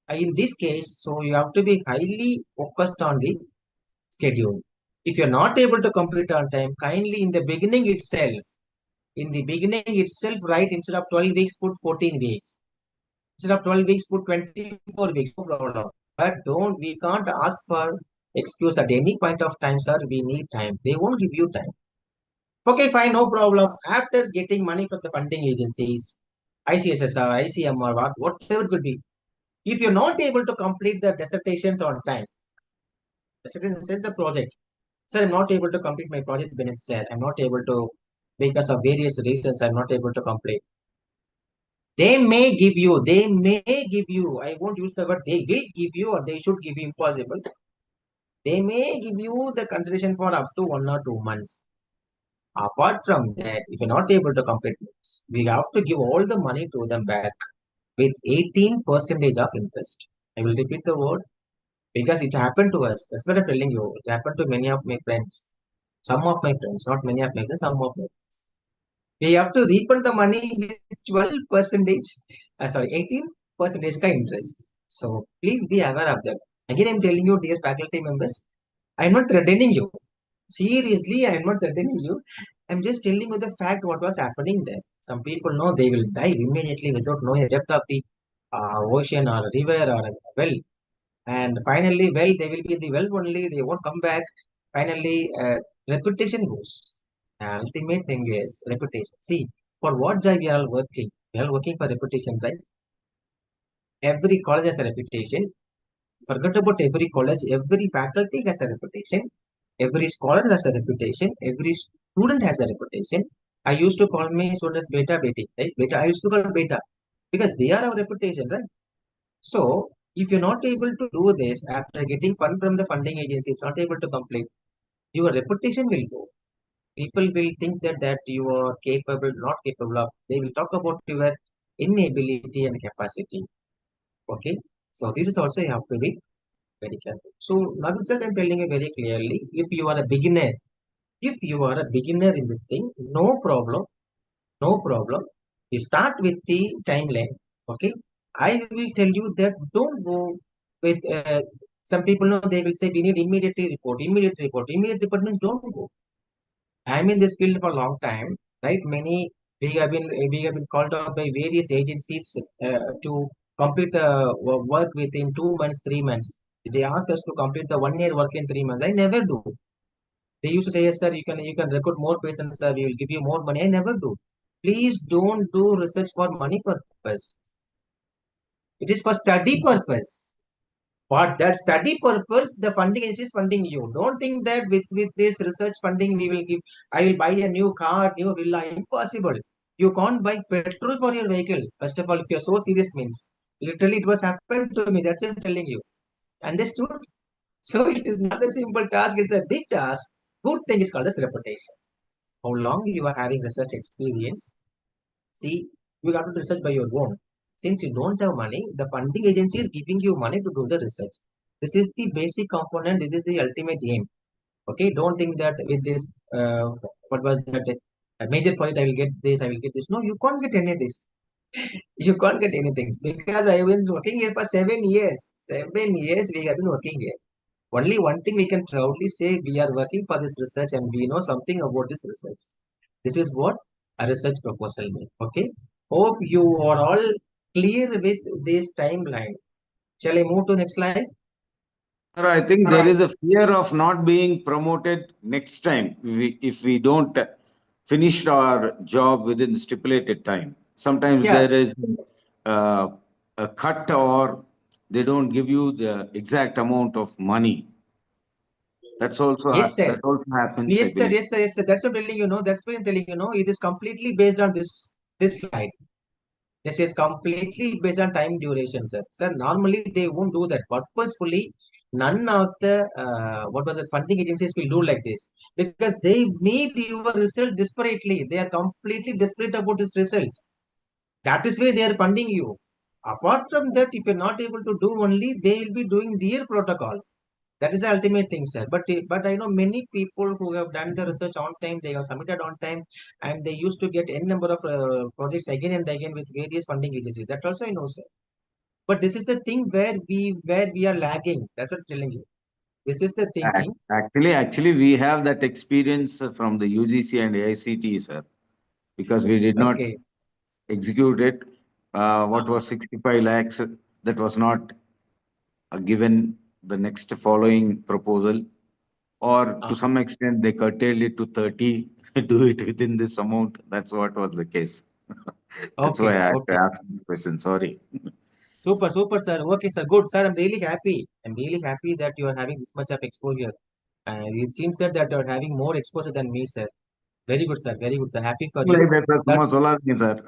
in this case. So you have to be highly focused on the schedule. If you're not able to complete on time, kindly in the beginning itself, write instead of 12 weeks, put 14 weeks. Instead of 12 weeks, put 24 weeks. No problem. But we can't ask for excuse at any point of time, sir. We need time. They won't give you time. Okay, fine, no problem. After getting money from the funding agencies, ICSSR, ICMR, whatever it could be, if you're not able to complete the dissertations on time, dissertation says the project, sir, I'm not able to complete my project, Bennett said, I'm not able to, because of various reasons, I'm not able to complete. They may give you, I won't use the word they will give you or they should give you, impossible. They may give you the consideration for up to 1 or 2 months. Apart from that, if you're not able to complete this, we have to give all the money to them back with 18% of interest. I will repeat the word because it happened to us. That's what I'm telling you. It happened to many of my friends. Some of my friends, not many of my friends, some of my friends. We have to refund the money with 12 percentage, 18 percentage ka interest. So please be aware of that. Again, I'm telling you, dear faculty members, I'm not threatening you. Seriously, I'm not threatening you. I'm just telling you the fact what was happening there. Some people know they will dive immediately without knowing the depth of the ocean or river or a well. And finally, well, they will be in the well only. They won't come back. Finally, reputation goes. Ultimate thing is reputation. See, for what job we are all working? We are all working for reputation, right? Every college has a reputation. Forget about every college. Every faculty has a reputation. Every scholar has a reputation. Every student has a reputation. I used to call my students beta beti, right? Beta. I used to call beta because they are our reputation, right? So if you're not able to do this after getting fund from the funding agency, if not able to complete, your reputation will go. People will think that you are capable, not capable of. They will talk about your inability and capacity. Okay. So this is also you have to be very careful. So now itself I'm telling you very clearly, if you are a beginner in this thing, no problem, no problem. You start with the timeline. Okay. I will tell you that don't go with some people know they will say we need immediate report. Immediate report means don't go. I'm in this field for a long time, right? We have been called out by various agencies to complete the work within 2 months, 3 months. They ask us to complete the 1 year work in 3 months. I never do. They used to say, yes, sir, you can recruit more patients, sir. We will give you more money. I never do. Please don't do research for money purpose. It is for study purpose. For that study purpose, the funding agency is funding you. Don't think that with this research funding we will give. I will buy a new car, new villa. Impossible. You can't buy petrol for your vehicle. First of all, if you're so serious means Literally, it was happened to me. That's what I'm telling you. Understood? So it is not a simple task. It's a big task. Good thing is called as reputation. How long you are having research experience? See, you have to research by your own. Since you don't have money, the funding agency is giving you money to do the research. This is the basic component. This is the ultimate aim. Okay, don't think that with this, what was that? A major project, I will get this, I will get this. No, you can't get any of this. You can't get anything because I was working here for 7 years. 7 years we have been working here. Only one thing we can proudly say, we are working for this research and we know something about this research. This is what a research proposal means. Okay. Hope you are all clear with this timeline. Shall I move to next slide? Sir, I think there is a fear of not being promoted next time if we don't finish our job within the stipulated time. Sometimes Yeah. there is uh, a cut, or they don't give you the exact amount of money. Yes, sir. That also happens, I Yes, sir. believe. Yes, sir. Yes, sir. That's what I'm telling you. No, that's why I'm telling you. No, it is completely based on this slide. This is completely based on time duration, sir. Sir, normally they won't do that purposefully. None of the what was it funding agencies will do like this because they need your result desperately. They are completely desperate about this result. That is why they are funding you. Apart from that, if you're not able to do only, they will be doing their protocol. That is the ultimate thing, sir. But I know many people who have done the research on time, they have submitted on time, and they used to get n number of projects again and again with various funding agencies. That also I know, sir. But this is the thing where we are lagging. That's what I'm telling you. This is the thinking. Actually, we have that experience from the UGC and AICT, sir, because we did not Okay. execute it. What Uh-huh. was 65 lakhs that was not given the next following proposal, or to Uh-huh. some extent they curtailed it to 30, do it within this amount. That's what was the case. That's why Okay. I had to Okay. ask this question. Sorry. Super, super, sir. Okay, sir. Good, sir. I'm really happy. I'm really happy that you are having this much of exposure. And it seems that you are having more exposure than me, sir. Very good, sir. Very good, sir. Happy for you. Like that, sir. That சும்மா சொல்லாதீங்க sir.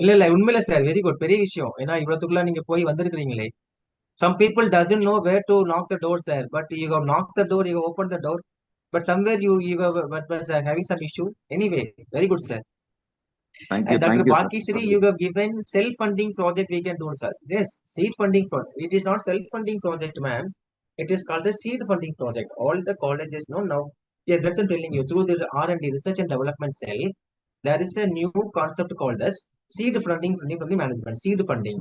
இல்ல இல்ல உண்மையில sir very good பெரிய விஷயம் ஏன்னா இவ்வளவுக்குள்ள நீங்க போய் வந்திருக்கிறீங்களே some people doesn't know where to knock the door sir but you have knocked the door you have opened the door but somewhere you have but was having some issue anyway very good sir and Dr. Thank you, sir. Bakishri you have given self-funding project we can do sir yes seed funding project it is not self-funding project ma'am it is called a seed funding project all the colleges know now yes that's what I'm telling you through the R&D research and development cell there is a new concept called as funding from the management seed funding.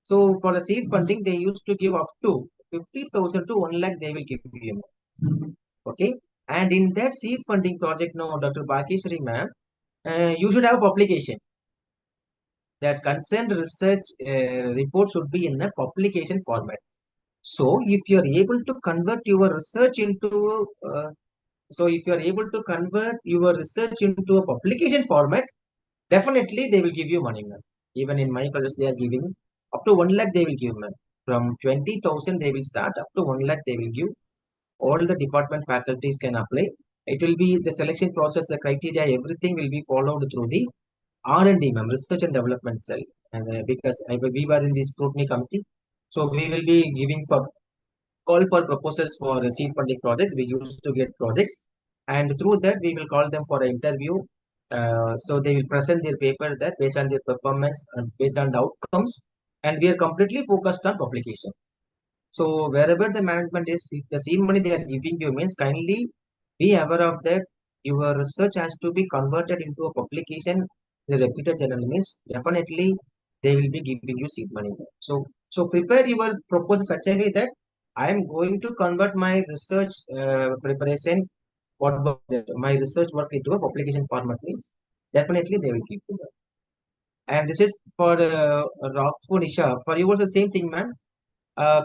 So for the seed funding, they used to give up to 50,000 to 1 lakh. They will give you. Okay, and in that seed funding project, now Dr. Bakishri ma'am, you should have publication. That concerned research report should be in a publication format. So if you are able to convert your research into so if you are able to convert your research into a publication format, definitely they will give you money, ma'am. Even in my college, they are giving up to 1 lakh, they will give, ma'am. From 20,000, they will start up to 1 lakh, they will give. All the department faculties can apply. It will be the selection process, the criteria, everything will be followed through the R&D, ma'am, research and development cell. And because we were in the scrutiny committee, so we will be giving for call for proposals for seed funding projects. We used to get projects, and through that we will call them for an interview. So they will present their paper that based on their performance and based on the outcomes, and we are completely focused on publication. So wherever the management is, if the seed money they are giving you means kindly be aware of that. Your research has to be converted into a publication. The reputed journal means definitely they will be giving you seed money. So prepare your proposal such a way that I am going to convert my research preparation. What was that? My research work into a publication format means definitely they will give you that. And this is for Rockford Nisha. For you also same thing, ma'am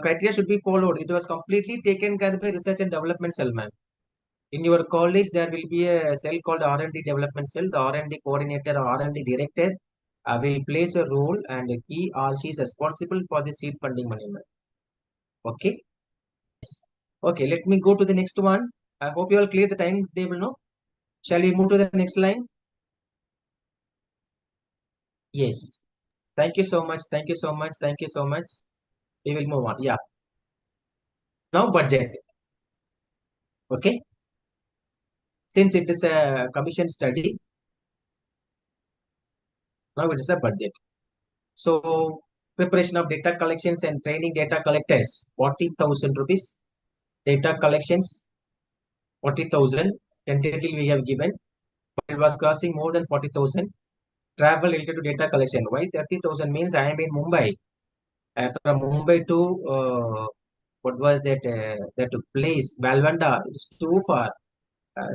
criteria should be followed. It was completely taken care by research and development cell, man. In your college, there will be a cell called R&D development cell. The R&D coordinator or R&D director will place a role and he or she is responsible for the seed funding money, man. Okay. Okay, let me go to the next one. I hope you all clear the time table, no? Shall we move to the next line? Yes. Thank you so much. Thank you so much. Thank you so much. We will move on. Yeah. Now budget. Okay. Since it is a commission study, now it is a budget. So preparation of data collections and training data collectors, 40,000 rupees. Data collections, 40,000. Tentatively we have given, but it was costing more than 40,000. Travel related to data collection. Why 30,000 means I am in Mumbai. From Mumbai to what was that place Valvanda? It's too far.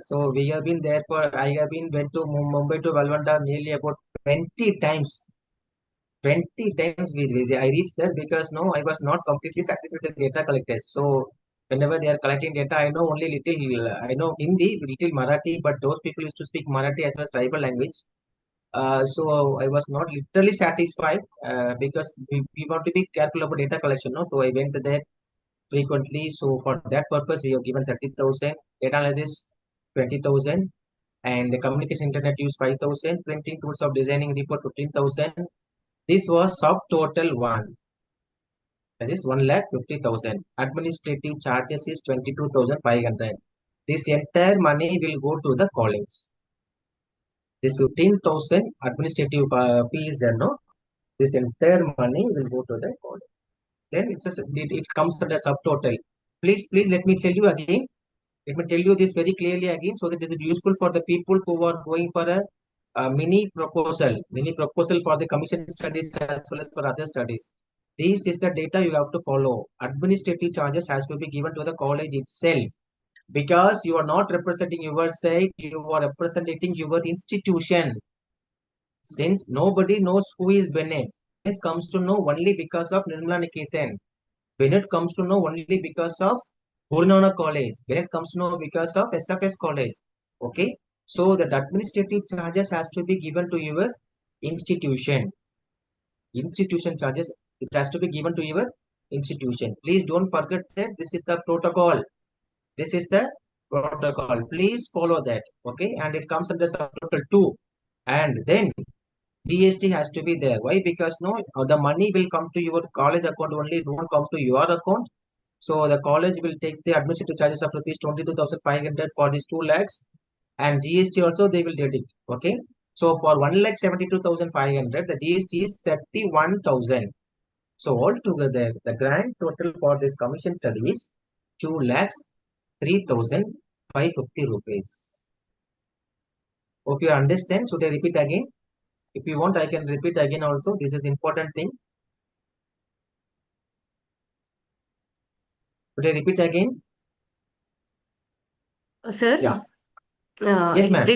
So we have been there for. I have been went to Mumbai to Valvanda nearly about 20 times. 20 times I reached there because no, I was not completely satisfied with the data collectors. So whenever they are collecting data, I know only little. I know Hindi, little Marathi, but those people used to speak Marathi as well as tribal language. So I was not literally satisfied because we want to be careful about data collection. No, so I went there frequently. So for that purpose, we have given 30,000, data analysis 20,000, and the communication internet use 5,000, printing tools of designing report 15,000. This was subtotal one. That is 1,50,000. Administrative charges is 22,500. This entire money will go to the college. This 15,000 administrative fee is there, no? This entire money will go to the college. Then it comes under subtotal. Please let me tell you again. Let me tell you this very clearly again so that it is useful for the people who are going for a mini proposal for the commission studies as well as for other studies. This is the data you have to follow. Administrative charges has to be given to the college itself because you are not representing your side, you are representing your institution. Since nobody knows who is Bennett, it comes to know only because of Nirmala Niketan. Bennett comes to know only because of Gurunana College. Bennett comes to know because of SFS College. Okay. So the administrative charges has to be given to your institution. Institution charges, it has to be given to your institution. Please don't forget that this is the protocol. This is the protocol. Please follow that. Okay. And it comes under subtotal 2. And then GST has to be there. Why? Because no, the money will come to your college account only. It won't come to your account. So the college will take the administrative charges of rupees 22,500 for these 2 lakhs, and GST also they will deduct. Okay. So for 1,72,500, the GST is 31,000. So altogether, the grand total for this commission study is 2,03,550 rupees. Hope you understand. Should I repeat again? If you want, I can repeat again also. This is important thing. Should I repeat again? Sir, Yeah. Yes, ma'am.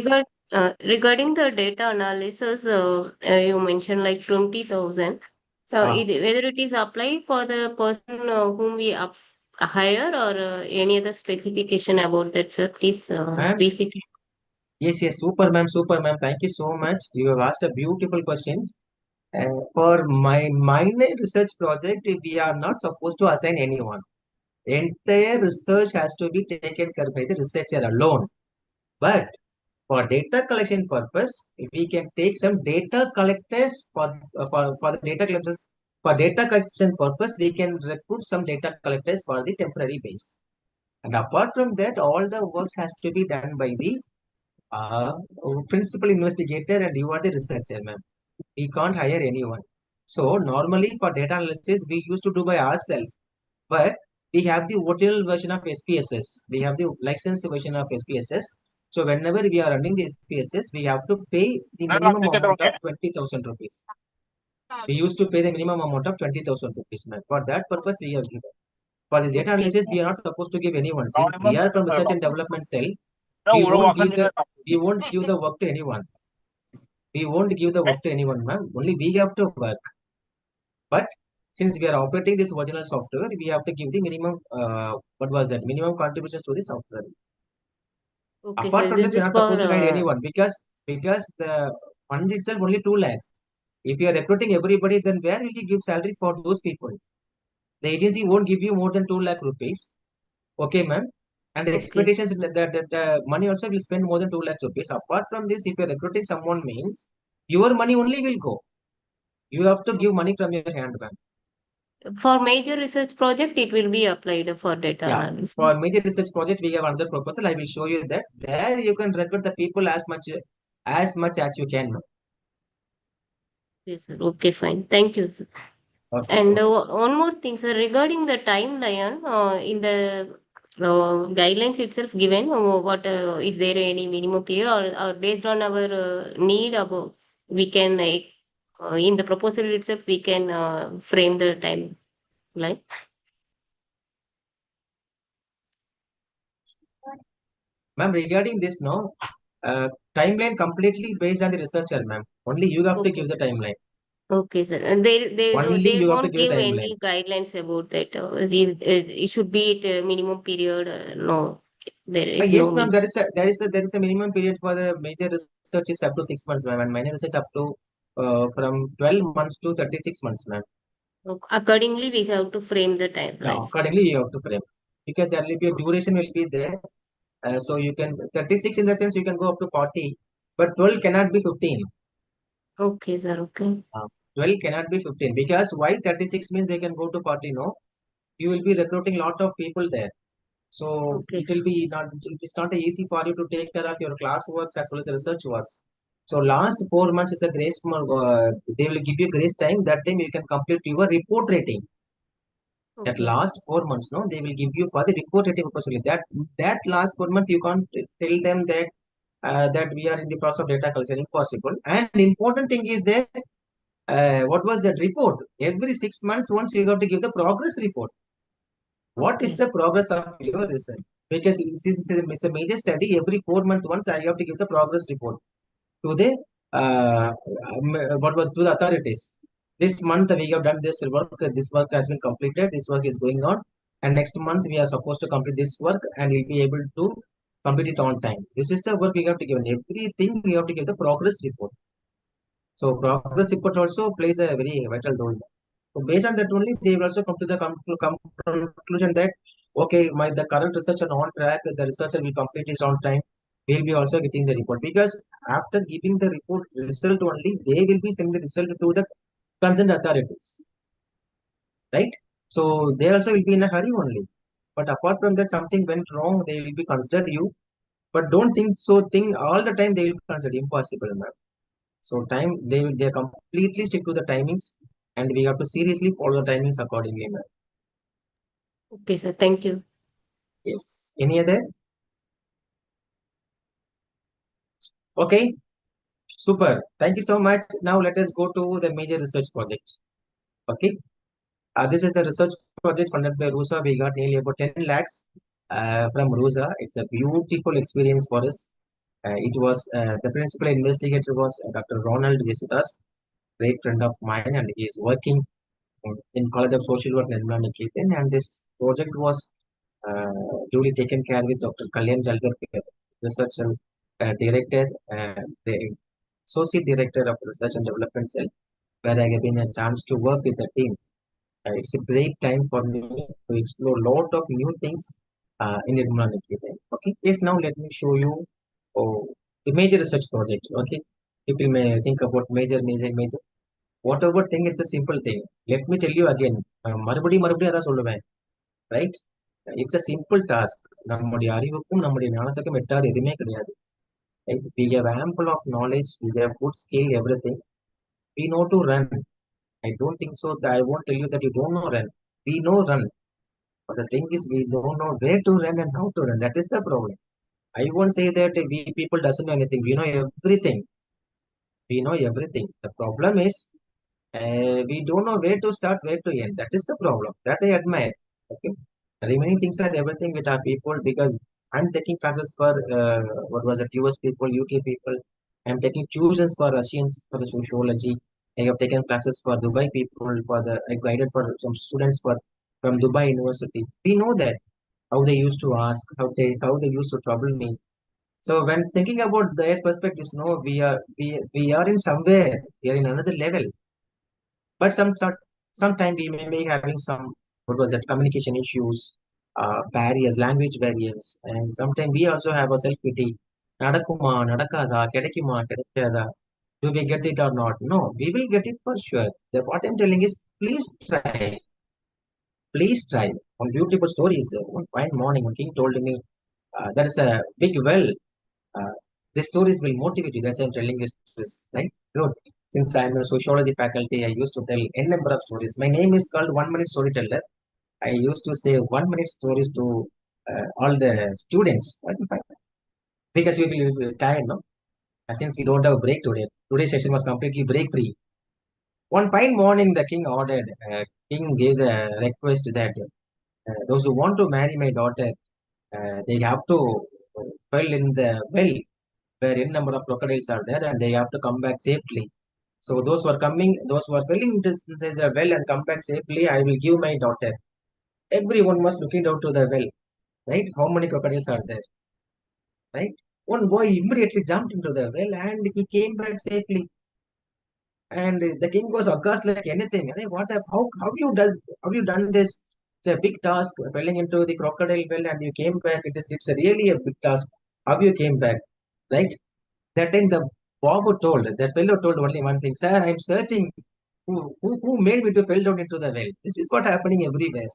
regarding the data analysis, you mentioned like 20,000. Whether it is applied for the person whom we hire or any other specification about that, sir, please brief it. Yes, super ma'am, super ma'am. Thank you so much. You have asked a beautiful question. For my minor research project, we are not supposed to assign anyone. Entire research has to be taken care by the researcher alone. But for data collection purpose, we can take some data collectors for the data collectors. For data collection purpose, we can recruit some data collectors for the temporary base. And apart from that, all the works has to be done by the uh, principal investigator, and you are the researcher, ma'am. We can't hire anyone. So normally for data analysis, we used to do by ourselves, but we have the original version of SPSS. We have the licensed version of SPSS. So whenever we are running the SPSS, we have to pay the minimum amount of 20,000 rupees. We used to pay the minimum amount of 20,000 rupees, ma'am. For that purpose, we have given. For this data analysis, we are not supposed to give anyone. Since we are from research and development cell, we won't give the work to anyone. We won't give the work to anyone, ma'am. Only we have to work. But since we are operating this original software, we have to give the minimum, what was that? Minimum contributions to the software. Okay, Apart sir, from this, this we are is not for supposed to hire anyone because the fund itself only 2 lakhs. If you are recruiting everybody, then where will you give salary for those people? The agency won't give you more than 2 lakh rupees. Okay, ma'am. And the okay. expectations that the money also will spend more than 2 lakh rupees. Apart from this, if you are recruiting someone means your money only will go. You have to give money from your hand, ma'am. For major research project, it will be applied for data Yeah. For analysis. major research project, we have another proposal. I will show you that. There you can recruit the people as you can, ma'am. Yes, sir. Okay, fine. Thank you, sir. Okay. And Okay. one more thing, sir, regarding the timeline, in the guidelines itself given, what is there any minimum period, or based on our need about we can in the proposal itself we can frame the timeline. Ma'am, regarding this, no, timeline completely based on the researcher, ma'am. Only you have to Okay, give the sir. timeline. Okay, sir. And Only they you have to won't give the give timeline. any guidelines about that. It should be at a minimum period. No, there is no Yes, ma'am. minimum. There is a minimum period for the major research is up to 6 months, ma'am, and minor research up to from 12 months to 36 months, ma'am. Accordingly, we have to frame the Yeah, timeline. accordingly you have to frame because there will be a Okay. duration will be there. So you can 36 in the sense you can go up to 40, but 12 cannot be 15. Okay, sir. Okay. 12 cannot be 15 because why 36 means they can go to 40? No, you will be recruiting lot of people there. So Okay, it sir. will be not it's not easy for you to take care of your class works as well as research works. So last 4 months is a grace they will give you grace time. That time you can complete your report rating. That Okay, sir. last 4 months, no, they will give you for the report rating purpose only. That last 4 months you can't tell them that we are in the process of data culture. Impossible. And important thing is that what was that report? Every 6 months once you have to give the progress report. What is Okay, the sir. progress of your research? Because since it's a major study, every 4 months once I have to give the progress report to the what was to the authorities. This month we have done this work. This work has been completed. This work is going on, and next month we are supposed to complete this work, and we'll be able to complete it on time. This is the work we have to give. Everything we have to give the progress report. So progress report also plays a very vital role. So based on that only, they will also come to the conclusion that okay, the current research are on track. The researcher will complete it on time. We'll be also getting the report because after giving the report result only, they will be sending the result to the concerned authorities, right? So they also will be in a hurry only. But apart from that, something went wrong, they will be considered you. But don't think so. Think all the time they will consider impossible, ma'am. So they completely stick to the timings, and we have to seriously follow the timings accordingly, ma'am. Okay, sir. Thank you. Yes. Any other? Okay. Super. Thank you so much. Now let us go to the major research project. Okay. This is a research project funded by RUSA. We got nearly about 10 lakhs from RUSA. It's a beautiful experience for us. It was the principal investigator was Dr. Ronald Jesudas, great friend of mine, and he is working in College of Social Work Nirmala Niketan. And this project was duly taken care with Dr. Kalyan Jalgar, research director, the associate director of research and development cell, where I have been a chance to work with the team. It's a great time for me to explore a lot of new things in Nirmala Niketan. Okay, yes, now let me show you the major research project. Okay, people may think about major. Whatever thing, it's a simple thing. Let me tell you again. மறுபடியும் அதான் சொல்லுவேன். Right? It's a simple task. நம்முடைய அறிவுக்கும் நம்முடைய ஞானத்துக்கும் எட்டாத எதுவுமே கிடையாது. Right? We have ample of knowledge. We have good skill, everything. We know to run. I don't think so. I won't tell you that you don't know run. We know run. But the thing is, we don't know where to run and how to run. That is the problem. I won't say that we people doesn't know anything. We know everything. We know everything. The problem is we don't know where to start, where to end. That is the problem. That I admire. Okay. Remaining things are everything with our people because I'm taking classes for what was it, US people, UK people. I'm taking tuitions for Russians for the sociology. I have taken classes for Dubai people I guided for some students for from Dubai University. We know that how they used to ask, how they used to trouble me. So when thinking about their perspectives, no, we are in somewhere, we are in another level. But sometime we may be having some what was that communication issues, barriers, language barriers, and sometimes we also have a self pity. நடக்குமா நடக்காதா கிடைக்குமா கிடைக்காதா Do we get it or not? No, we will get it for sure. What I'm telling is, please try. Please try. One beautiful story is there. One fine morning, one king told me, there is a big well. Uh, these stories will motivate you. That's why I'm telling you this, right? Good. Since I'm a sociology faculty, I used to tell n number of stories. My name is called 1 minute storyteller. I used to say 1 minute stories to all the students. Because we will be tired, no? Since we don't have a break today. Today's session was completely break free. One fine morning, the king ordered, king gave the request that those who want to marry my daughter, they have to fell in the well where n number of crocodiles are there, and they have to come back safely. So those who are coming, those who are falling into the well and come back safely, I will give my daughter. Everyone was looking down to the well, right? How many crocodiles are there, right? One boy immediately jumped into the well and he came back safely. And the king was aghast like anything. Hey, what have, how you done this? It's a big task, falling into the crocodile well and you came back. It's a really a big task. How you came back, right? That time the that fellow told only one thing, sir, I'm searching who made me to fall down into the well. This is what happening everywhere,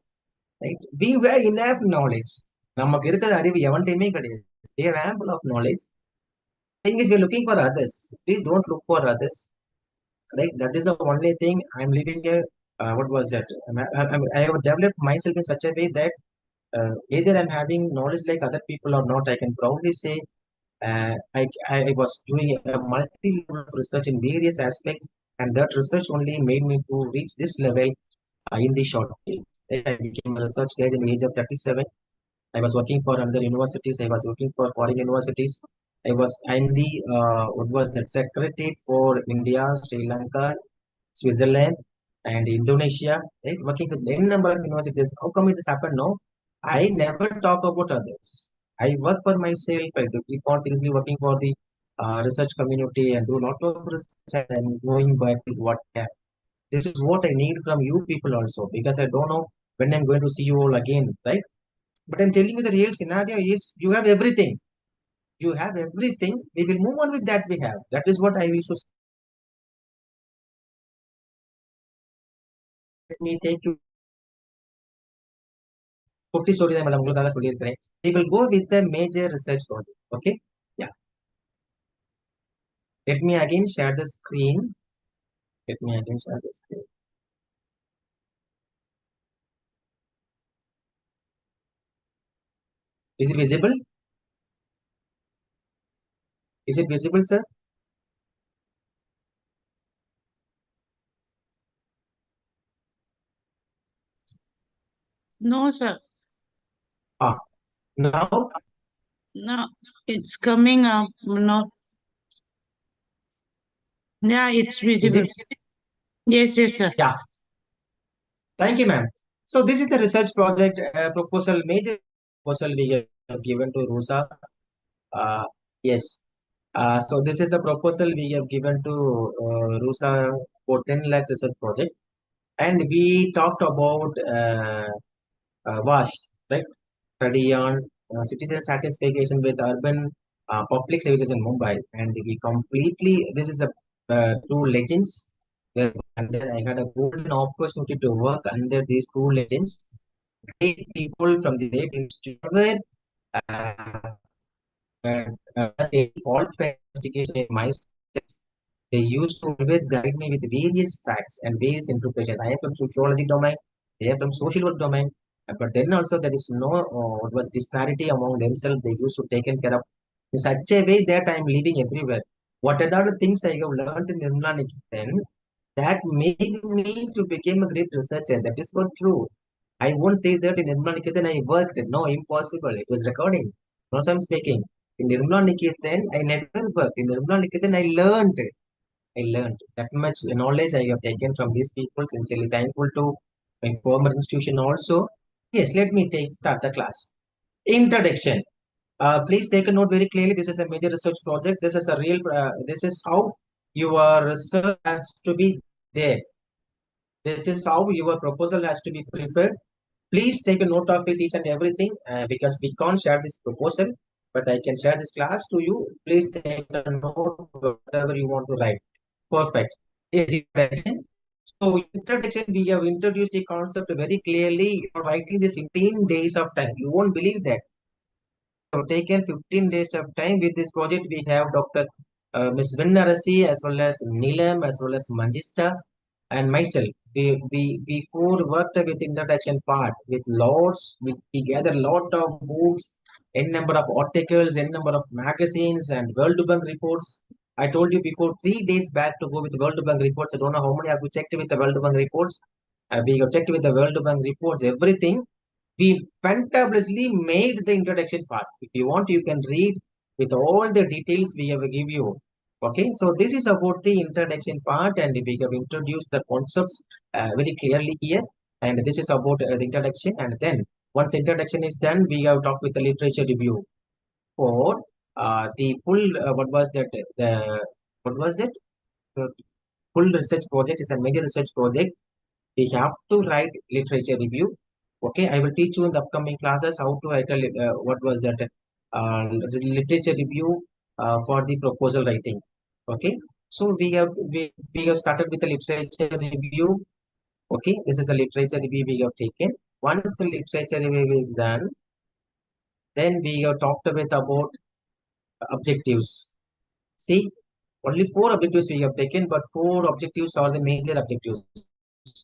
right? We were enough knowledge. நமக்கு இருக்கிற அறிவு எவன்டையுமே கிடையாது. We have ample of knowledge. Thing is, we're looking for others. Please don't look for others. Right? That is the only thing. I'm living a what was that? I have developed myself in such a way that either I'm having knowledge like other people or not. I can proudly say I was doing a multi-level of research in various aspects, and that research only made me to reach this level in the short period. I became a research guide in the age of 37. I was working for other universities. I was working for foreign universities. I'm the what was that secretary for India, Sri Lanka, Switzerland, and Indonesia. Right, working with any number of universities. How come it has happened? No, I never talk about others. I work for myself. I do keep on seriously working for the research community and do a lot of research and going back to what I have. This is what I need from you people also, because I don't know when I'm going to see you all again, right? But I'm telling you the real scenario is you have everything. You have everything. We will move on with that we have. That is what I wish to say. Let me take you குட்டி story தான் madam உங்களுக்காக சொல்லியிருக்கிறேன். We will go with the major research project. Okay? Yeah. Let me again share the screen. Let me again share the screen. Is it visible? Is it visible, sir? No, sir. Ah, now No, it's coming up. Not. Yeah, it's is visible. it? Yes, yes, sir. Yeah. Thank you, ma'am. So this is the research project proposal, major proposal we have given to RUSA. Yes. So this is the proposal we have given to RUSA for 10 lakhs research project. And we talked about WASH, right? Study on citizen satisfaction with urban public services in Mumbai. And we completely, this is a two legends. And then I had a golden opportunity to work under these two legends. Great people from the great institute. Uh, as a fault investigation in my subjects, they used to always guide me with various facts and various interpretations. I am from sociology domain, they are from social work domain, but then also there is no what was disparity among themselves. They used to taken care of in such a way that I am living everywhere. What are the things I have learned in Nirmala Nikitan that made me to become a great researcher? That is not true. I won't say that in Nirmala Nikitan I worked. No, impossible. It was recording. No, I'm speaking. In Nirmala Nikitan, I never worked. In Nirmala Nikitan, I learned. I learned that much knowledge I have taken from these people. Sincerely thankful to my former institution also. Yes, let me start the class. Introduction. Please take a note very clearly. This is a major research project. This is a real. This is how your research has to be there. This is how your proposal has to be prepared. Please take a note of it, each and everything, because we can't share this proposal, but I can share this class to you. Please take a note whatever you want to write. Perfect. Yes, introduction. So introduction, we have introduced the concept very clearly. You're writing this in 15 days of time. You won't believe that. So taken 15 days of time with this project. We have Dr. Ms. Vinnarasi as well as Nilam as well as Manjista and myself. We four worked with introduction part with lots. We gather lot of books, n number of articles, n number of magazines and World Bank reports. I told you before 3 days back to go with the World Bank reports. I don't know how many have you checked with the World Bank reports. We have checked with the World Bank reports, everything. We fantabulously made the introduction part. If you want, you can read with all the details we have give you. Okay, so this is about the introduction part, and we have introduced the concepts very clearly here. And this is about the introduction. And then once introduction is done, we have talked with the literature review for the full. What was that? The what was it? The full research project is a major research project. We have to write literature review. Okay, I will teach you in the upcoming classes how to write what was that literature review for the proposal writing. Okay, so we have started with the literature review. Okay, this is the literature review we have taken. Once the literature review is done, then we have talked about objectives. See, only four objectives we have taken, but four objectives are the major objectives.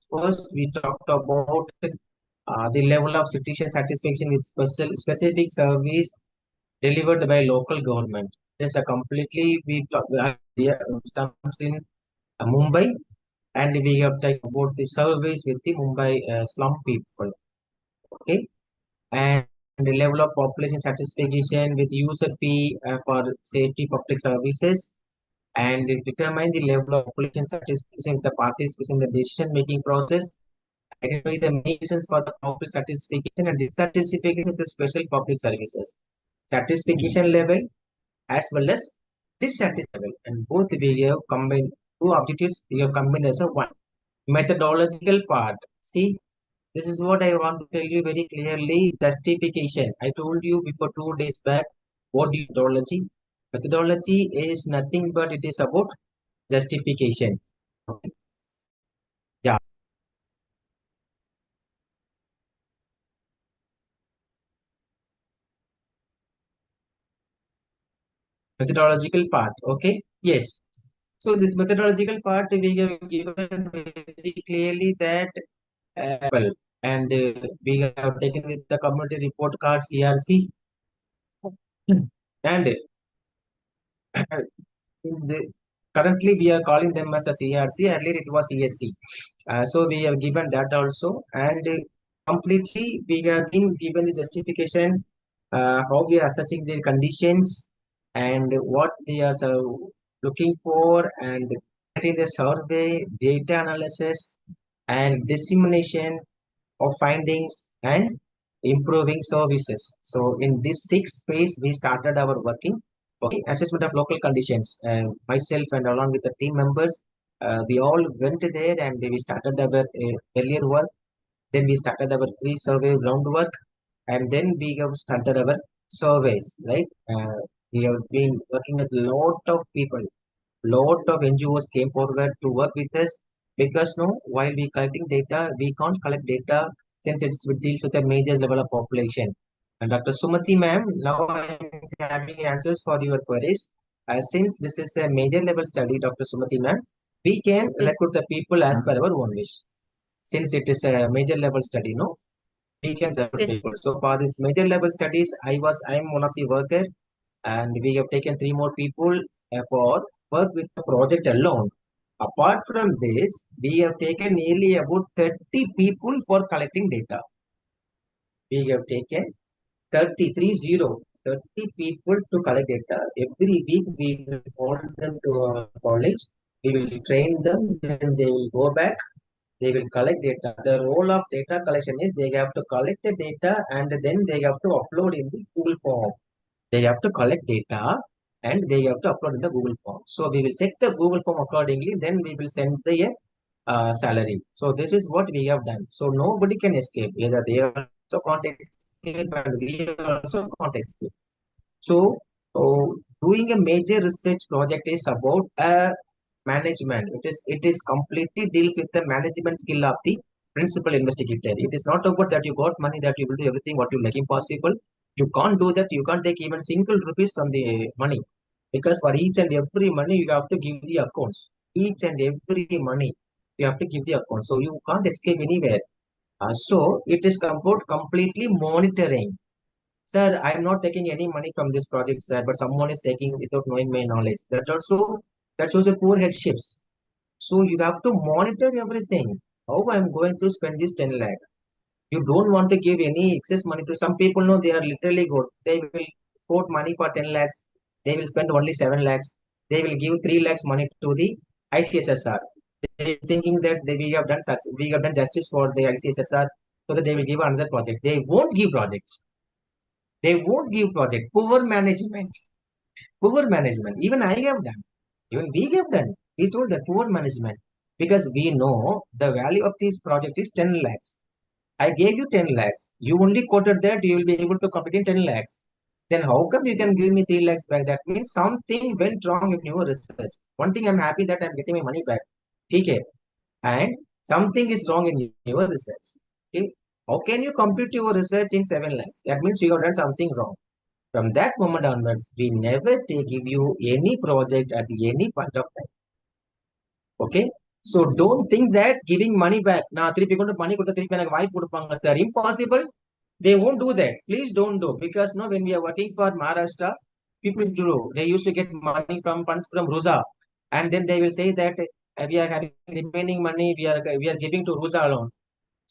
First, we talked about the level of citizen satisfaction with specific service delivered by local government. There's a completely some in Mumbai, and we have talked about the surveys with the Mumbai slum people. Okay, and the level of population satisfaction with user fee for safety public services, and determine the level of population satisfaction with the participation in the decision making process, identify the main reasons for the public satisfaction and dissatisfaction with the special public services, satisfaction level as well as dissatisfaction level, and both we have combined two objectives we have combined as a one. Methodological part. See, this is what I want to tell you very clearly. Justification. I told you before 2 days back what is methodology. Methodology is nothing but it is about justification. Okay. Yeah. Methodological part. Okay. Yes. So this methodological part we have given very clearly that well, and we have taken with the community report card CRC, and the, currently we are calling them as a CRC. Earlier it was ESC. So we have given that also, and completely we have been given the justification how we are assessing their conditions and what they are looking for, and getting the survey, data analysis, and dissemination of findings and improving services. So in this six phase, we started our working. Okay, assessment of local conditions. Myself and along with the team members, we all went there and we started our earlier work. Then we started our pre-survey groundwork, and then we have started our surveys. Right, we have been working with a lot of people. Lot of NGOs came forward to work with us because no, while we collecting data, we can't collect data since it deals with a major level of population. And Dr. Sumati ma'am, now I am having answers for your queries. Since this is a major level study, Dr. Sumati ma'am, we can Yes. recruit the people as per our own wish. Since it is a major level study, no, we can recruit Yes. people. So for this major level studies, I'm one of the worker, and we have taken three more people for work with the project alone. Apart from this, we have taken nearly about 30 people for collecting data. We have taken 30 people to collect data. Every week we will call them to our college. We will train them, then they will go back. They will collect data. The role of data collection is they have to collect the data and then they have to upload in the Google form. They have to collect data and they have to upload in the Google form. So we will check the Google form accordingly. Then we will send the salary. So this is what we have done. So nobody can escape. Either they are also can't escape and we also can't escape. So doing a major research project is about management. It is completely deals with the management skill of the principal investigator. It is not about that you got money that you will do everything what you like. Impossible. You can't do that. You can't take even single rupees from the money, because for each and every money you have to give the accounts. Each and every money you have to give the account. So you can't escape anywhere. So it is about completely monitoring. Sir, I'm not taking any money from this project, sir, but someone is taking without knowing my knowledge. That shows a poor headships. So you have to monitor everything. How I'm going to spend this 10 lakh. You don't want to give any excess money to some people. No, they are literally good. They will quote money for 10 lakhs. They will spend only 7 lakhs. They will give 3 lakhs money to the ICSSR. They thinking that we have done justice for the ICSSR, so that they will give another project. They won't give projects. They won't give project. Poor management. Poor management. Even I have done. Even we have done. We told that poor management. Because we know the value of this project is 10 lakhs. I gave you 10 lakhs. You only quoted that you will be able to complete in 10 lakhs. Then how come you can give me 3 lakhs back? That means something went wrong in your research. One thing I'm happy that I'm getting my money back. TK. And something is wrong in your research. Okay. How can you complete your research in 7 lakhs? That means you have done something wrong. From that moment onwards, we never give you any project at any point of time. Okay. So don't think that giving money back. Now, three people money கொடுத்தா திருப்பி எனக்கு வாய்ப்பு கொடுப்பாங்க sir. Impossible. They won't do that. Please don't do, because now when we are working for Maharashtra, people do. They used to get money from funds from Rusa, and then they will say that we are having remaining money. We are giving to Rusa alone.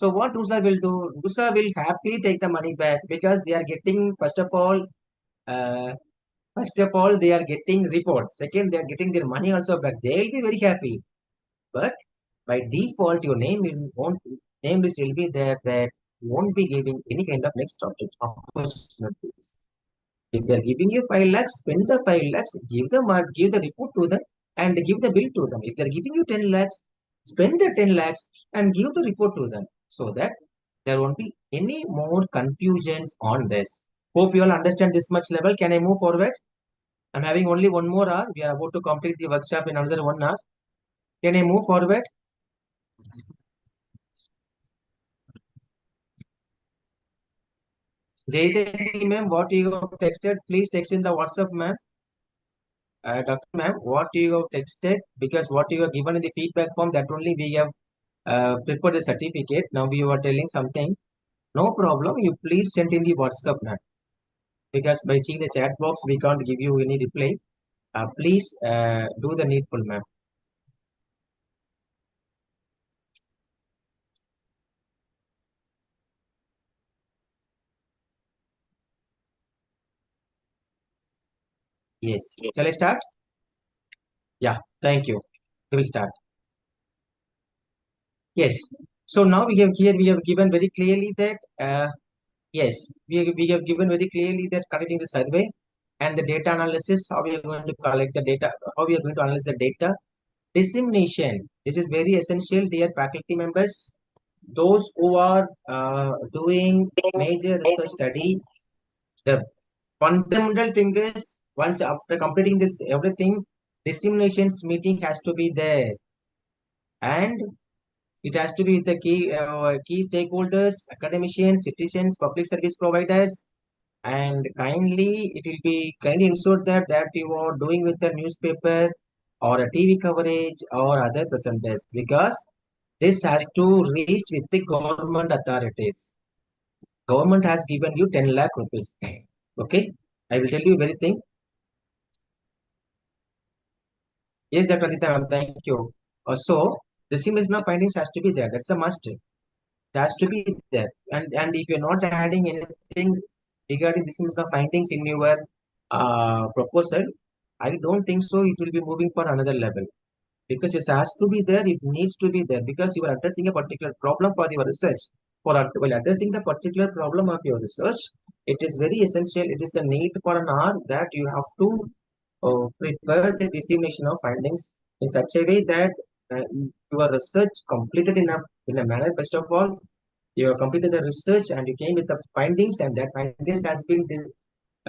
So what Rusa will do? Rusa will happily take the money back, because they are getting uh, first of all they are getting report. Second, they are getting their money also back. They will be very happy. But by default, your name list will be there, that won't be giving any kind of next object opportunities. If they're giving you 5 lakhs, spend the 5 lakhs, give the report to them, and give the bill to them. If they're giving you 10 lakhs, spend the 10 lakhs and give the report to them, so that there won't be any more confusions on this. Hope you all understand this much level. Can I move forward? I'm having only one more hour. We are about to complete the workshop in another 1 hour. Can I move forward? Jaydevi ma'am, what you have texted, please text in the WhatsApp, ma'am. Dr. Ma'am, what you have texted, because what you have given in the feedback form, that only we have prepared the certificate. Now we were telling something. No problem. You please send in the WhatsApp, ma'am. Because by seeing the chat box, we can't give you any reply. Please do the needful, ma'am. Yes. Shall I start? Yeah. Thank you. We will start. Yes. So now we have given very clearly that yes, we have given very clearly that conducting the survey and the data analysis, how we are going to collect the data, how we are going to analyze the data. Dissemination. This is very essential, dear faculty members. Those who are doing major research study, the fundamental thing is, once after completing this everything, disseminations meeting has to be there, and it has to be with the key stakeholders, academicians, citizens, public service providers, and kindly it will be kindly ensure that you are doing with the newspaper or a TV coverage or other presenters, because this has to reach with the government authorities. Government has given you 10 lakh rupees. Okay, I will tell you very thing. Yes, Dr. Aditya, ma'am, thank you. So the simulation findings has to be there. That's a must. It has to be there. And if you're not adding anything regarding this is the findings in your proposal, I don't think so. It will be moving for another level, because it has to be there. It needs to be there, because you are addressing a particular problem for your research. While addressing the particular problem of your research, it is very essential. It is the need for an hour that you have to prepare the dissemination of findings in such a way that your research completed in a manner. First of all, you have completed the research and you came with the findings, and that findings has been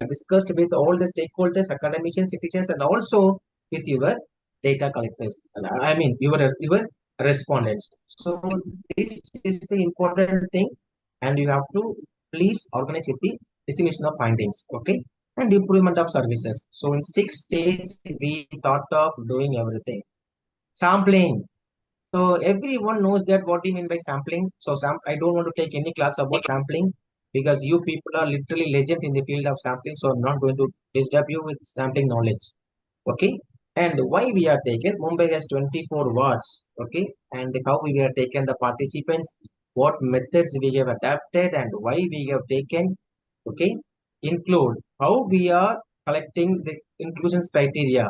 discussed with all the stakeholders, academicians, citizens, and also with your data collectors. I mean, your respondents. So this is the important thing, and you have to please organize with the dissemination of findings, okay, and improvement of services. So in 6 stages, we thought of doing everything. Sampling. So everyone knows that what do you mean by sampling. So I don't want to take any class about sampling because you people are literally legend in the field of sampling. So I'm not going to disturb you with sampling knowledge. Okay. And why we are taken? Mumbai has 24 wards. Okay. And how we have taken the participants, what methods we have adapted, and why we have taken. Okay. Include how we are collecting the inclusion criteria,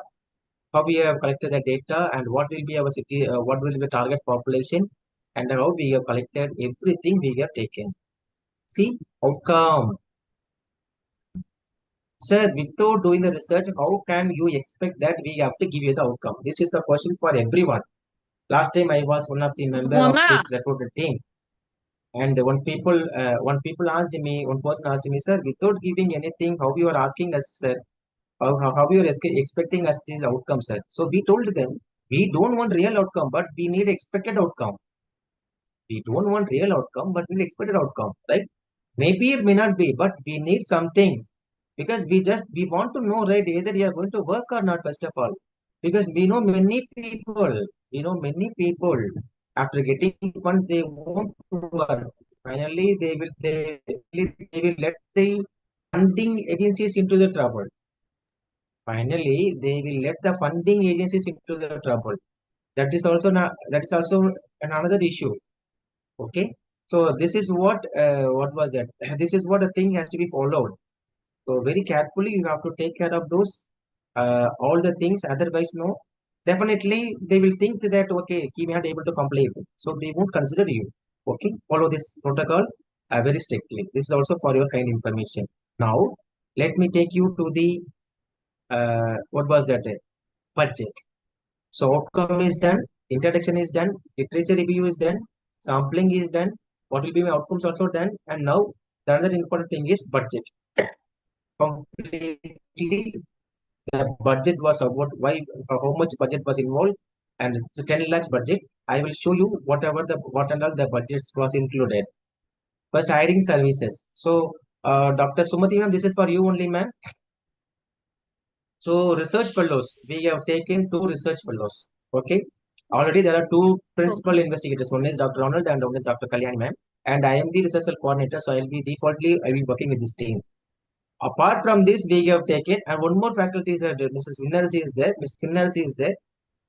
how we have collected the data, and what will be our city, what will be the target population, and how we have collected everything we have taken. See, outcome. Sir, without doing the research, how can you expect that we have to give you the outcome? This is the question for everyone. Last time I was one of the member of Mona, this recruited team, and one person asked me, sir, without giving anything, how you are asking us, sir, how you are expecting us these outcomes, sir? So we told them, we don't want real outcome, but we need expected outcome. We don't want real outcome, but we need expected outcome, right? Maybe it may not be, but we need something because we want to know, right, whether you are going to work or not, first of all. Because we know many people after getting funds, they won't work. Finally, they will let the funding agencies into the trouble. Finally, they will let the funding agencies into the trouble. That is also another issue. Okay. So this is what was that? This is what the thing has to be followed. So very carefully you have to take care of those all the things. Otherwise, no, definitely they will think that okay, he may not able to complete. So they won't consider you. Okay, follow this protocol very strictly. This is also for your kind information. Now, let me take you to the what was that? Budget. So outcome is done, introduction is done, literature review is done, sampling is done, what will be my outcomes also done, and now the other important thing is budget. Completely, the budget was about how much budget was involved, and it's a 10 lakhs budget. I will show you what and all the budgets was included. First, hiring services. So, Dr. Sumati ma'am, this is for you only, ma'am. So research fellows, we have taken 2 research fellows. Okay. Already there are 2 principal Okay. investigators. One is Dr. Ronald and one is Dr. Kalyani ma'am. And I am the research coordinator, so I will be working with this team. Apart from this, we have taken and one more faculty is Mrs. Winnersi is there, Miss Kinnersi is there.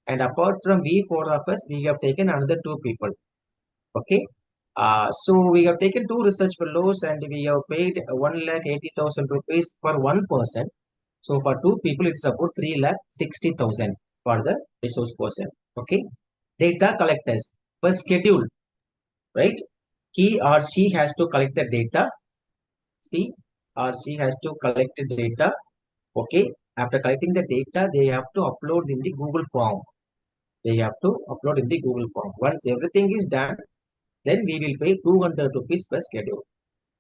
And apart from we 4 of us, we have taken another 2 people. Okay. So we have taken 2 research fellows and we have paid 1,80,000 rupees for one person. So for 2 people, it's about 3,60,000 for the resource person. Okay. Data collectors per schedule, right? He or she has to collect the data. She or she has to collect the data. Okay. After collecting the data, they have to upload in the Google form. They have to upload in the Google form. Once everything is done, then we will pay 200 rupees per schedule.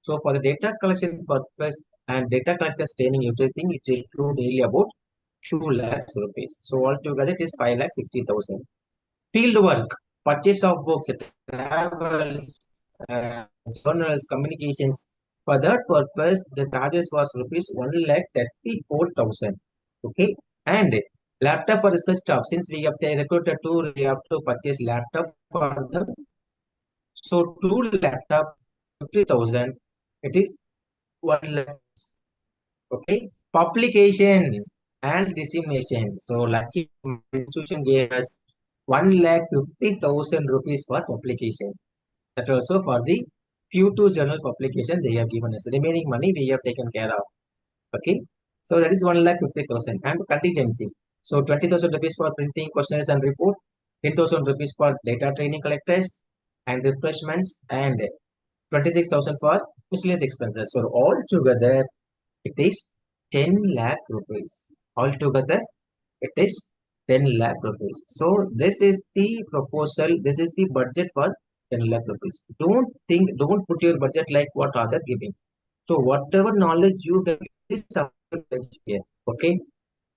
So for the data collection purpose and data collectors training, everything, it will include daily about 2 lakhs rupees. So altogether it is 5,60,000. Field work, purchase of books, travels, journals, communications. For that purpose, the charges was rupees 1,34,000. Okay. And laptop for research staff. Since we have recruited 2, we have to purchase laptop for them. So 2 laptop, 50,000. It is 1 lakh. Okay. Publication and dissemination. So lucky my institution gave us 1,50,000 rupees for publication. That also for the Q2 journal publication they have given us. Remaining money we have taken care of. Okay. So that is 1,50,000 and contingency. So 20,000 rupees for printing questionnaires and report, 10,000 rupees for data training collectors and refreshments, and 26,000 for miscellaneous expenses. So all together it is 10 lakh rupees. Altogether, it is 10 lakh rupees. So this is the proposal. This is the budget for 10 lakh rupees. Don't put your budget like what other giving. So whatever knowledge you get is here. Okay.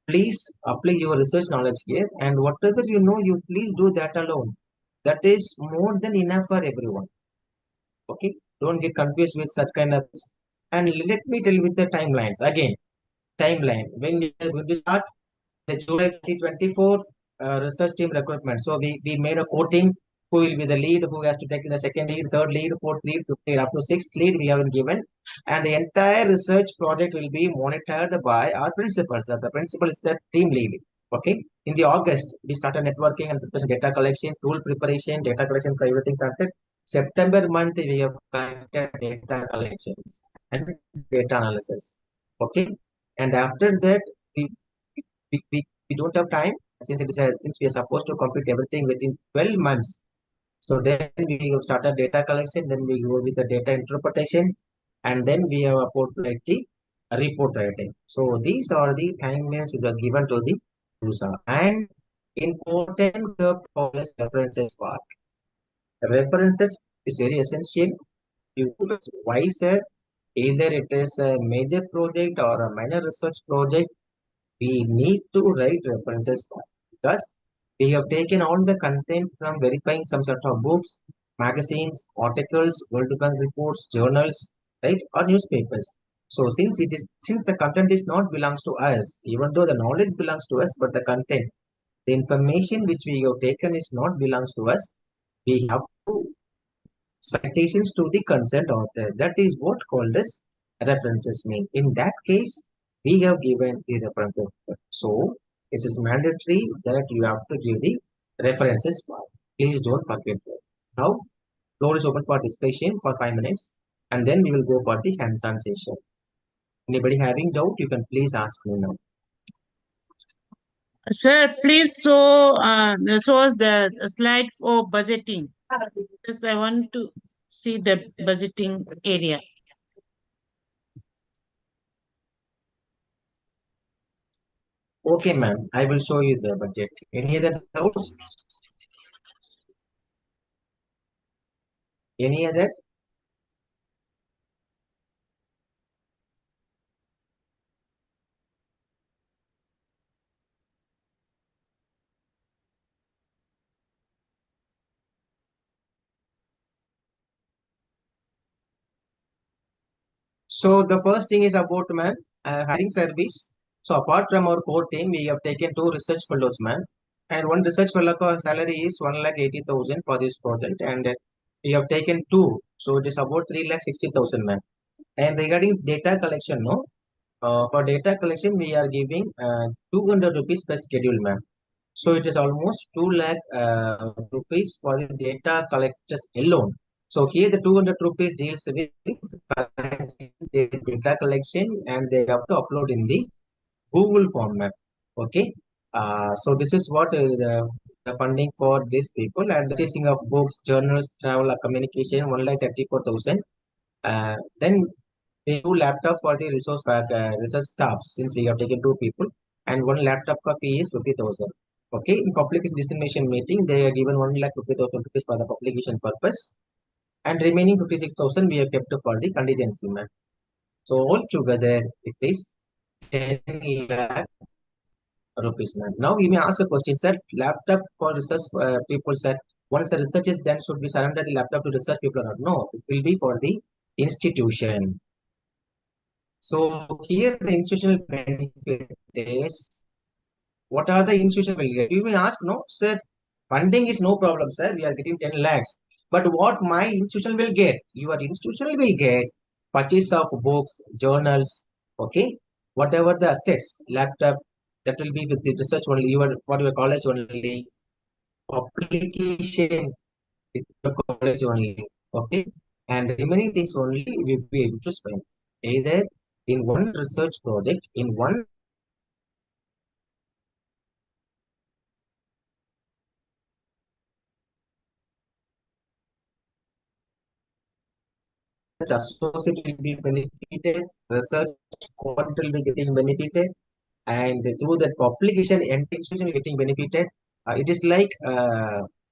Please apply your research knowledge here, and whatever you know, you please do that alone. That is more than enough for everyone. Okay, don't get confused with such kind of things. And let me tell you with the timelines again. Timeline when we are going to start the July 2024 research team recruitment. So we made a quoting who will be the lead, who has to take the second lead, third lead, fourth lead, fifth lead, up to sixth lead we haven't given. And the entire research project will be monitored by our principals. The principal is the team lead. Okay. In the August, we started networking and preparation, data collection, tool preparation, data collection for everything started. September month, we have conducted data collections and data analysis. Okay. And after that, we we don't have time since since we are supposed to complete everything within 12 months. So then we have started data collection, then we go with the data interpretation, and then we have about like the report writing. So these are the timelines which are given to the user. And important the policy references part. References is very essential. You why sir? Either it is a major project or a minor research project, we need to write references because we have taken all the content from verifying some sort of books, magazines, articles, World Bank reports, journals, right, or newspapers. So since the content is not belongs to us, even though the knowledge belongs to us, but the content, the information which we have taken is not belongs to us, we have to citations to the concerned author. That is what called as references mean. In that case, we have given the references. So, it is mandatory that you have to give the references part. Please don't forget that. Now, floor is open for discussion for 5 minutes, and then we will go for the hands-on session. Anybody having doubt, you can please ask me now. Sir, please show us the slide for budgeting. Yes, I want to see the budgeting area. Okay, ma'am. I will show you the budget. Any other doubts? Any other? So the first thing is about man hiring service. So apart from our core team, we have taken two research fellows, man, and one research fellow salary is 1,80,000 for this project, and we have taken two, so it is about 3,60,000, man. And regarding data collection, no, for data collection we are giving 200 rupees per schedule, man. So it is almost 2 lakh rupees for the data collectors alone. So here the 200 rupees deals with the data collection and they have to upload in the Google format. Okay. So this is what the funding for these people and the purchasing of books, journals, travel, communication, 1,34,000. Then we do laptop for the research staff since we have taken two people and one laptop for fee is 50,000. Okay, in public dissemination meeting, they are given 1,50,000 rupees for the publication purpose and remaining 56,000 we have kept for the contingency, man. So altogether it is 10 lakh rupees, man. Now you may ask a question, sir. Laptop for research people, sir. Once the research is done, should we surrender the laptop to research people or not? No, it will be for the institution. So here the institutional benefit is what are the institution will get? You may ask, no, sir, funding is no problem, sir. We are getting 10 lakhs. But what my institution will get? Your institution will get purchase of books, journals, okay? Whatever the assets, laptop, that will be with the research only, for your college only, publication with your college only, okay? And the remaining things only we will be able to spend either in one research project, in one associate will be benefited, research quant will be getting benefited, and through that publication, institution will getting benefited. It is like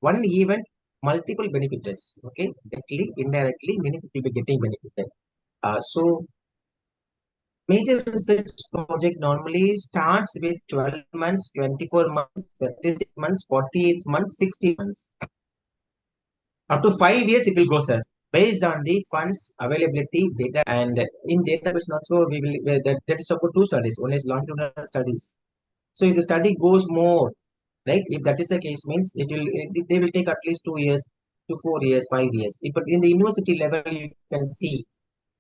one event, multiple benefits. Okay, directly, indirectly, many people will be getting benefited. So Major research project normally starts with 12 months, 24 months, 36 months, 48 months, 60 months. Up to 5 years it will go, sir. Based on the funds availability data, and in database also we will that is about two studies. One is longitudinal studies. So if the study goes more, right? If that is the case, means they will take at least 2 years to 4 years, 5 years. But in the university level, you can see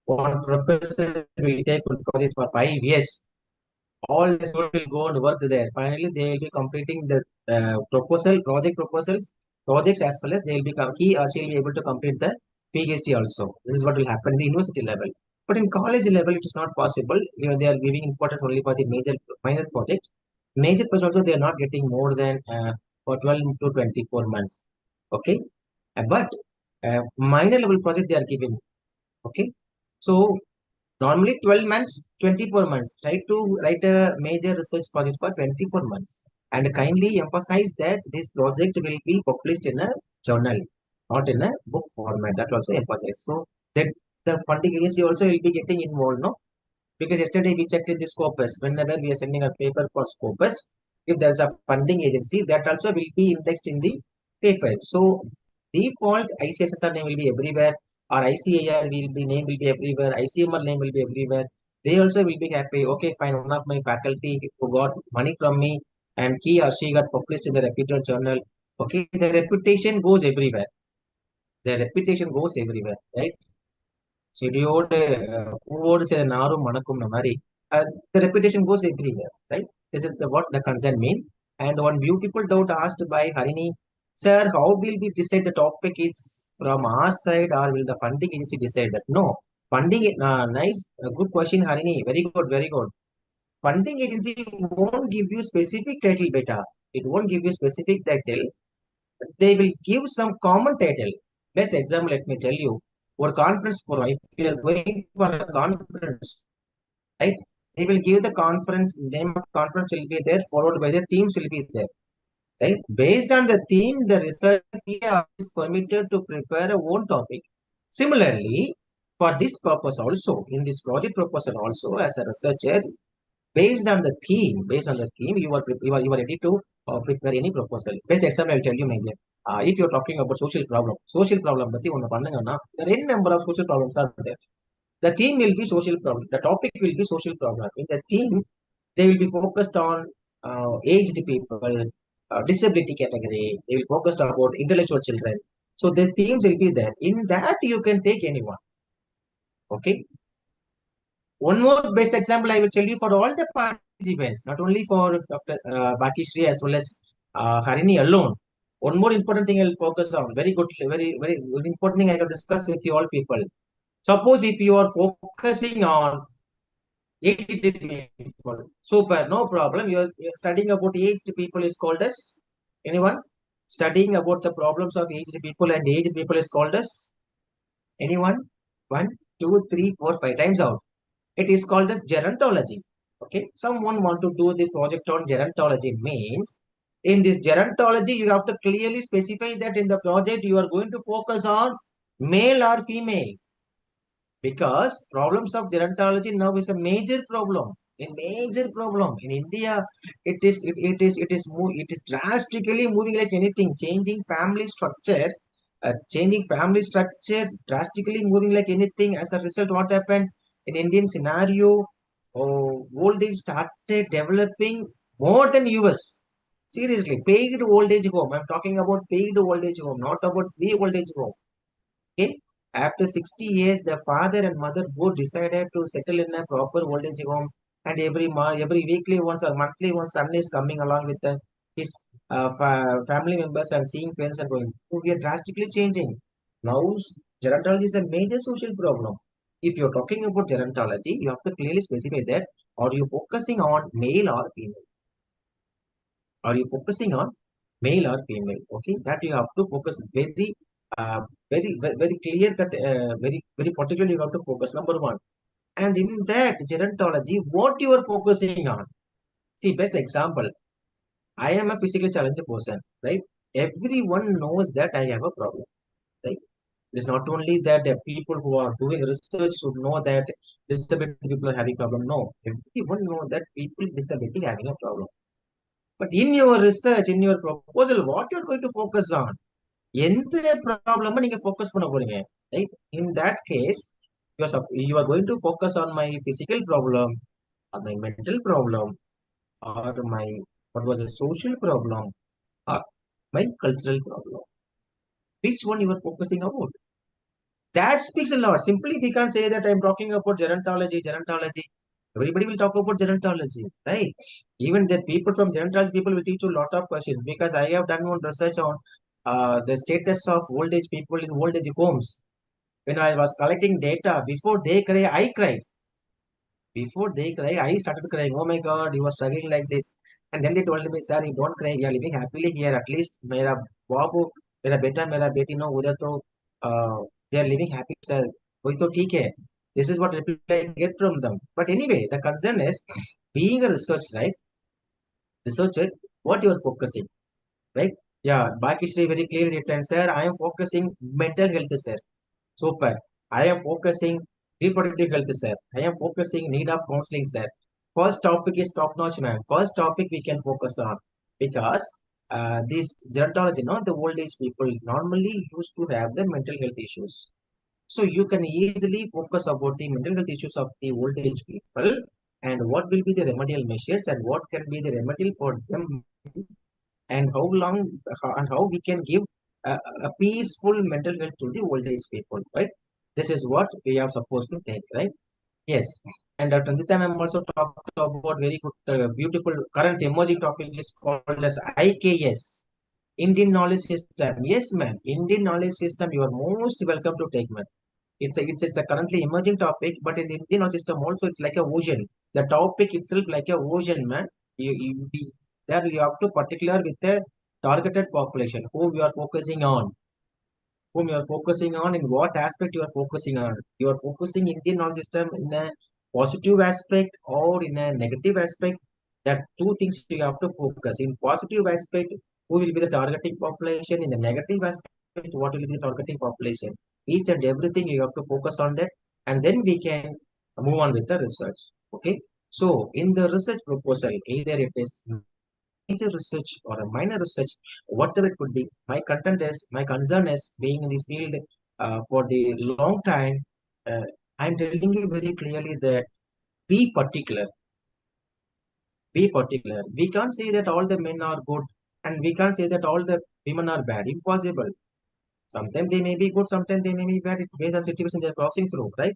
one professor will take one project for 5 years. All the students will go and work there. Finally, they will be completing the project proposals, projects, as well as they will be he or she will be able to complete the PhD also. This is what will happen in the university level. But in college level, it is not possible. They are giving importance only for the minor project. Major project also they are not getting more than for 12 to 24 months. Okay, but minor level project they are giving. Okay, so normally 12 months, 24 months. Try to write a major research project for 24 months. And kindly emphasize that this project will be published in a journal, not in a book format. That also emphasize. So that the funding agency also will be getting involved, no? Because yesterday we checked in the Scopus. Whenever we are sending a paper for Scopus, if there's a funding agency, that also will be indexed in the paper. So default ICSSR name will be everywhere, or ICAR will be name will be everywhere, ICMR name will be everywhere. They also will be happy. Okay, fine. One of my faculty who got money from me, and he or she got published in the reputed journal. Okay, the reputation goes everywhere. The reputation goes everywhere, right? செடியோடு பூவோடு சேர்ந்த நாரும் மணக்கும் மாதிரி the reputation goes everywhere, right? This is what the concern mean. And one beautiful doubt asked by Harini, sir, how will we decide the topic is from our side, or will the funding agency decide that? No, funding, nice, good question, Harini, very good, very good. Funding agency won't give you specific title beta. It won't give you specific title. They will give some common title. Best example, let me tell you. Or conference for if you are going for a conference, right? They will give the conference name of conference will be there, followed by the themes will be there. Right? Based on the theme, the researcher is permitted to prepare a own topic. Similarly, for this purpose also, in this project proposal also, as a researcher, based on the theme, you are ready to prepare any proposal. Best example, I will tell you, my dear. If you are talking about social problem, but there are any number of social problems are there. The theme will be social problem. The topic will be social problem. In the theme, they will be focused on aged people, disability category. They will focus about intellectual children. So the themes will be there. In that, you can take anyone. Okay. One more best example I will tell you for all the participants, not only for Dr. Bakishri as well as Harini alone. One more important thing I will focus on. Very good, very important thing I will discuss with you all people. Suppose if you are focusing on aged people, super, no problem. You're studying about aged people is called as anyone? Studying about the problems of aged people and aged people is called as anyone? 1, 2, 3, 4, 5 times out. It is called as gerontology. Okay, someone want to do the project on gerontology means in this gerontology you have to clearly specify that in the project you are going to focus on male or female, because problems of gerontology now is a major problem. In India. It is drastically moving like anything, changing family structure, drastically moving like anything. As a result, what happened in Indian scenario? Oh, old age started developing more than US. Seriously, paid old age home. I'm talking about paid old age home, not about free old age home. Okay. After 60 years, the father and mother both decided to settle in a proper old age home, and every weekly once or monthly once, son is coming along with his family members and seeing friends and going. So we are drastically changing. Now, gerontology is a major social problem. If you're talking about gerontology, you have to clearly specify that. Are you focusing on male or female? Are you focusing on male or female? Okay, that you have to focus uh, very clear cut, very particularly you have to focus. Number one, and in that gerontology, what you are focusing on. See, best example. I am a physically challenged person, right? Everyone knows that I have a problem, right? It is not only that the people who are doing research should know that disability people are having problem. No, everyone know that people with disability having a problem. But in your research, in your proposal, what you're going to focus on? எந்த problem நீங்க focus பண்ண போறீங்க, right? In that case you are going to focus on my physical problem or my mental problem or my what was a social problem or my cultural problem. Which one you are focusing about? That speaks a lot. Simply we can't say that I'm talking about gerontology. Everybody will talk about gerontology, right? Even the people from gerontology people will teach you a lot of questions, because I have done one research on the status of old age people in old age homes. When I was collecting data, before they cry, I cried. Before they cry, I started crying. Oh my God, you were struggling like this. And then they told me, sir, you don't cry. You are living happily here. At least, mera babu, mera beta, mera beti, no, उधर तो they are living happy, sir. वही तो ठीक है. This is what reply I get from them. But anyway, the concern is being a research, right? Researcher, what you are focusing, right? Yeah, Bakishri very clearly written, sir, I am focusing mental health, sir. Super. I am focusing reproductive health, sir. I am focusing need of counseling, sir. First topic is top notch, ma'am. First topic we can focus on, because this gerontology, not the old age people normally used to have the mental health issues. So you can easily focus about the mental health issues of the old age people, and what will be the remedial measures and what can be the remedy for them, and how long and how we can give a peaceful mental health to the old age people, right? This is what we are supposed to take, right? Yes. And Dr. Nitya ma'am also talked about very good, beautiful current emerging topic is called as IKS, Indian Knowledge System. Yes, ma'am. Indian Knowledge System, you are most welcome to take, ma'am. It's a currently emerging topic, but in the Indian Knowledge System also it's like a ocean. The topic itself like a ocean, man. There you have to particular with a targeted population who you are focusing on, in what aspect you are focusing on. You are focusing Indian knowledge system in a positive aspect or in a negative aspect. That two things you have to focus. In positive aspect, who will be the targeting population? In the negative aspect, what will be the targeting population? Each and everything you have to focus on that, and then we can move on with the research. Okay. So in the research proposal, either it is major research or a minor research, whatever it could be, my concern is being in the field for the long time. I'm telling you very clearly that be particular, be particular. We can't say that all the men are good, and we can't say that all the women are bad. Impossible. Sometimes they may be good, sometimes they may be bad. It's based on situation they're crossing through, right?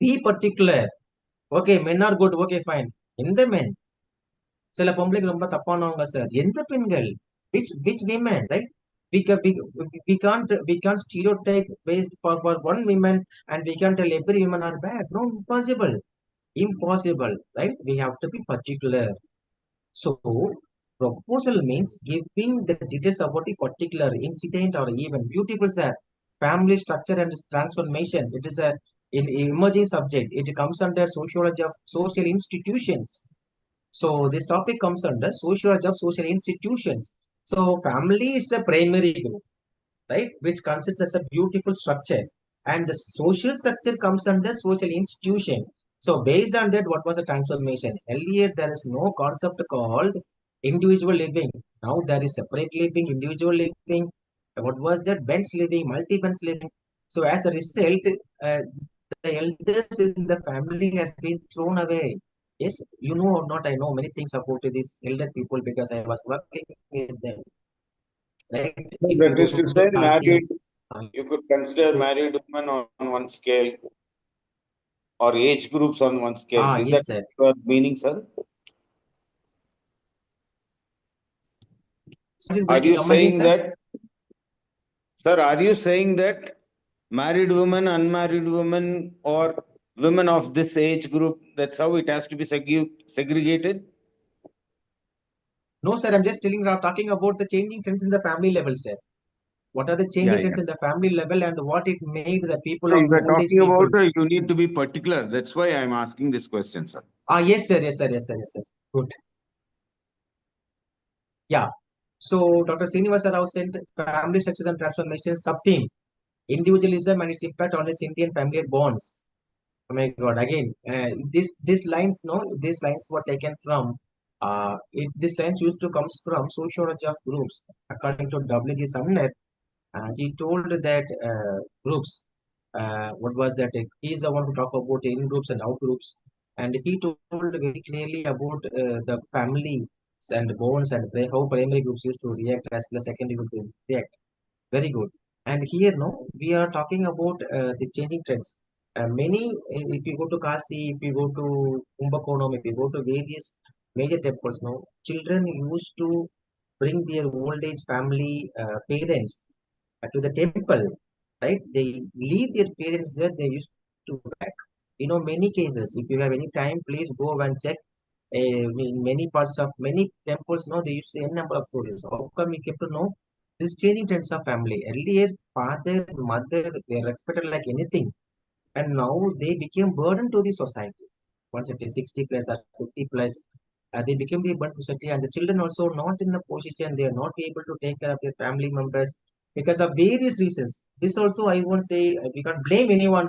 Be particular. Okay, men are good. Okay, fine. In the men, சில பொம்பளைங்க ரொம்ப தப்பானவங்க sir. எந்த பெண்கள்? Which women, right? We can't stereotype based for one woman, and we can't tell every woman are bad. No, impossible. Impossible, right? We have to be particular. So proposal means giving the details about a particular incident or even beautiful, sir. Family structure and transformations. It is a in emerging subject. It comes under sociology of social institutions. So this topic comes under sociology of social institutions. So family is a primary group, right, which consists as a beautiful structure, and the social structure comes under social institution. So based on that, what was the transformation? Earlier there is no concept called individual living. Now there is separate living, individual living. What was that? Bench living, multi-bench living. So as a result, the elders in the family has been thrown away. Yes, you know or not, I know many things about these elder people because I was working with them. Right? If That you is to go say, to Kasi, you could consider married women on one scale or age groups on one scale. Is yes, that sir. your meaning, sir? Are you Come again, saying sir? that, sir, are you saying that married women, unmarried women, or women of this age group, that's how it has to be segregated? No, sir. I'm just talking about the changing trends in the family level, sir. What are the Yeah, changing trends yeah. in the family level and what it made the people So of you were old age talking people? about you need to be particular. That's why I'm asking this question, sir. Yes, sir. Yes, sir. Yes, sir. Yes, sir. Good. Yeah. So Dr. Srinivasa Rao said family structures and transformation sub-theme. individualism and its impact on its Indian family bonds. Oh my God! Again, these lines, no, these lines were taken from. This lines used to comes from sociology of groups, according to W.G. Sumner. He told that groups. What was that? He is the one who talked about in groups and out groups, and he told very clearly about the families and bonds and how primary groups used to react as well as secondary groups react. Very good. And here, no, we are talking about the changing trends. Many, if you go to Kasi, if you go to Kumbakonam, if you go to various major temples, no, children used to bring their old age family parents to the temple, right? They leave their parents there, they used to go back. Many cases, if you have any time, please go and check. In many parts of many temples, no, they used to say n number of stories. How come we came to know this changing trends of family? Earlier, father, mother were respected like anything, and now they became burden to the society. Once it is 60 plus or 50 plus, they became the burden to society, and the children also not in a position, they are not able to take care of their family members because of various reasons. This also, I won't say we can't blame anyone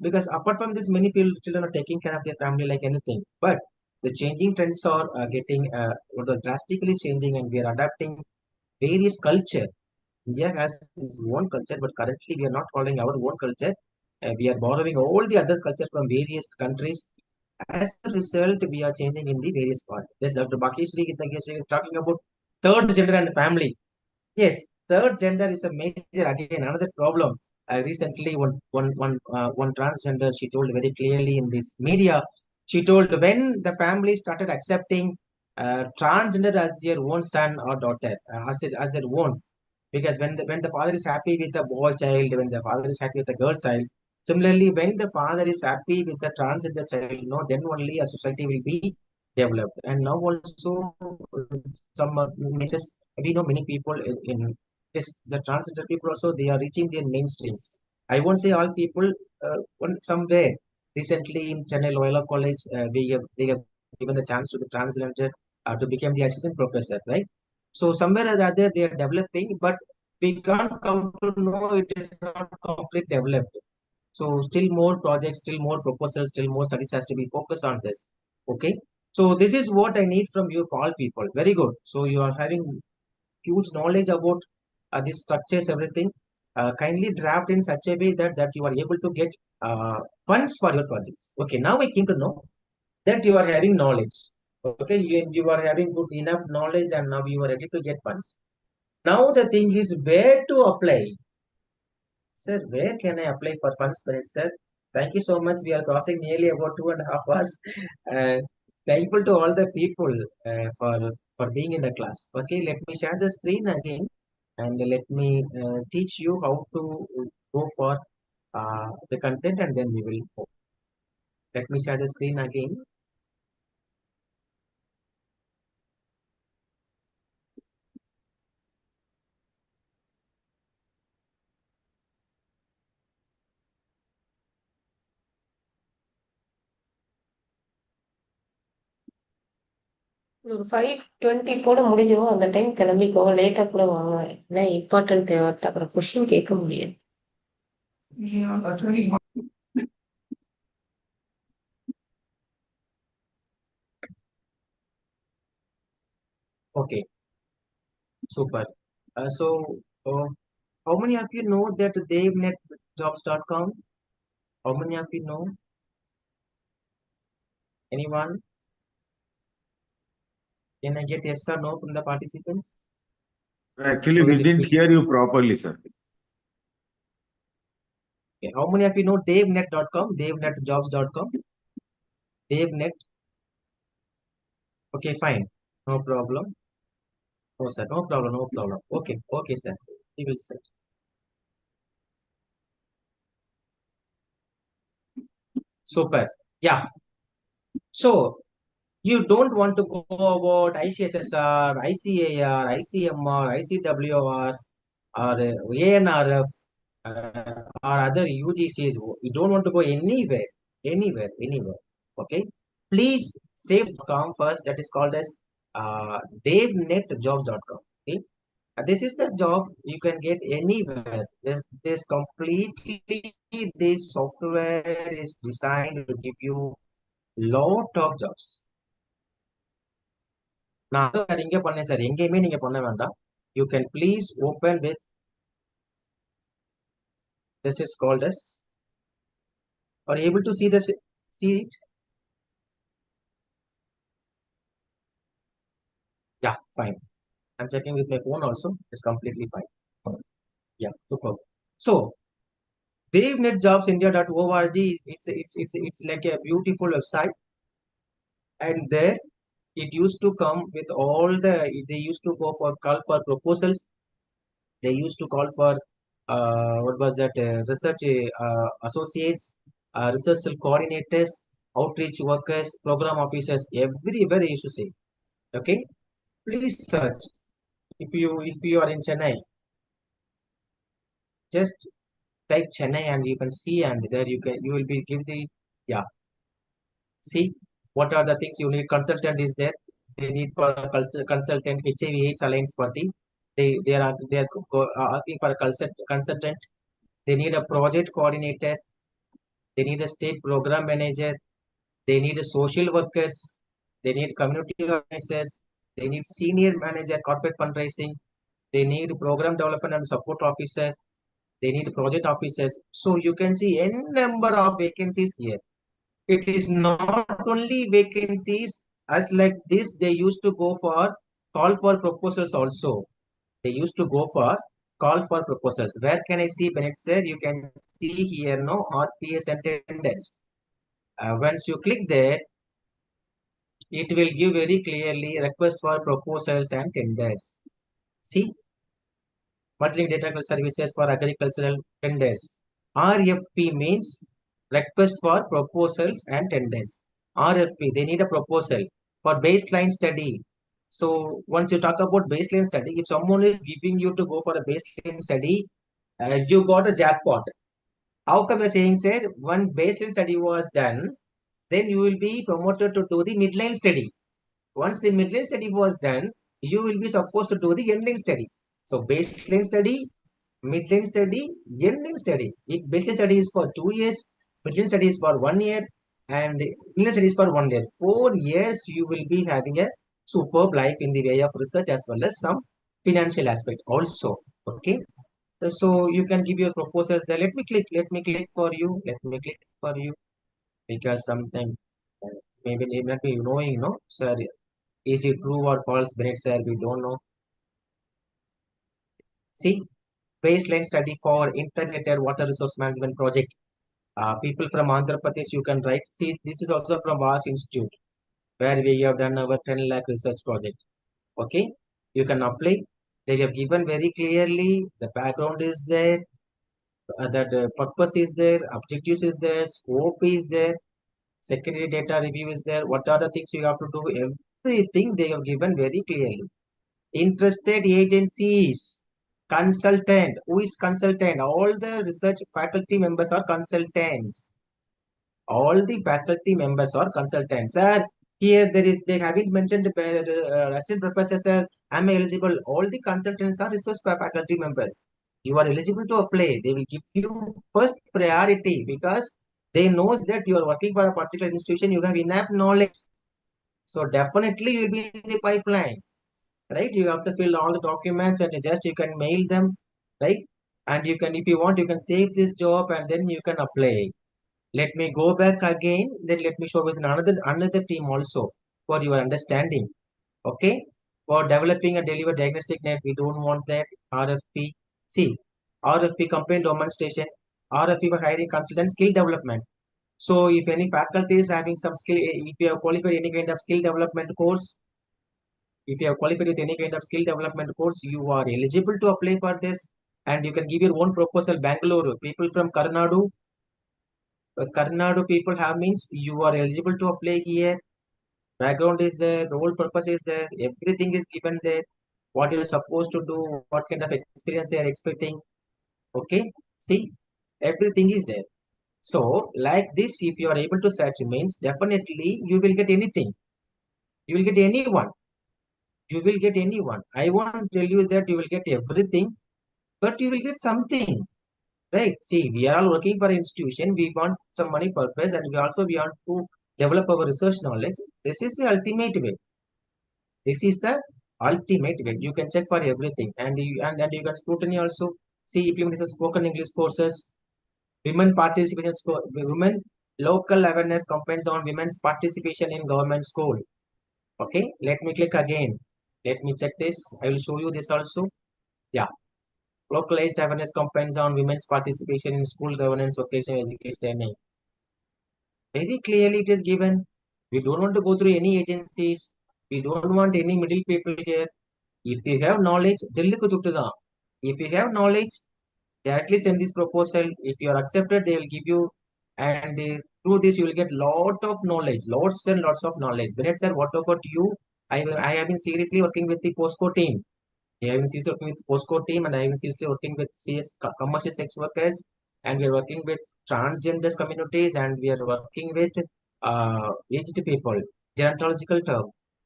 because apart from this, many people, children are taking care of their family like anything. But the changing trends are getting drastically changing, and we are adapting various culture. India has its own culture, but currently we are not following our own culture. We are borrowing all the other culture from various countries. As a result, we are changing in the various parts. Yes, Dr. Bakeshri is talking about third gender and family. Yes, third gender is a major, again, another problem. Recently, one transgender, she told very clearly in this media, she told when the family started accepting transgender as their own son or daughter, as their own, because when the father is happy with the boy child, when the father is happy with the girl child, similarly, when the father is happy with the transgender child, then only a society will be developed. And now also, some messages, we know many people in yes, the transgender people also, they are reaching their mainstream. I won't say all people, somewhere recently in Chennai Loyola College, they have given the chance to the transgender to become the assistant professor, right? So somewhere or other they are developing, but we can't come to know it is not complete developed. So still more projects, still more proposals, still more studies has to be focused on this. Okay. So this is what I need from you, all people. Very good. So you are having huge knowledge about these structures, everything. Kindly draft in such a way that you are able to get funds for your projects. Okay. Now I came to know that you are having knowledge. Okay. You are having good enough knowledge, and now you are ready to get funds. Now the thing is where to apply. Sir, where can I apply for funds for it, sir? Thank you so much. We are crossing nearly about 2.5 hours. Uh, Thankful to all the people for being in the class. Okay, let me share the screen again, and let me teach you how to go for the content, and then we will go. Let me share the screen again. ஒரு 5:20 கூட முடிஞ்சிரும். அந்த time கிளம்பிக்கோ. லேட்டா கூட வாங்க. ஏன்னா important தேவைப்பட்ட அப்புறம் கொஸ்டின் கேட்க முடியாது. Okay, super. So, how many of you know that devnetjobs.com? How many of you know? Anyone? Can I get yes or no from the participants? Actually, So we that it didn't will. hear you properly, sir. Okay. How many of you know devnet.com? Devnetjobs.com? Devnet. Okay, fine. No problem. Oh, sir. No problem. No problem. Okay. Okay, sir. We will set. Super. Yeah. So you don't want to go about ICSSR, ICAR, ICMR, ICWR, or ANRF, or other UGCs. You don't want to go anywhere, anywhere. Okay. Please save.com first. That is called as devnetjobs.com. Okay. This is the job you can get anywhere. This completely, this software is designed to give you lot of jobs. நான் sir இங்க பண்ணேன் sir எங்கேயுமே நீங்க பண்ண வேண்டாம். You can please open with this is called as are you able to see this, see it? Yeah, fine. I'm checking with my phone also. It's completely fine. Yeah, super. So DaveNetJobsIndia.org, it's like a beautiful website, and there it used to come with all the, they used to go for call for proposals. They used to call for what was that, research associates, research coordinators, outreach workers, program officers, everywhere they used to say. Okay, please search. If you are in Chennai, just type Chennai and you can see, and there you will be give the, yeah, see what are the things you need. Consultant is there. They need for a consultant, HIV/AIDS Alliance Party. They are asking for a consultant. They need a project coordinator. They need a state program manager. They need a social workers. They need community organizers. They need senior manager corporate fundraising. They need program development and support officer. They need project officers. So you can see n number of vacancies here. It is not only vacancies as like this. They used to go for call for proposals also. They used to go for call for proposals. Where can I see, Bennett sir? You can see here, no, RPS and tenders. Once you click there, it will give very clearly request for proposals and tenders. See, multi data services for agricultural tenders. RFP means request for proposals and tenders. RFP, they need a proposal for baseline study. So once you talk about baseline study, if someone is giving you to go for a baseline study, you got a jackpot. How come you're saying, sir, one baseline study was done, then you will be promoted to do the midline study. Once the midline study was done, you will be supposed to do the ending study. So baseline study, midline study, ending study. If baseline study is for 2 years, midline study is for 1 year, and ending study is for 1 year. 4 years you will be having a superb life in the way of research as well as some financial aspect also. Okay. So you can give your proposals there. Let me click for you. Let me click for you, because sometimes maybe they might be knowing, no, sir, is it true or false, Bennett sir? We don't know. See, baseline study for integrated water resource management project. People from Andhra Pradesh, you can write. See, this is also from VAS Institute, where we have done our 10 lakh research project. Okay, you can apply. They have given very clearly the background is there, that purpose is there, objectives is there, scope is there, secondary data review is there. What are the things you have to do? Everything they have given very clearly. Interested agencies, consultant. Who is consultant? All the research faculty members are consultants. All the faculty members are consultants. Sir, here they haven't mentioned assistant professor, sir. Am I eligible? All the consultants are research faculty members. You are eligible to apply. They will give you first priority because they knows that you are working for a particular institution. You have enough knowledge. So definitely you will be in the pipeline, right? You have to fill all the documents and just you can mail them, right? And you can, if you want, you can save this job and then you can apply. Let me go back again. Then let me show with another team also for your understanding. Okay. For developing and deliver diagnostic net, we don't want that. RFP. See, RFP complaint demonstration. RFP for hiring consultant skill development. So if any faculty is having some skill, if you have qualified any kind of skill development course, if you have qualified with any kind of skill development course, you are eligible to apply for this, and you can give your own proposal. Bangalore, people from Karnadu people have means you are eligible to apply here. Background is there, role purpose is there, everything is given there. What you're supposed to do, what kind of experience they are expecting. Okay, see, everything is there. So, like this, if you are able to search means definitely you will get anything. You will get anyone. you will get anyone. I won't tell you that you will get everything, but you will get something. Right? See, we are all working for an institution. We want some money purpose, and we want to develop our research knowledge. This is the ultimate way. This is the ultimate way. You can check for everything, and you can scrutiny also. See, implementation spoken English courses, women participation, women local awareness campaigns on women's participation in government school. Okay, let me click again. Let me check this. I will show you this also. Yeah, localized awareness campaigns on women's participation in school governance, vocational education. Very clearly it is given. We don't want to go through any agencies. We don't want any middle people here. If you have knowledge, if you have knowledge, directly send this proposal. If you are accepted, they will give you, and through this you will get lot of knowledge, lots and lots of knowledge. Vinay sir, what about you? I have been seriously working with the POSCO team. I have been seriously working with POSCO team, and I have been seriously working with commercial sex workers, and we are working with transgender communities, and we are working with aged people, gerontological term,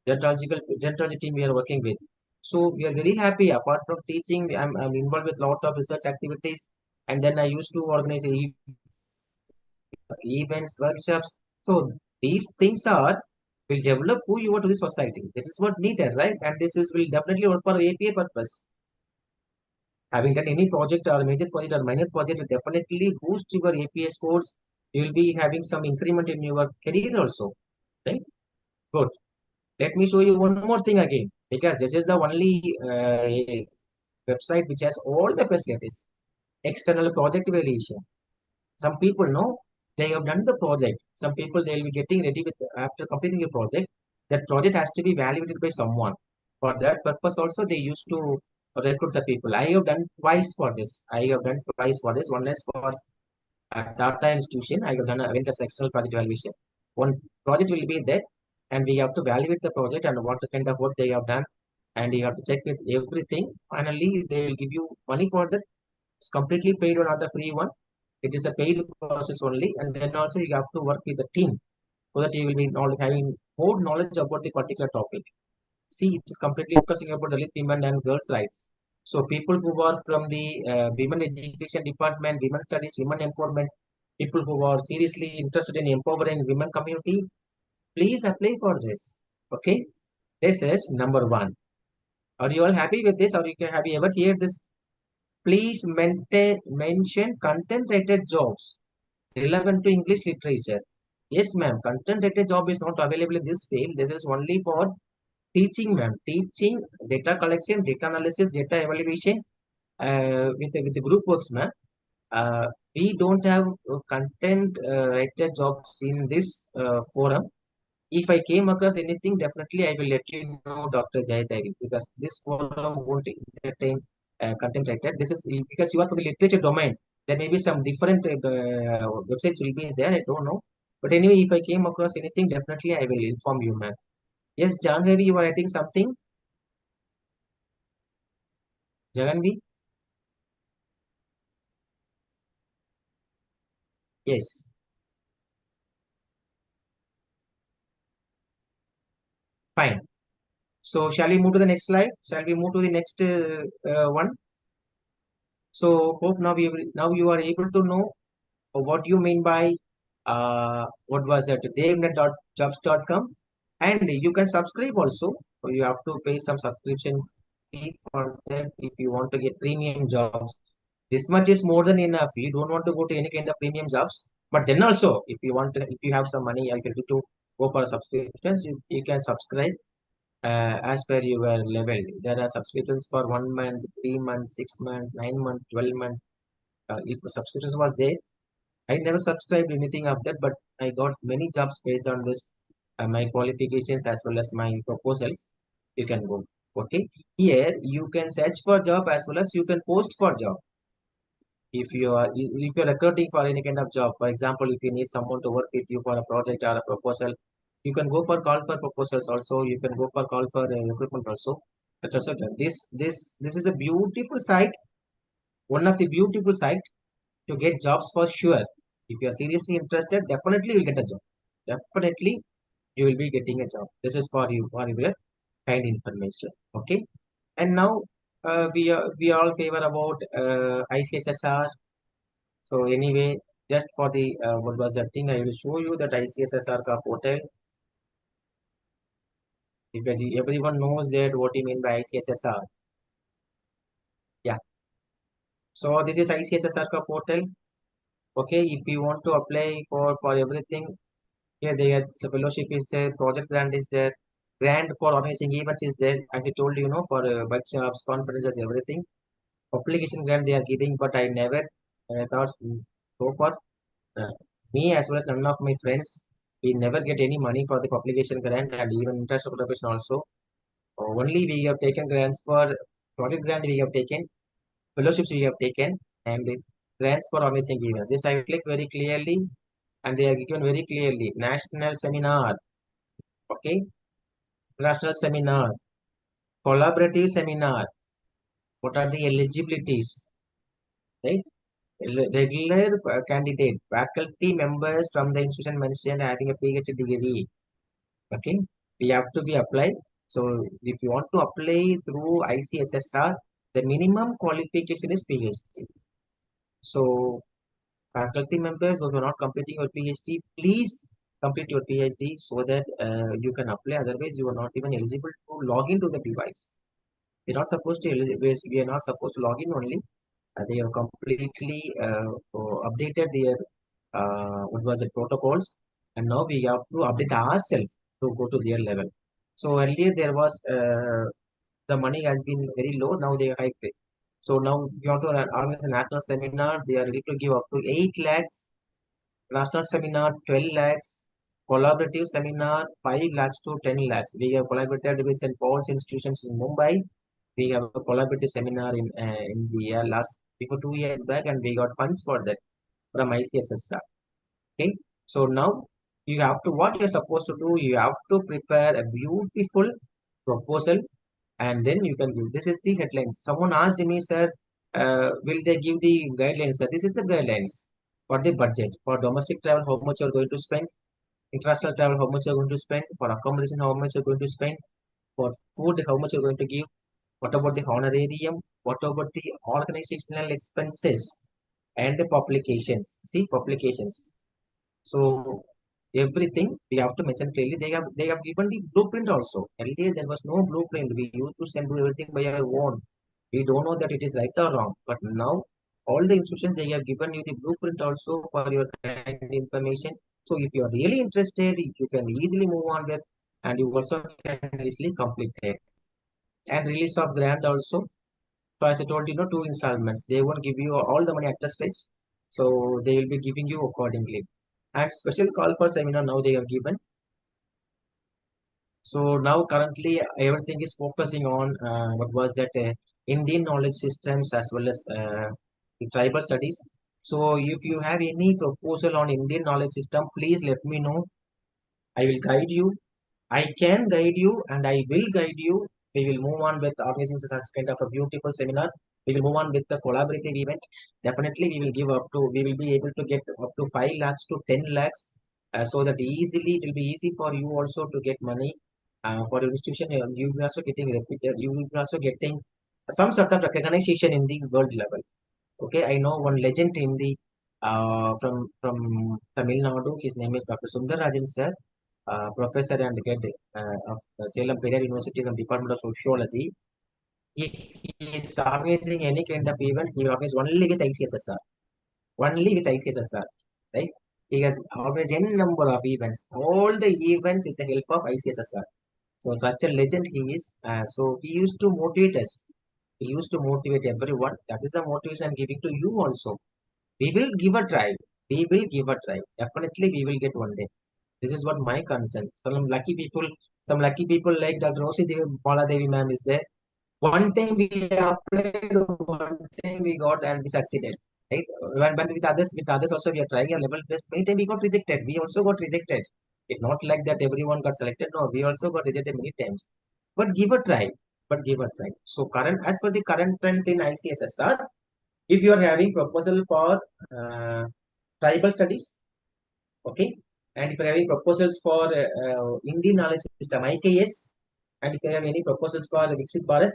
gerontology team we are working with. So we are very happy. Apart from teaching, I'm involved with lot of research activities, and then I used to organize events, workshops. So these things are will develop who you are to the society. That is what needed, right? And this is will definitely work for APA purpose. Having done any project or major project or minor project will definitely boost your APA scores. You will be having some increment in your career also, right? Good. Let me show you one more thing again, because this is the only website which has all the facilities. External project evaluation. Some people know they have done the project. Some people they will be getting ready with after completing a project. That project has to be validated by someone. For that purpose, also they used to recruit the people. I have done twice for this. I have done twice for this. One is for Tata institution. I have done a external project evaluation. One project will be there, and we have to validate the project and what kind of work they have done, and you have to check with everything. Finally, they will give you money for that. It's completely paid or not a free one. It is a paid process only, and then also you have to work with the team so that you will be having more knowledge about the particular topic. See, it is completely focusing about the women and girls' rights. So people who are from the women education department, women studies, women empowerment, people who are seriously interested in empowering women community, please apply for this. Okay, this is number one. Are you all happy with this, or have you ever heard this? Please mention content-rated jobs relevant to English literature. Yes, ma'am. Content-rated job is not available in this field. This is only for teaching, ma'am. Teaching, data collection, data analysis, data evaluation with the group works, ma'am. We don't have content-rated jobs in this forum. If I came across anything, definitely I will let you know, Dr. Jayadari, because this forum won't entertain content like that. This is because you are from the literature domain. There may be some different websites will be there. I don't know. But anyway, if I came across anything, definitely I will inform you, ma'am. Yes, Janvi, you are writing something? Jaganvi? Yes. Fine. So shall we move to the next slide? Shall we move to the next one? So hope now you are able to know what you mean by what was that devnet.jobs.com, and you can subscribe also. So you have to pay some subscription fee for that if you want to get premium jobs. This much is more than enough. You don't want to go to any kind of premium jobs, but then also if you have some money, I can do to go for subscriptions. You can subscribe as per your level. There are subscriptions for 1 month, 3 months, 6 months, 9 months, 12 months. If subscriptions was there, I never subscribed anything of that, but I got many jobs based on this, my qualifications as well as my proposals. You can go. Okay. Here you can search for job as well as you can post for job. If you're recruiting for any kind of job, for example, if you need someone to work with you for a project or a proposal, you can go for call for proposals also. You can go for call for recruitment also. etc. This is a beautiful site. One of the beautiful site to get jobs for sure. If you are seriously interested, definitely you'll get a job. Definitely you will be getting a job. This is for you, for you. kind information. Okay, and now we all favor about ICSSR. So anyway, just for the what was that thing, I will show you that ICSSR ka portal, because everyone knows that what you mean by ICSSR. Yeah. So this is ICSSR ka portal. Okay, if you want to apply for everything, here they had fellowship is there, project grant is there, grant for organizing events is there. As I told you, for workshops, conferences, everything. Application grant they are giving, but I never thought so far. Uh, Me as well as none of my friends, we never get any money for the publication grant and even interest application also. Only we have taken grants for project grant we have taken, fellowships we have taken, and the grants for organizing events. This I click very clearly, and they are given very clearly. National seminar, okay, national seminar, collaborative seminar. What are the eligibilities? Right? Regular candidate, faculty members from the institution mentioned having a PhD degree. Okay, we have to be applied. So if you want to apply through ICSSR, the minimum qualification is PhD. So faculty members those who are not completing your PhD, please complete your PhD so that you can apply. Otherwise, you are not even eligible to log into the device. We're not supposed to we are not supposed to log in only. They have completely updated their what was the protocols, and now we have to update ourselves to go to their level. So earlier there was the money has been very low. Now they hiked it. So now you want to organize a national seminar. They are ready to give up to 8 lakhs. National seminar 12 lakhs. Collaborative seminar 5 lakhs to 10 lakhs. We have collaborated with St. Paul's institutions in Mumbai. We have a collaborative seminar in the last before 2 years back, and we got funds for that from ICSSR. Okay, so now you have to what you're supposed to do. You have to prepare a beautiful proposal, and then you can give. This is the headlines. Someone asked me, sir, will they give the guidelines? Sir, this is the guidelines for the budget for domestic travel. How much you're going to spend? International travel, how much you're going to spend? For accommodation, how much you're going to spend? For food, how much you're going to give? What about the honorarium? What about the organizational expenses and the publications? See, publications. So everything we have to mention clearly. They have given the blueprint also. Earlier there was no blueprint. We used to send everything by our own. We don't know that it is right or wrong. But now all the institutions they have given you the blueprint also for your kind information. So if you are really interested, you can easily move on with, and you also can easily complete it. And release of grant also. So as I told you, 2 installments. They won't give you all the money at the stage. So they will be giving you accordingly. And special call for seminar now they have given. So now currently everything is focusing on what was that Indian knowledge systems as well as the tribal studies. So if you have any proposal on Indian knowledge system, please let me know. I will guide you. I can guide you and I will guide you. We will move on with organizing such kind of a beautiful seminar. We will move on with the collaborative event. Definitely, we will be able to get up to 5 lakhs to 10 lakhs. So that easily, it will be easy for you also to get money for your institution. You will also getting repeated. You will be also getting some sort of recognition in the world level. Okay, I know one legend in the from Tamil Nadu. His name is Dr. Sundarajan sir, professor and head of Salem Periyar University from Department of Sociology. If he is organizing any kind of event, he organizes only with ICSSR. Only with ICSSR, right? He has organized any number of events, all the events with the help of ICSSR. So such a legend he is. So he used to motivate us. He used to motivate everyone. That is the motivation I'm giving to you also. We will give a try. We will give a try. Definitely we will get one day. This is what my concern. Some lucky people like Dr. Rosi Devi, Bala Devi ma'am is there. One time we applied, one time we got and we succeeded. Right? When with others also we are trying a level best. Many times we got rejected. We also got rejected. It's not like that everyone got selected. No, we also got rejected many times. But give a try. But give a try. So as per the current trends in ICSSR, if you are having proposal for tribal studies, okay, and if you are having proposals for Indian knowledge system IKS And if you have any proposals for Viksit Bharat,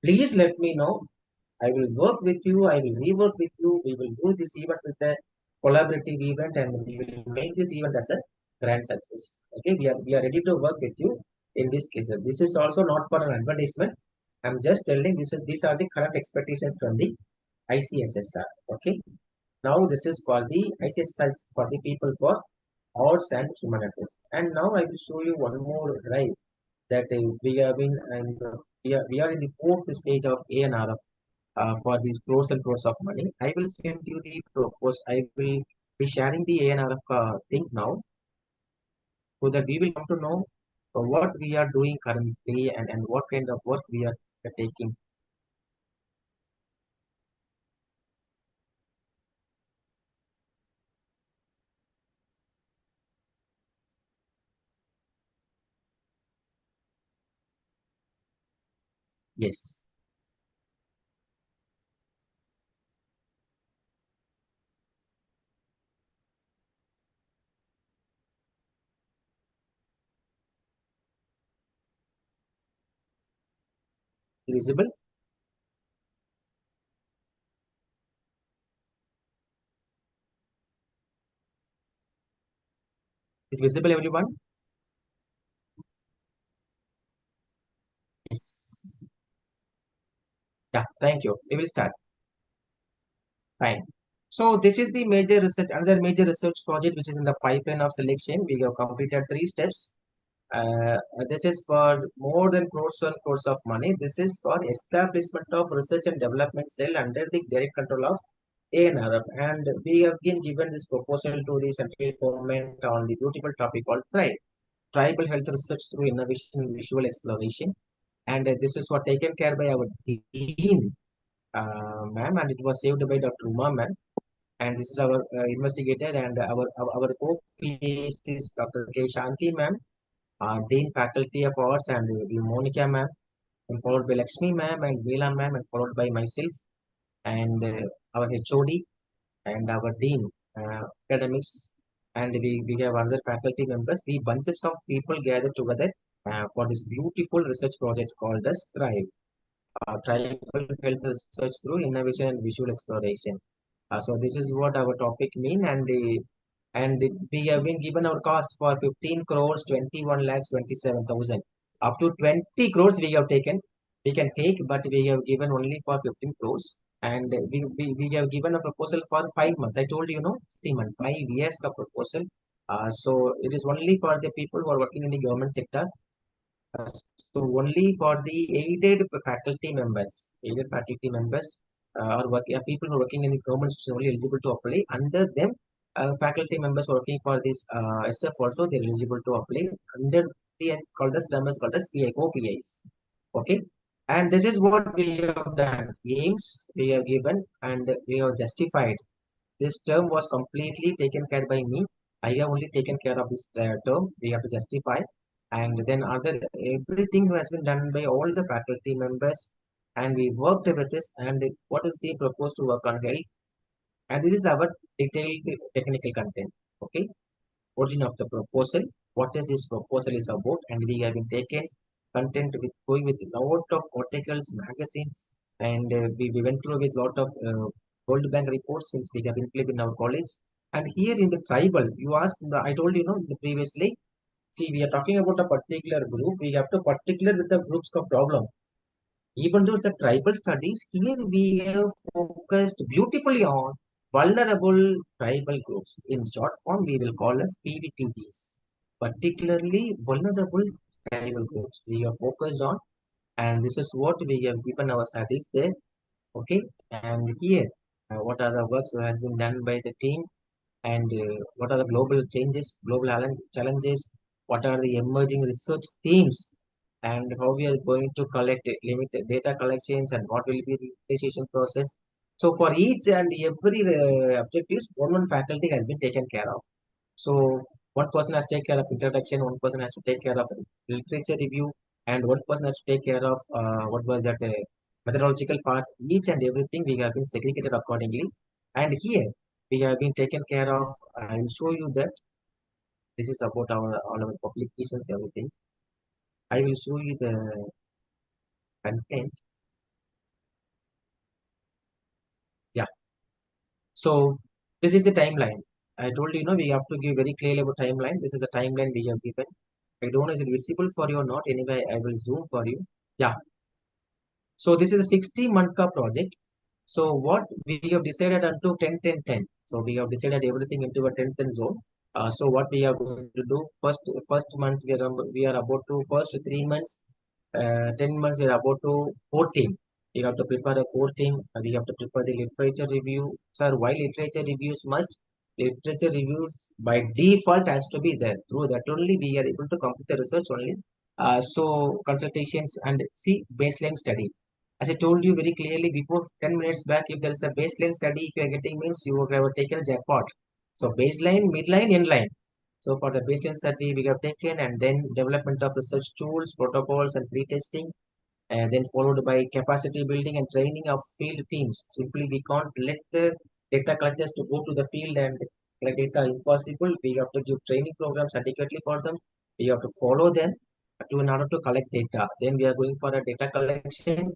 please let me know. I will work with you. I will rework with you. We will do this event with a collaborative event, and we will make this event as a grand success. Okay, we are ready to work with you in this case. This is also not for an advertisement. I'm just telling these are the current expectations from the ICSSR. Okay. Now this is for the ICSSR is for the people for arts and humanities. And now I will show you one more drive that we have been and we are in the fourth stage of ANRF for these crores and crores of money. I will send you the propose. I will be sharing the ANRF thing now so that we will come to know what we are doing currently and what kind of work we are taking. Yes. Visible? Is it visible, everyone? Yes. Yeah, thank you. We will start. Fine. So this is the major research, another major research project which is in the pipeline of selection. We have completed 3 steps. This is for more than crores and crores of money. This is for establishment of research and development cell under the direct control of ANRF. And we have been given this proposal to the central government on the beautiful topic called THRIVE, Tribal Health Research through Innovation and Visual Exploration. And this is what taken care by our dean, ma'am, and it was saved by Dr. Uma, ma'am. And this is our investigator, and our co-PAs is Dr. K. Shanti, ma'am, Dean Faculty of Arts, and Monica, ma'am, and followed by Lakshmi, ma'am, and Veela, ma'am, and followed by myself, and our HOD, and our Dean, Academics, and we have other faculty members. We bunches of people gathered together for this beautiful research project called as THRIVE, Tribal Health Research through Innovation and Visual Exploration. So this is what our topic mean, and we have been given our cost for 15 crores 21 lakhs 27,000. Up to 20 crores we have taken. We can take, but we have given only for 15 crores. And we have given a proposal for 5 months. I told you, no, Steeman, 5 years the proposal. So it is only for the people who are working in the government sector. Uh, so only for the aided faculty members or people who are working in the government institution only eligible to apply. Under them, faculty members working for this SF also they are eligible to apply under the called as term is called as PI, OPIs. Okay, and this is what we have done. Aims we have given and we have justified. This term was completely taken care by me. I have only taken care of this term. We have to justify, and then other everything has been done by all the faculty members, and we worked with this. And what is the proposed to work on health? And this is our detailed technical content. Okay, origin of the proposal. What is this proposal is about? And we have been taken content with going with a lot of articles, magazines, and we went through with lot of World Bank reports since we have been played in our college. And here in the tribal, you asked, I told you, previously, see, we are talking about a particular group. We have to particular with the groups of problem. Even though it's a tribal studies, here we have focused beautifully on vulnerable tribal groups. In short form, we will call as PVTGs, particularly vulnerable tribal groups. We are focused on, and this is what we have given our studies there. Okay, and here, what are the works that has been done by the team, and what are the global changes, global challenges, what are the emerging research themes, and how we are going to collect limited data collections, and what will be the appreciation process. So for each and every objectives, one faculty has been taken care of. So one person has to take care of introduction, one person has to take care of literature review, and one person has to take care of what was that methodological part. Each and everything we have been segregated accordingly. And here we have been taken care of. I will show you that this is about our all our publications, everything. I will show you the content. Yeah. So this is the timeline. I told you, we have to give very clearly about timeline. This is a timeline we have given. I don't know is it visible for you or not. Anyway, I will zoom for you. Yeah. So this is a 60-month project. So what we have decided onto 10-10-10. So we have decided everything into a 10-10 zone. So what we are going to do first month we are about to first 3 months, 10 months we are about to 14. We have to prepare a core team. We have to prepare the literature review. Sir, why literature reviews must? Literature reviews by default has to be there. Through that only we are able to complete the research only. So consultations and see baseline study. As I told you very clearly before 10 minutes back, if there is a baseline study, if you are getting means you have taken a jackpot. So baseline, midline, endline. So for the baseline study we have taken, and then development of research tools, protocols and pre-testing, and then followed by capacity building and training of field teams. Simply we can't let the data collectors to go to the field and collect data. Impossible. We have to give training programs adequately for them. We have to follow them in order to collect data. Then we are going for a data collection,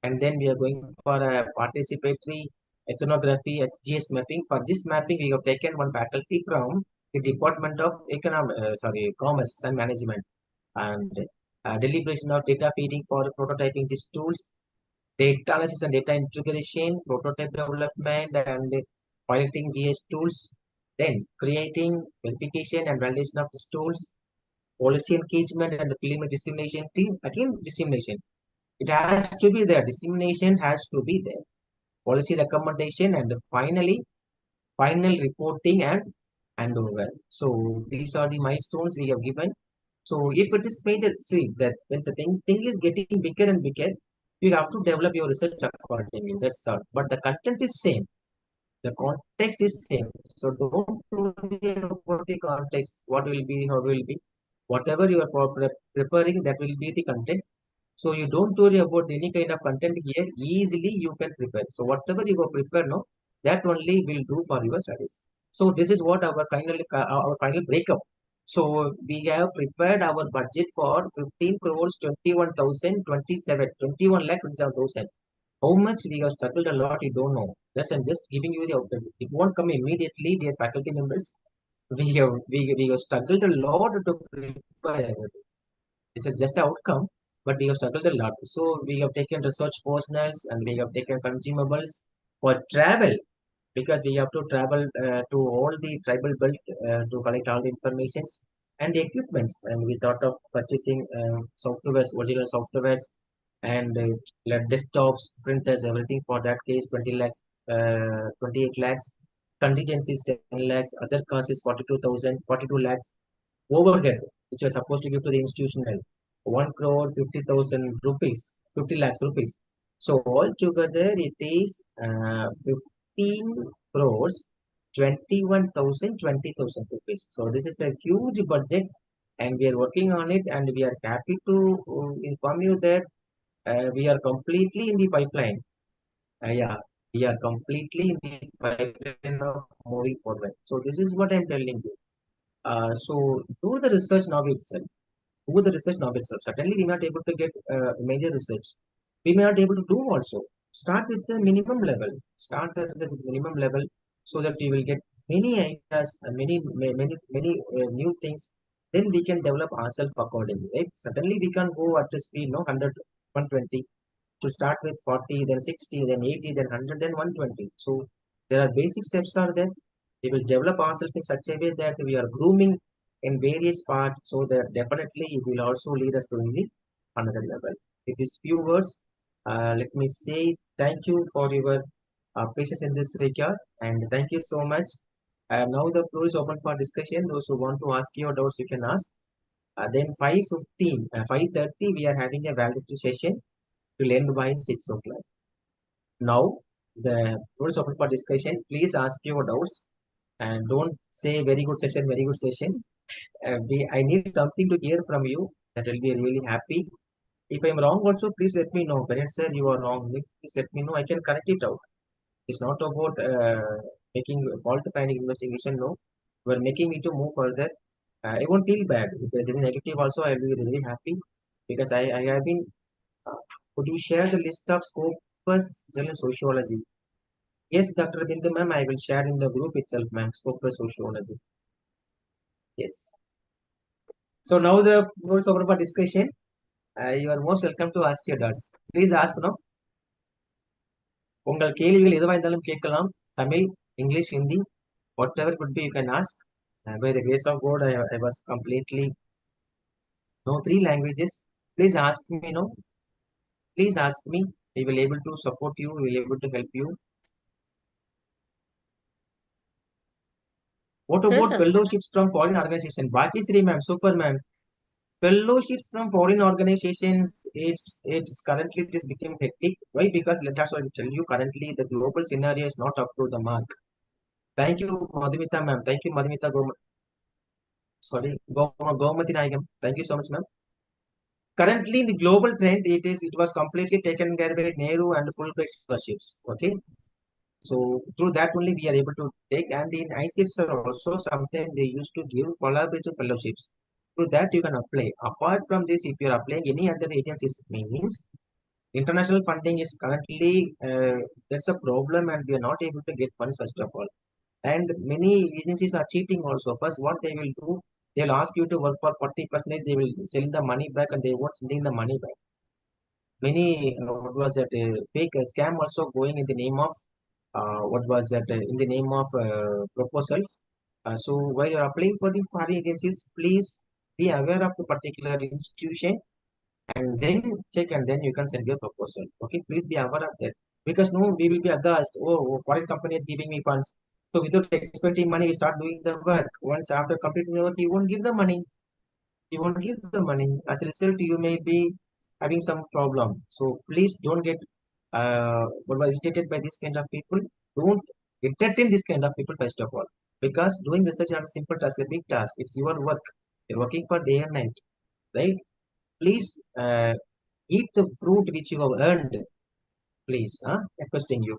and then we are going for a participatory ethnography SGS mapping. For this mapping, we have taken one faculty from the Department of Commerce and Management, and deliberation of data feeding for prototyping these tools, data analysis and data integration, prototype development, and piloting GS tools. Then creating verification and validation of these tools, policy engagement and the preliminary dissemination team. Again, dissemination. It has to be there. Dissemination has to be there. Policy recommendation and finally final reporting and handover. So these are the milestones we have given. So if it is major, see that when the thing is getting bigger and bigger, you have to develop your research accordingly. That's all. But the content is same. The context is same. So don't worry about the context. What will be, how will be. Whatever you are preparing, that will be the content. So you don't worry about any kind of content here. Easily you can prepare. So whatever you will prepare now, that only will do for your studies. So this is what our final breakup. So we have prepared our budget for 15 crores, 21,000, 27, 21 lakh 27,000. How much we have struggled a lot, you don't know. Just I'm just giving you the outcome. It won't come immediately, dear faculty members. We have struggled a lot to prepare everything. This is just the outcome, but we have struggled a lot. So we have taken research personals and we have taken consumables for travel, because we have to travel to all the tribal belt to collect all the informations and the equipments. And we thought of purchasing softwares, original softwares, and like desktops, printers, everything. For that case, 20 lakhs, 28 lakhs. Contingencies 10 lakhs. Other costs is 42,000, 42 lakhs. Overhead, which was supposed to give to the institutional, 1 crore 50,000 rupees, 50 lakhs rupees. So altogether it is 15 crores 21,000, 20,000 rupees. So this is a huge budget, and we are working on it, and we are happy to inform you that we are completely in the pipeline. Yeah, we are completely in the pipeline of moving forward. So this is what I'm telling you. So do the research now itself. Do the research now itself. Certainly, we are not able to get major research. We may not able to do also. Start with the minimum level. Start the research with minimum level, so that you will get many ideas, many new things. Then we can develop ourselves accordingly. Right? Certainly, we can go at the speed, no, 100, 120. To start with 40, then 60, then 80, then 100, then 120. So there are basic steps are there. We will develop ourselves in such a way that we are grooming in various parts, so that definitely it will also lead us to the another level. With these few words, let me say thank you for your patience in this regard, and thank you so much. Now the floor is open for discussion. Those who want to ask your doubts, you can ask. Then 5:15, 5:30, we are having a validity session will end by 6 o'clock. Now, the floor is open for discussion. Please ask your doubts and don't say very good session, very good session. I need something to hear from you. That will be really happy. If I'm wrong also, please let me know. Parents, sir, you are wrong. Please let me know. I can correct it out. It's not about making fault finding investigation. No, we're making me to move further. I won't feel bad. If there's any negative also, I'll be really happy. because I have been, could you share the list of Scopus General Sociology? Yes, Dr. Bindu ma'am, I will share in the group itself, ma'am, Scopus Sociology. Yes. So now the rules over for discussion. You are most welcome to ask your doubts. Please ask now. உங்கள் கேள்விகள் எதுவாக இருந்தாலும் கேட்கலாம். Tamil, English, Hindi, whatever could be you can ask. By the grace of God, I was completely know 3 languages. Please ask me, no. Please ask me. We will able to support you. We will able to help you. What about Sir, fellowships from foreign organization? Baki Sri ma'am, super ma'am. Fellowships from foreign organizations, it's currently it is become hectic. Why? Because let us tell you currently the global scenario is not up to the mark. Thank you, Madhumita ma'am. Thank you, Madhumita Gomati Nayagam. Thank you so much, ma'am. Currently, the global trend it was completely taken care by Nehru and Fulbright scholarships. Okay, so through that only we are able to take, and in ICSR also sometimes they used to give collaborative fellowships. Through that you can apply. Apart from this, if you are applying any other agencies, means international funding is currently there's a problem, and we are not able to get funds first of all. And many agencies are cheating also. First, what they will do, they'll ask you to work for 40%. They will send the money back, and they won't sending the money back. Many what was that fake scam also going in the name of what was that in the name of proposals. So while you're applying for the foreign agencies, please be aware of the particular institution and then check, and then you can send your proposal. Okay, please be aware of that, because no, we will be aghast. Oh, foreign company is giving me funds. So without expecting money, we start doing the work. Once after completing the work, you won't give the money. You won't give the money. As a result, you may be having some problem. So please don't get what was irritated by this kind of people. Don't entertain this kind of people first of all, because doing research on a simple task, a big task. It's your work. You're working for day and night, right? Please eat the fruit which you have earned. Please, requesting you.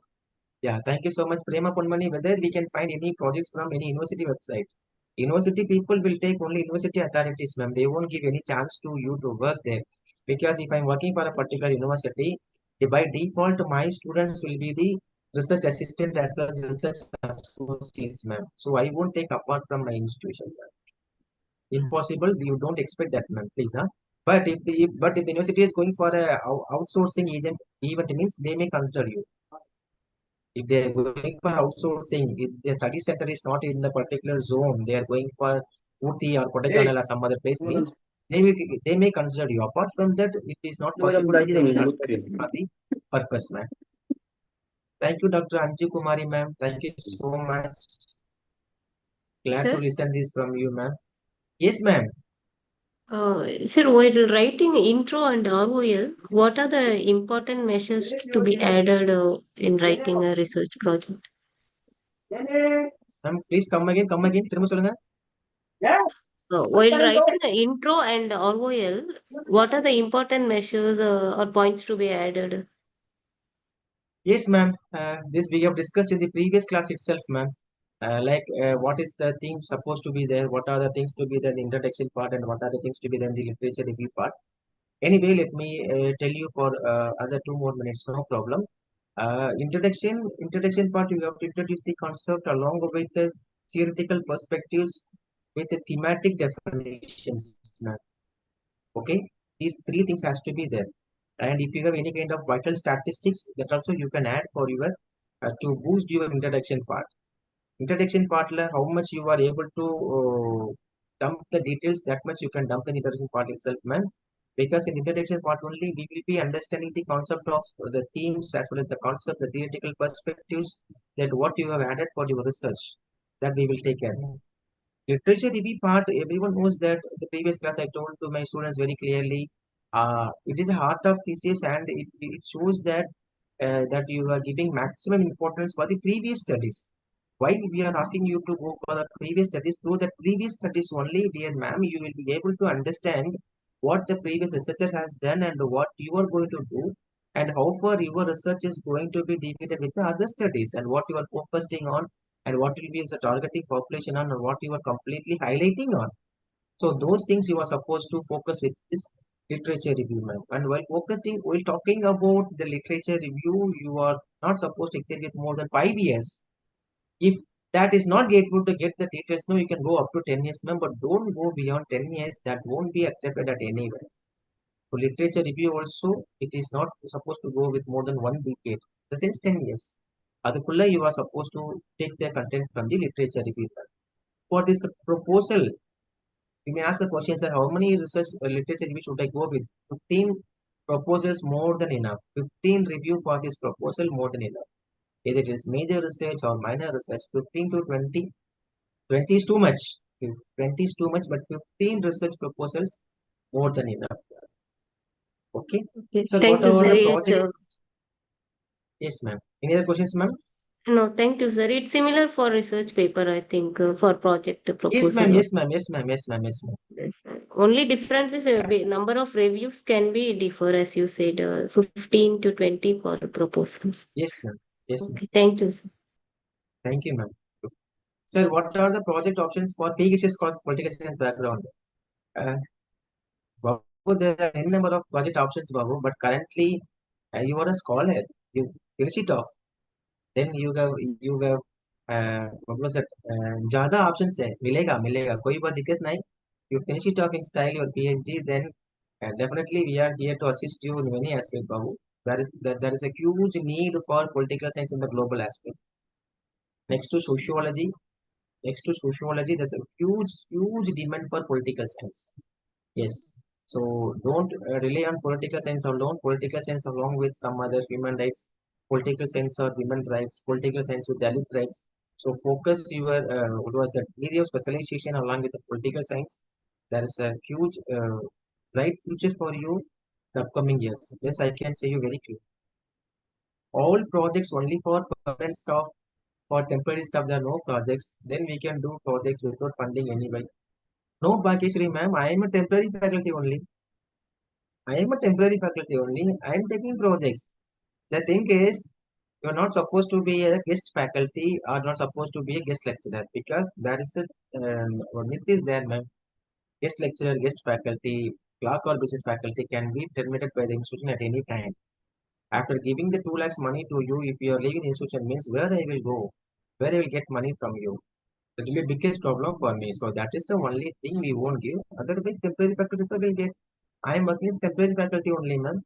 Yeah, thank you so much, Prema Ponmani. Whether we can find any projects from any university website. University people will take only university authorities, ma'am. They won't give any chance to you to work there. Because if I'm working for a particular university, by default, my students will be the research assistant as well as research associates, ma'am. So I won't take apart from my institution, ma'am. Impossible. You don't expect that, ma'am. Please, huh? But if the university is going for a outsourcing agent, even means they may consider you. If they are going for outsourcing, if the study center is not in the particular zone, they are going for Ooty or Kodaikanal or some other place, means they may consider you. Apart from that, it is not possible. They will consider you for the purpose, ma'am. Thank you, Dr. Anju Kumari, ma'am. Thank you so much. Glad to sir, listen this from you, ma'am. Yes, ma'am. sir, while writing intro and ROL, what are the important measures to be added in writing a research project? Ma'am, please come again. திரும்ப சொல்லுங்க. While writing the intro and ROL, what are the important measures or points to be added? Yes, ma'am. This we have discussed in the previous class itself, ma'am. What is the theme supposed to be there? What are the things to be there in the introduction part, and what are the things to be there in the literature review part? Anyway, let me tell you for other 2 more minutes, no problem. Introduction part, you have to introduce the concept along with the theoretical perspectives with the thematic definitions, ma'am. Okay, these 3 things has to be there. And if you have any kind of vital statistics, that also you can add for your to boost your introduction part. Introduction part la how much you are able to dump the details, that much you can dump in the introduction part itself, man. Because in introduction part only we will be understanding the concept of the themes as well as the concept, the theoretical perspectives, that what you have added for your research, that we will take care. Literature review part, everyone knows that the previous class I told to my students very clearly, it is a heart of thesis, and it shows that that you are giving maximum importance for the previous studies. Why we are asking you to go for the previous studies? Through the previous studies only, dear ma'am, you will be able to understand what the previous researcher has done and what you are going to do, and how far your research is going to be debated with the other studies, and what you are focusing on, and what will be the targeting population on, and what you are completely highlighting on. So those things you are supposed to focus with this. literature review, ma'am. And while talking about the literature review, you are not supposed to exceed with more than 5 years. If that is not able to get the details, no, you can go up to 10 years, ma'am, but don't go beyond 10 years. That won't be accepted at anywhere. For literature review also, it is not supposed to go with more than 1 decade. The sense 10 years. Adukulla, you are supposed to take the content from the literature review. For this proposal, you may ask the question, sir, how many research literature review should I go with? 15 proposals more than enough. 15 review for this proposal more than enough. Either it is major research or minor research, 15 to 20. 20 is too much. 20 is too much, but 15 research proposals more than enough. Okay. Okay. So Thank you, whatever sir. the It's project. Yes, ma'am. Any other questions, ma'am? no, thank you, sir. It's similar for research paper, I think, for project Yes, ma'am. proposal. Yes, ma'am. Yes, ma'am. Yes, ma'am. Yes, ma'am. Yes, sir. Only difference is number of reviews can be differ, as you said, 15 to 20 for proposals. Yes, ma'am. Yes, ma'am. Okay, thank you, sir. Thank you, ma'am. Sir, what are the project options for PhD course political science background? Babu, there are n number of project options, Babu, but currently you are a scholar. You finish it off. Then you have what was it? ज़्यादा options है मिलेगा मिलेगा कोई बात दिक्कत नहीं. You finish it off in style your PhD, then definitely we are here to assist you in many aspects, Babu. There is a huge need for political science in the global aspect. Next to sociology, there's a huge demand for political science. Yes. So don't rely on political science alone. Political science along with some other human rights, political science or women rights, political science with Dalit rights. So focus your what was that area of specialization along with the political science. There is a huge bright future for you the upcoming years. Yes, I can say you very clear. All projects only for permanent staff. For temporary staff, there are no projects. Then we can do projects without funding anyway. No, Bhageshri ma'am, I am a temporary faculty only. I am a temporary faculty only. I am taking projects. The thing is, you are not supposed to be a guest faculty or not supposed to be a guest lecturer because that is a myth is there, ma'am. Guest lecturer, guest faculty, clerk or business faculty can be terminated by the institution at any time. After giving the 2 lakhs money to you, if you are leaving the institution, means where I will go, where I will get money from you. That will be the biggest problem for me. So that is the only thing we won't give. Otherwise, temporary faculty will get. I am working with temporary faculty only, ma'am.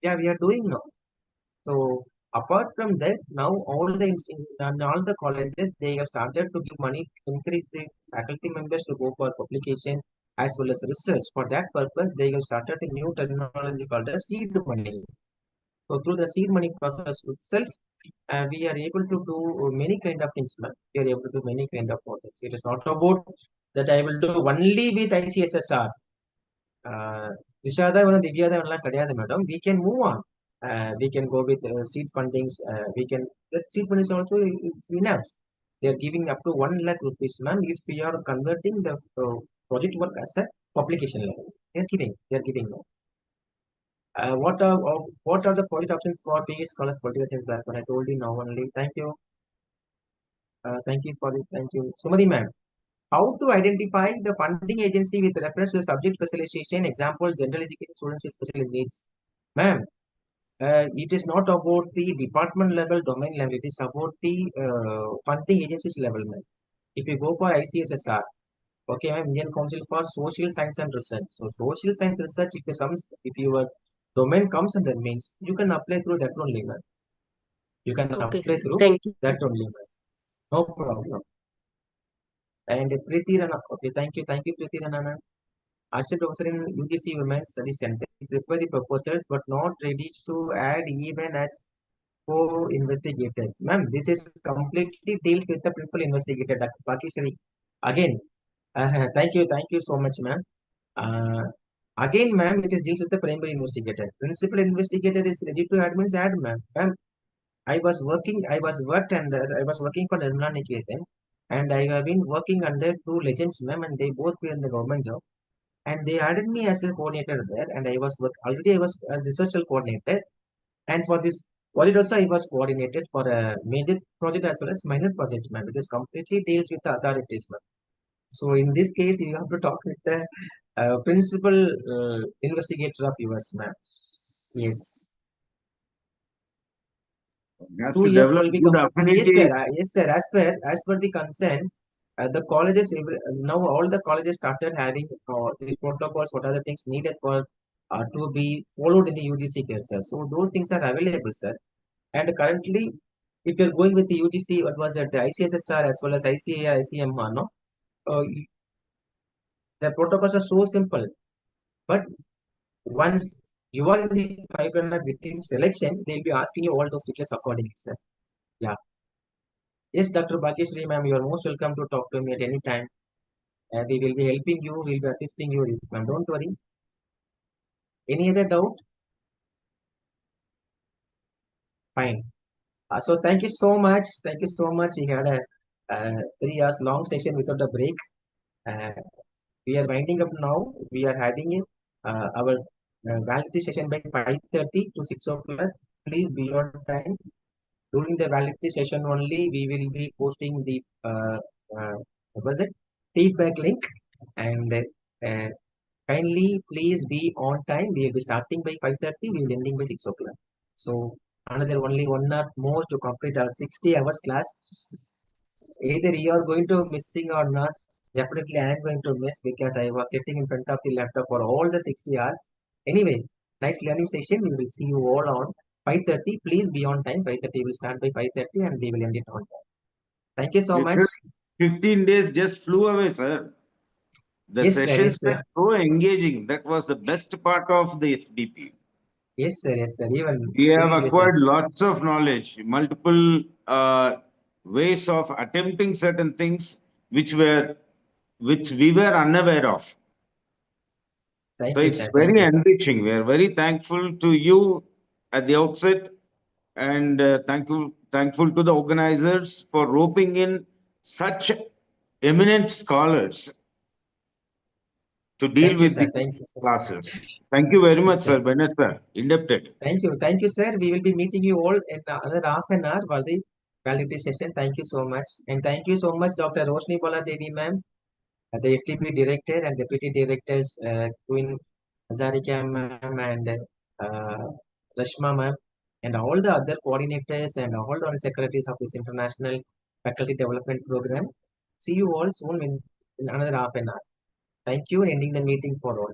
Yeah, we are doing now. So apart from that, now all the colleges they have started to give money to increase the faculty members to go for publication as well as research. For that purpose, they have started a new terminology called as seed money. So through the seed money process itself, we are able to do many kind of things, ma'am. We are able to do many kind of projects. It is not about that I will do only with ICSSR. Rishada and Divyada Kadayada, madam. We can move on. We can go with seed fundings. We can that seed funding is also it's enough. They are giving up to 1 lakh rupees, ma'am. If we are converting the project work as a publication level, they are giving. They are giving now. What are the project options for PhD scholars political science background? I told you now only. Thank you. Thank you for it. Thank you. Sumati ma'am, how to identify the funding agency with reference to the subject specialization, example, general education students with special needs? Ma'am, it is not about the department level, domain level. It is about the funding agencies level, ma'am. If you go for ICSSR, okay, ma'am, Indian Council for Social Science and Research. So social science research, if your domain comes under means, you can apply through that only, ma'am. You can Okay, apply sir. through Thank you. that only, ma'am. No problem. And Preeti Rana, okay, thank you, Preeti Rana, ma'am. Assistant professor in UGC Women's Study Center. Prepare the proposals, but not ready to add even as co-investigators. Ma'am, this is completely deals with the principal investigator, Dr. Pakishari. Again, thank you so much, ma'am. Again, ma'am, it is deals with the primary investigator. Principal investigator is ready to add means add, ma'am. Ma'am, I was working for Nirmala Niketan, and I have been working under two legends, ma'am, and they both were in the government job. And they added me as a coordinator there, and already I was a research coordinator, and for this project also I was coordinated for a major project as well as minor project, ma'am. It is completely deals with the authorities, ma'am. So in this case, you have to talk with the principal investigator of yours, ma'am. Yes. You have 2 to years develop will be good completed. Yes, affinity. sir. Yes, sir. As per the consent, the colleges now all the colleges started having these protocols. What are the things needed for to be followed in the UGC case, sir? So those things are available, sir. And currently, if you're going with the UGC, what was that? The ICSSR as well as ICAR, ICMR, no? Uh, the protocols are so simple. But once you are in the pipeline of victim selection, they'll be asking you all those features accordingly, sir. Yeah. Yes, Dr. Bhageshri, ma'am, you are most welcome to talk to me at any time. We will be helping you, we'll be assisting you, ma'am. Don't worry. Any other doubt? Fine. So thank you so much. Thank you so much. We had a 3 hours long session without a break. Uh, we are winding up now. We are having our validity session by 5:30 to 6 o'clock. Please be on time. During the validity session only, we will be posting the what was it? Feedback link, and kindly please be on time. We will be starting by 5:30. We will ending by 6 o'clock. So another only 1 hour more to complete our 60 hours class. Either you are going to missing or not. Definitely I am going to miss because I was sitting in front of the laptop for all the 60 hours. Anyway, nice learning session. We will see you all on 5:30. Please be on time. 5:30 will start by 5:30 and we will end it on time. Thank you so much. 15 days just flew away, sir. The Yes, sir. sessions Yes, sir. were so engaging. That was the best part of the FDP. Yes, sir. Yes, sir. Even We have seriously, sir. acquired lots of knowledge, multiple ways of attempting certain things which we were unaware of. Thank So you, it's sir. Thank very you. enriching. We are very thankful to you at the outset, and thankful to the organizers for roping in such eminent scholars to deal Thank you, with sir. the Thank you, sir. classes. Thank you very much, Yes, sir. sir. Bennett, sir. Indebted. Thank you. Thank you, sir. We will be meeting you all in another half an hour for the validity session. Thank you so much. And thank you so much, Dr. Roshni Bala Devi, ma'am, the FTP director and deputy directors, Queen Hazarika ma'am and Rashma ma'am, and all the other coordinators and all the other secretaries of this international faculty development program. See you all soon in another half an hour. Thank you and ending the meeting for all.